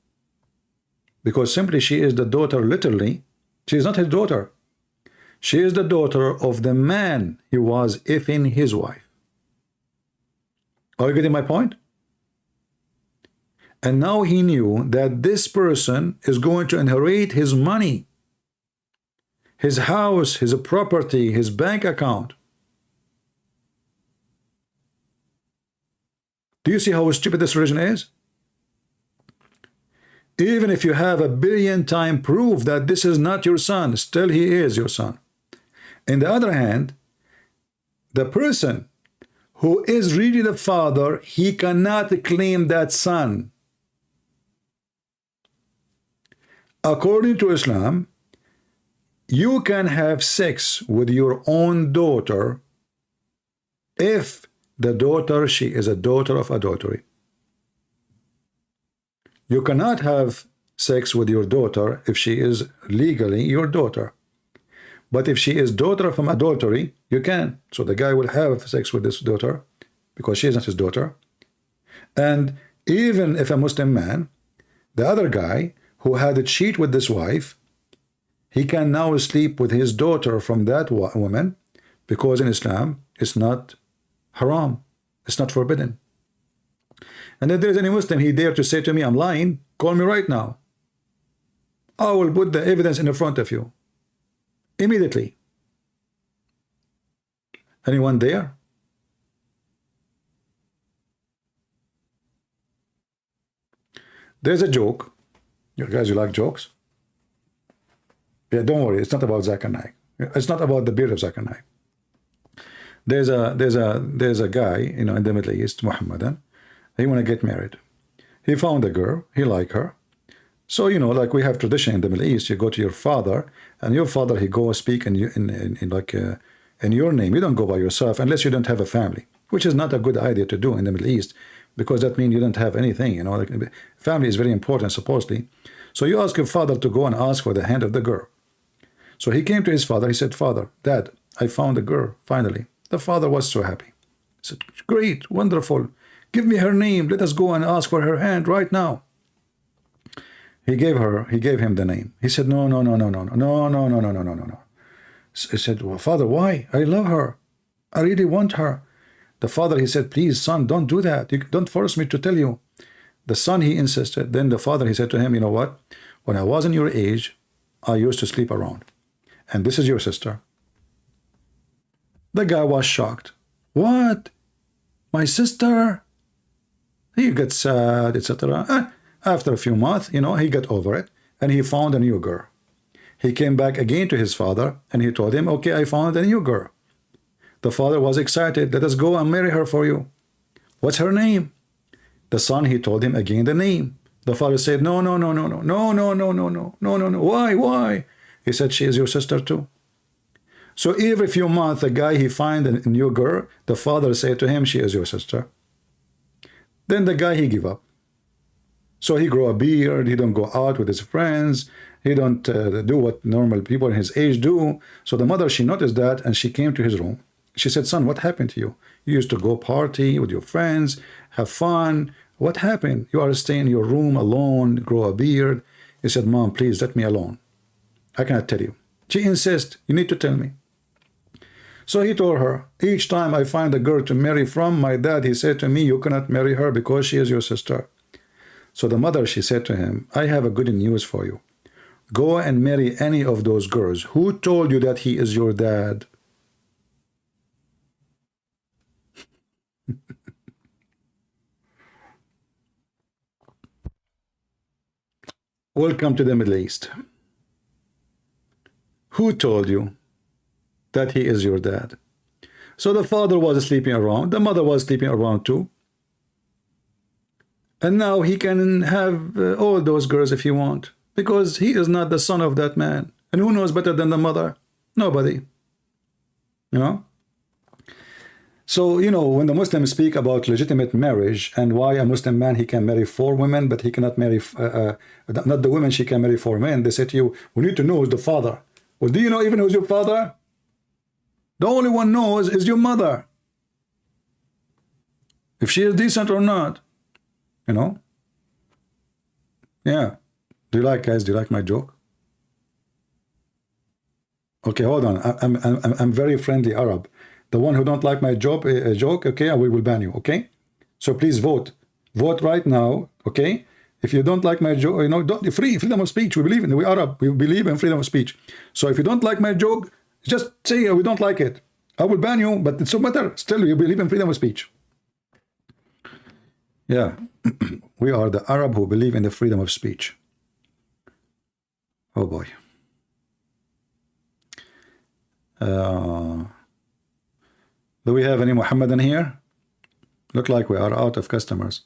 Because simply she is the daughter, literally, she is not his daughter. She is the daughter of the man he was effing his wife. Are you getting my point? And now he knew that this person is going to inherit his money, his house, his property, his bank account. Do you see how stupid this religion is? Even if you have 1 billion times proof that this is not your son, still he is your son. On the other hand, the person who is really the father, he cannot claim that son. According to Islam, you can have sex with your own daughter if the daughter, she is a daughter of adultery. You cannot have sex with your daughter if she is legally your daughter. But if she is daughter from adultery, you can. So the guy will have sex with this daughter because she is not his daughter. And even if a Muslim man, the other guy who had a cheat with this wife, he can now sleep with his daughter from that woman because in Islam it's not haram, it's not forbidden. And if there is any Muslim, he dare to say to me, I'm lying, call me right now. I will put the evidence in front of you. Immediately. Anyone there? There's a joke. You guys, you like jokes? Yeah, don't worry. It's not about Zakir Naik. It's not about the beard of Zakir Naik. There's a guy, you know, in the Middle East, Muhammadan. He want to get married. He found a girl, he liked her. So, you know, like we have tradition in the Middle East, you go to your father, and your father, he go speak in your name. You don't go by yourself unless you don't have a family, which is not a good idea to do in the Middle East, because that means you don't have anything, you know. Like, family is very important, supposedly. So you ask your father to go and ask for the hand of the girl. So he came to his father. He said, Father, Dad, I found a girl, finally. The father was so happy. He said, great, wonderful. Give me her name. Let us go and ask for her hand right now. He gave him the name. He said, no. He said, well, Father, why? I love her. I really want her. The father, he said, please, son, don't do that. You don't force me to tell you. The son, he insisted. Then the father, he said to him, you know what? When I was in your age, I used to sleep around. And this is your sister. The guy was shocked. What? My sister? He got sad, etc. After a few months, you know, he got over it, and he found a new girl. He came back again to his father, and he told him, okay, I found a new girl. The father was excited. Let us go and marry her for you. What's her name? The son, he told him again the name. The father said, no. Why? He said, she is your sister too. So every few months, the guy, he find a new girl. The father said to him, she is your sister. Then the guy, he give up. So he grow a beard. He don't go out with his friends. He don't do what normal people in his age do. So the mother, she noticed that, and she came to his room. She said, son, what happened to you? You used to go party with your friends, have fun. What happened? You are staying in your room alone, grow a beard. He said, Mom, please let me alone. I cannot tell you. She insists, you need to tell me. So he told her, each time I find a girl to marry from my dad, he said to me, you cannot marry her because she is your sister. So the mother, she said to him, I have a good news for you. Go and marry any of those girls. Who told you that he is your dad? Welcome to the Middle East. Who told you that he is your dad? So the father was sleeping around. The mother was sleeping around too. And now he can have all those girls if he want, because he is not the son of that man. And who knows better than the mother? Nobody. You know? So, you know, when the Muslims speak about legitimate marriage and why a Muslim man, he can marry 4 women, but he cannot marry, not the women, she can marry 4 men, they say to you, we need to know who's the father. Well, do you know even who's your father? The only one knows is your mother. If she is decent or not, you know? Yeah. Do you like, guys, do you like my joke? Okay, hold on. I'm very friendly Arab. The one who don't like my joke, okay, we will ban you, okay? So please vote. Vote right now, okay? If you don't like my joke, you know, freedom of speech. We Arab, we believe in freedom of speech. So if you don't like my joke, just say we don't like it. I will ban you, but it's no matter. Still, you believe in freedom of speech. Yeah, we are the Arab who believe in the freedom of speech. Oh boy. Do we have any Muhammadan here? Look like we are out of customers.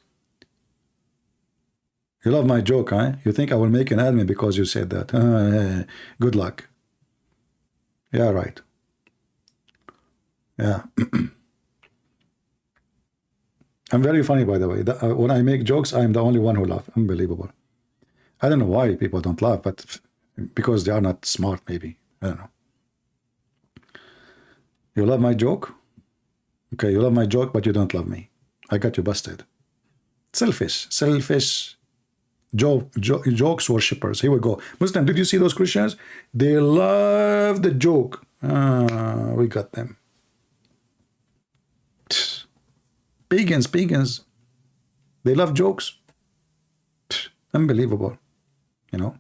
You love my joke, huh? You think I will make an admin because you said that? Good luck. Yeah, right. Yeah. I'm very funny, by the way. When I make jokes, I'm the only one who laughs. Unbelievable. I don't know why people don't laugh, but because they are not smart, maybe. I don't know. You love my joke? Okay, you love my joke, but you don't love me. I got you busted. Selfish jokes worshippers. Here we go. Muslim, did you see those Christians? They love the joke. We got them. Pagans. They love jokes. Unbelievable. You know.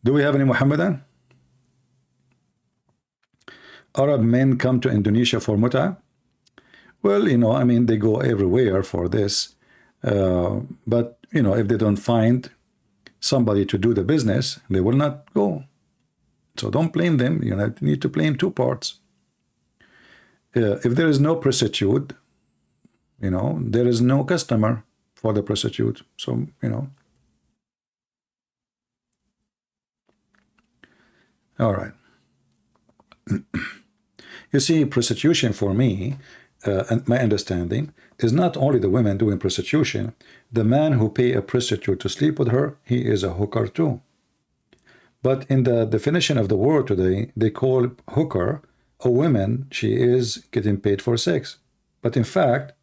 Do we have any Muhammadan? Arab men come to Indonesia for muta. Well, you know, I mean, they go everywhere for this. But, you know, if they don't find somebody to do the business, they will not go. So don't blame them. You know, you need to blame 2 parts. If there is no prostitute, you know, there is no customer. for the prostitute. So, you know. All right. You see, prostitution for me, and my understanding, is not only the women doing prostitution. The man who pay a prostitute to sleep with her, he is a hooker too. But in the definition of the word today, they call hooker a woman. She is getting paid for sex. But in fact,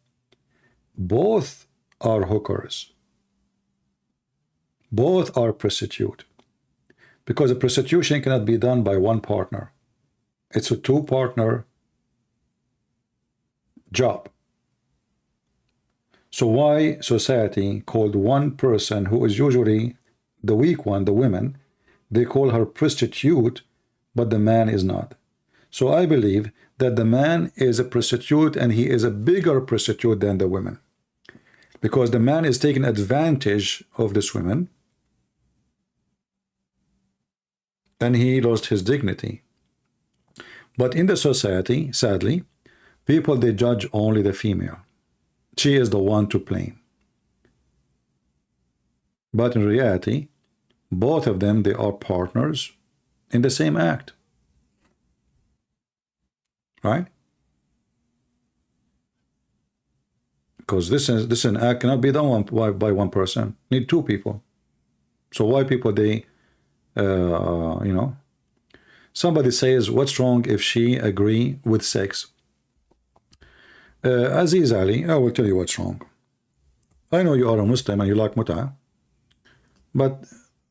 both are hookers. Both are prostitute. Because a prostitution cannot be done by one partner. It's a two-partner job. So why society called one person who is usually the weak one, the women, they call her prostitute, but the man is not. So I believe that the man is a prostitute, and he is a bigger prostitute than the women. Because the man is taking advantage of this woman, and he lost his dignity. But in the society, sadly, people, they judge only the female. She is the one to blame. But in reality, both of them, they are partners in the same act. Right? Because this is an act cannot be done by one person. Need two people. So why people, they, you know, somebody says, what's wrong if she agree with sex? Aziz Ali, I will tell you what's wrong. I know you are a Muslim and you like mut'ah, but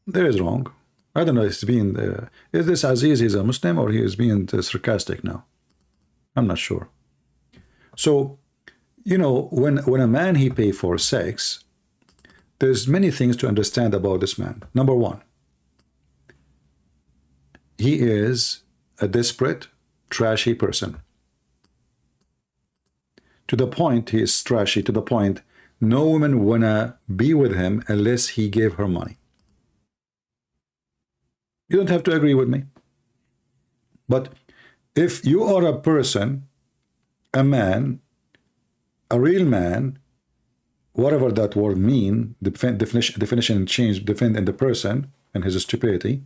there is wrong. I don't know if it's being, is this Aziz is a Muslim or he is being sarcastic now? I'm not sure. So, you know, when a man he pay for sex, there's many things to understand about this man. Number one, he is a desperate, trashy person. To the point, he is trashy, to the point, no woman wanna be with him unless he gave her money. You don't have to agree with me. But if you are a person, a man, a real man, whatever that word mean, definition change, defend in the person and his stupidity,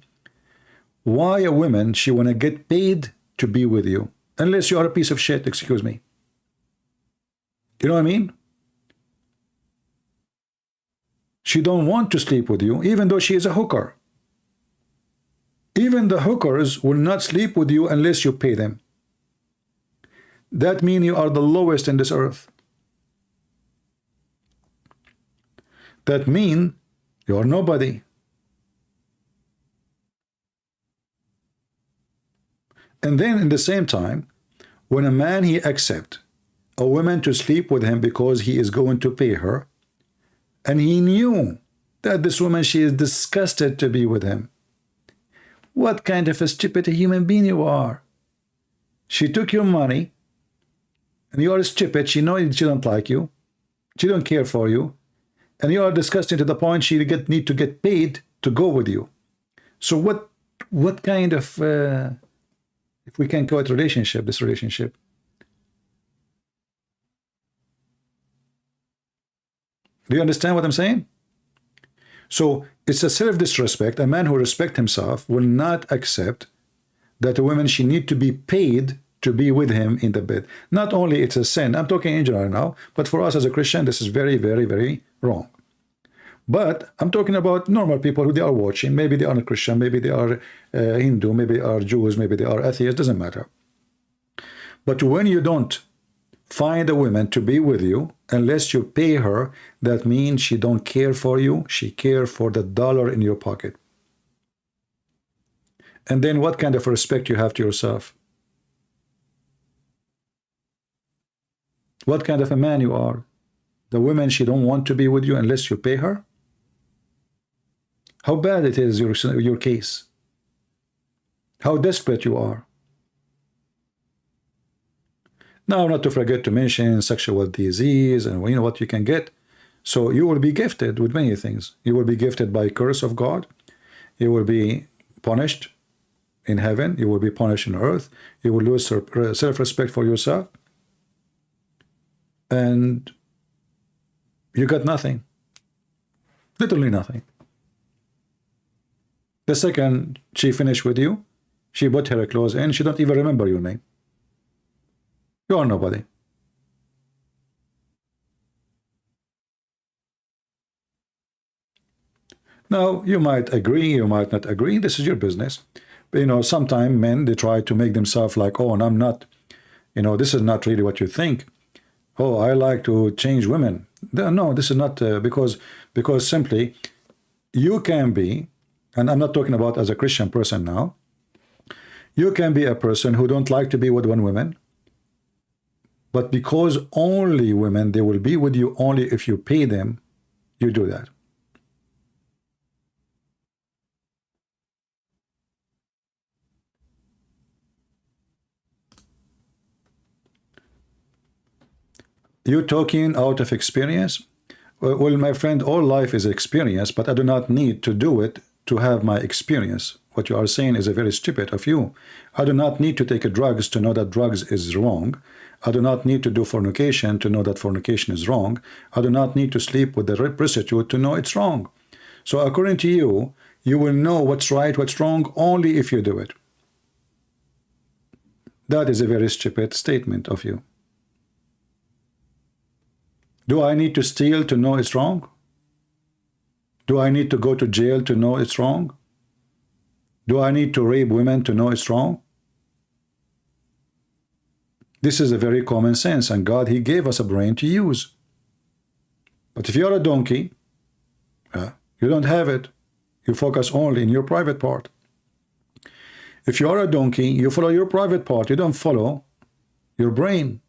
why a woman, she wanna get paid to be with you? Unless you are a piece of shit, excuse me. You know what I mean? She don't want to sleep with you, even though she is a hooker. Even the hookers will not sleep with you unless you pay them. That means you are the lowest in this earth. That means you are nobody. And then in the same time, when a man he accepts a woman to sleep with him because he is going to pay her, and he knew that this woman, she is disgusted to be with him. What kind of a stupid human being you are? She took your money, and you are stupid. She knows she don't like you. She don't care for you. And you are disgusting to the point she need to get paid to go with you. So what kind of, if we can call it relationship, this relationship? Do you understand what I'm saying? So it's a self-disrespect. A man who respects himself will not accept that a woman, she need to be paid to be with him in the bed. Not only it's a sin, I'm talking in general now, but for us as a Christian, this is very, very, very wrong. But I'm talking about normal people who they are watching. Maybe they are a Christian, maybe they are Hindu, maybe they are Jews, maybe they are atheists, doesn't matter. But when you don't find a woman to be with you unless you pay her, that means she don't care for you. She cares for the dollar in your pocket. And then what kind of respect you have to yourself? What kind of a man you are? The woman, she don't want to be with you unless you pay her? How bad it is, your case? How desperate you are? Now, not to forget to mention sexual disease and you know what you can get. So you will be gifted with many things. You will be gifted by curse of God. You will be punished in heaven. You will be punished on earth. You will lose self-respect for yourself. And you got nothing. Literally nothing. The second she finished with you, she put her clothes in, she don't even remember your name. You are nobody. Now, you might agree, you might not agree, this is your business. But, you know, sometimes men, they try to make themselves like, oh, and I'm not, you know, this is not really what you think. Oh, I like to change women. No, this is not because simply you can be, and I'm not talking about as a Christian person now, you can be a person who don't like to be with one woman, but because only women, they will be with you only if you pay them, you do that. You talking out of experience? Well, my friend, all life is experience, but I do not need to do it to have my experience. What you are saying is a very stupid of you. I do not need to take drugs to know that drugs is wrong. I do not need to do fornication to know that fornication is wrong. I do not need to sleep with the prostitute to know it's wrong. So according to you, you will know what's right, what's wrong, only if you do it. That is a very stupid statement of you. Do I need to steal to know it's wrong? Do I need to go to jail to know it's wrong? Do I need to rape women to know it's wrong? This is a very common sense, and God, He gave us a brain to use. But if you're a donkey, you don't have it. You focus only in your private part. If you are a donkey, you follow your private part. You don't follow your brain.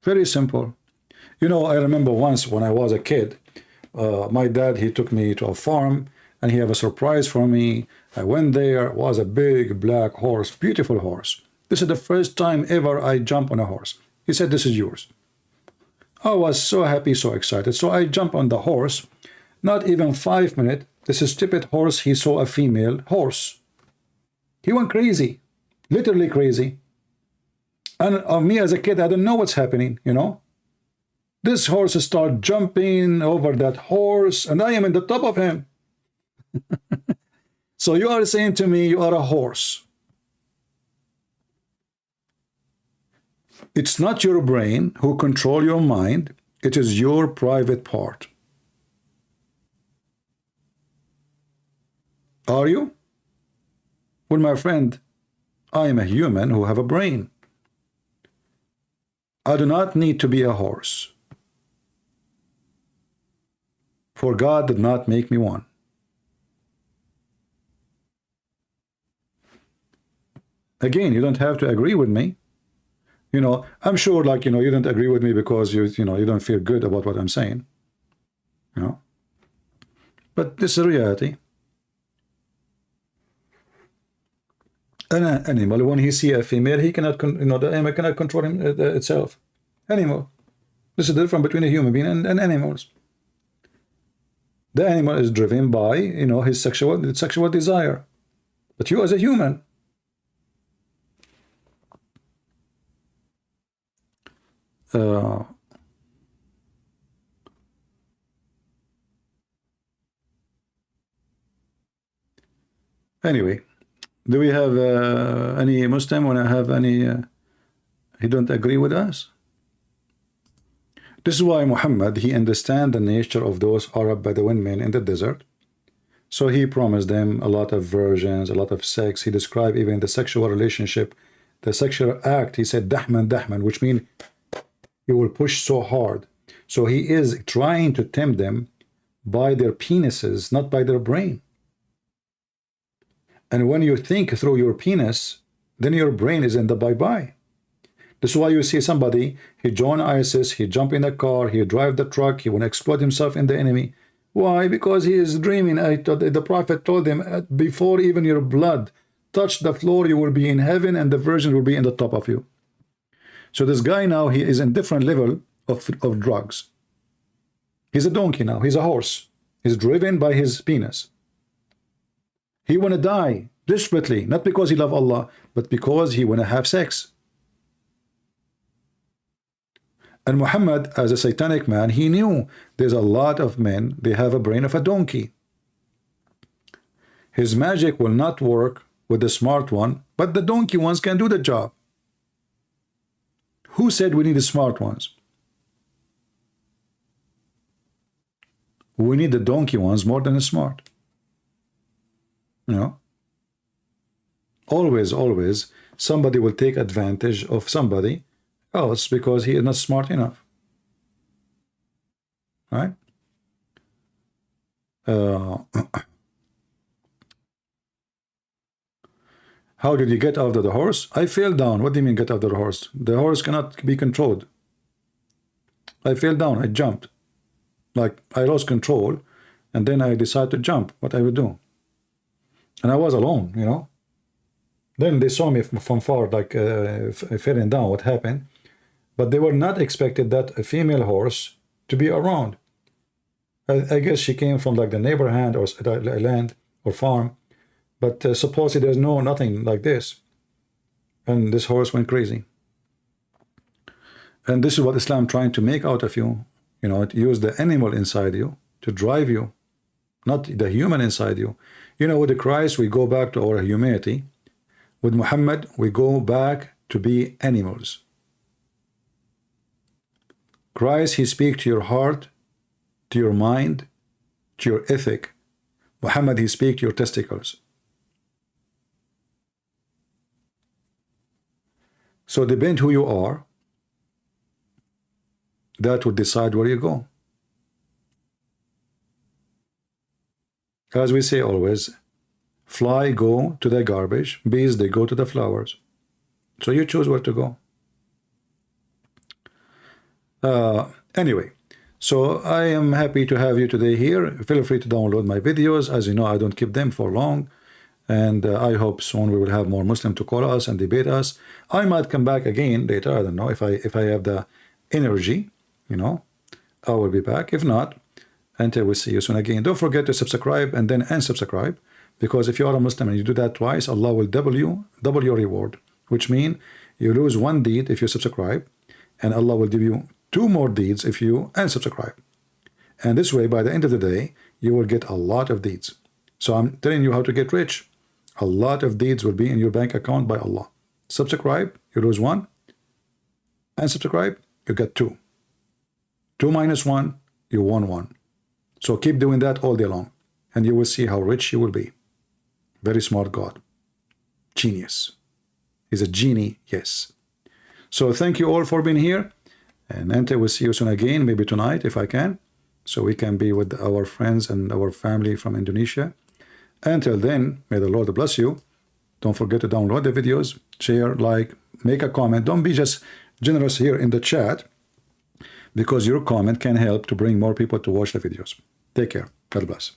Very simple. You know, I remember once when I was a kid, my dad, he took me to a farm and he had a surprise for me. I went there, it was a big black horse, beautiful horse. This is the first time ever I jumped on a horse. He said, this is yours. I was so happy, so excited. So I jumped on the horse. Not even 5 minutes, this stupid horse, he saw a female horse. He went crazy, literally crazy. And me as a kid, I don't know what's happening, you know. This horse started jumping over that horse, and I am in the top of him. So you are saying to me, you are a horse. It's not your brain who control your mind. It is your private part. Are you? Well, my friend, I am a human who have a brain. I do not need to be a horse. For God did not make me one. Again, you don't have to agree with me. You know, I'm sure, like, you know, you don't agree with me because you don't feel good about what I'm saying. You know, but this is reality. An animal, when he see a female, he cannot, the animal cannot control itself. Animal. This is the difference between a human being and animals. The animal is driven by, his sexual desire. But you as a human, anyway, do we have any Muslim when I have any he don't agree with us? This is why Muhammad, he understand the nature of those Arab Bedouin men in the desert. So he promised them a lot of virgins, a lot of sex. He described even the sexual relationship, the sexual act. He said dahman dahman, which means he will push so hard. So he is trying to tempt them by their penises, not by their brain. And when you think through your penis, then your brain is in the bye-bye. This is why you see somebody, he join ISIS, he jump in a car, he drive the truck, he want to explode himself in the enemy. Why? Because he is dreaming. The Prophet told him, before even your blood touch the floor, you will be in heaven and the virgin will be in the top of you. So this guy now, he is in different level of drugs. He's a donkey now, he's a horse. He's driven by his penis. He want to die desperately, not because he love Allah, but because he want to have sex. And Muhammad, as a satanic man, he knew there's a lot of men, they have a brain of a donkey. His magic will not work with the smart one, but the donkey ones can do the job. Who said we need the smart ones? We need the donkey ones more than the smart. You know? Always, somebody will take advantage of somebody else because he is not smart enough. Right? How did you get out of the horse? I fell down. What do you mean get out of the horse? The horse cannot be controlled. I fell down. I jumped. Like I lost control, and then I decided to jump. What I would do? And I was alone, you know. Then they saw me from far, like falling down. What happened? But they were not expected that a female horse to be around. I guess she came from like the neighborhood or land or farm. But supposedly there's nothing like this. And this horse went crazy. And this is what Islam trying to make out of you. You know, it used the animal inside you to drive you, not the human inside you. You know, with the Christ, we go back to our humanity. With Muhammad, we go back to be animals. Christ, he speaks to your heart, to your mind, to your ethic. Muhammad, he speaks to your testicles. So depend who you are, that will decide where you go. As we say always, fly go to the garbage, bees they go to the flowers. So you choose where to go. Anyway, so I am happy to have you today here. Feel free to download my videos. As you know, I don't keep them for long. And I hope soon we will have more Muslims to call us and debate us. I might come back again later. I don't know if I have the energy, you know, I will be back. If not, until we see you soon again. Don't forget to subscribe and then unsubscribe, because if you are a Muslim and you do that twice, Allah will double your reward, which means you lose one deed if you subscribe, and Allah will give you 2 more deeds if you unsubscribe. And this way, by the end of the day, you will get a lot of deeds. So I'm telling you how to get rich. A lot of deeds will be in your bank account by Allah. Subscribe, you lose 1. Unsubscribe, you get 2. 2 minus 1, you won 1. So keep doing that all day long, and you will see how rich you will be. Very smart God. Genius. He's a genie, yes. So thank you all for being here, and until we see you soon again, maybe tonight if I can, so we can be with our friends and our family from Indonesia. Until then, may the Lord bless you. Don't forget to download the videos, share, like, make a comment. Don't be just generous here in the chat, because your comment can help to bring more people to watch the videos. Take care. God bless.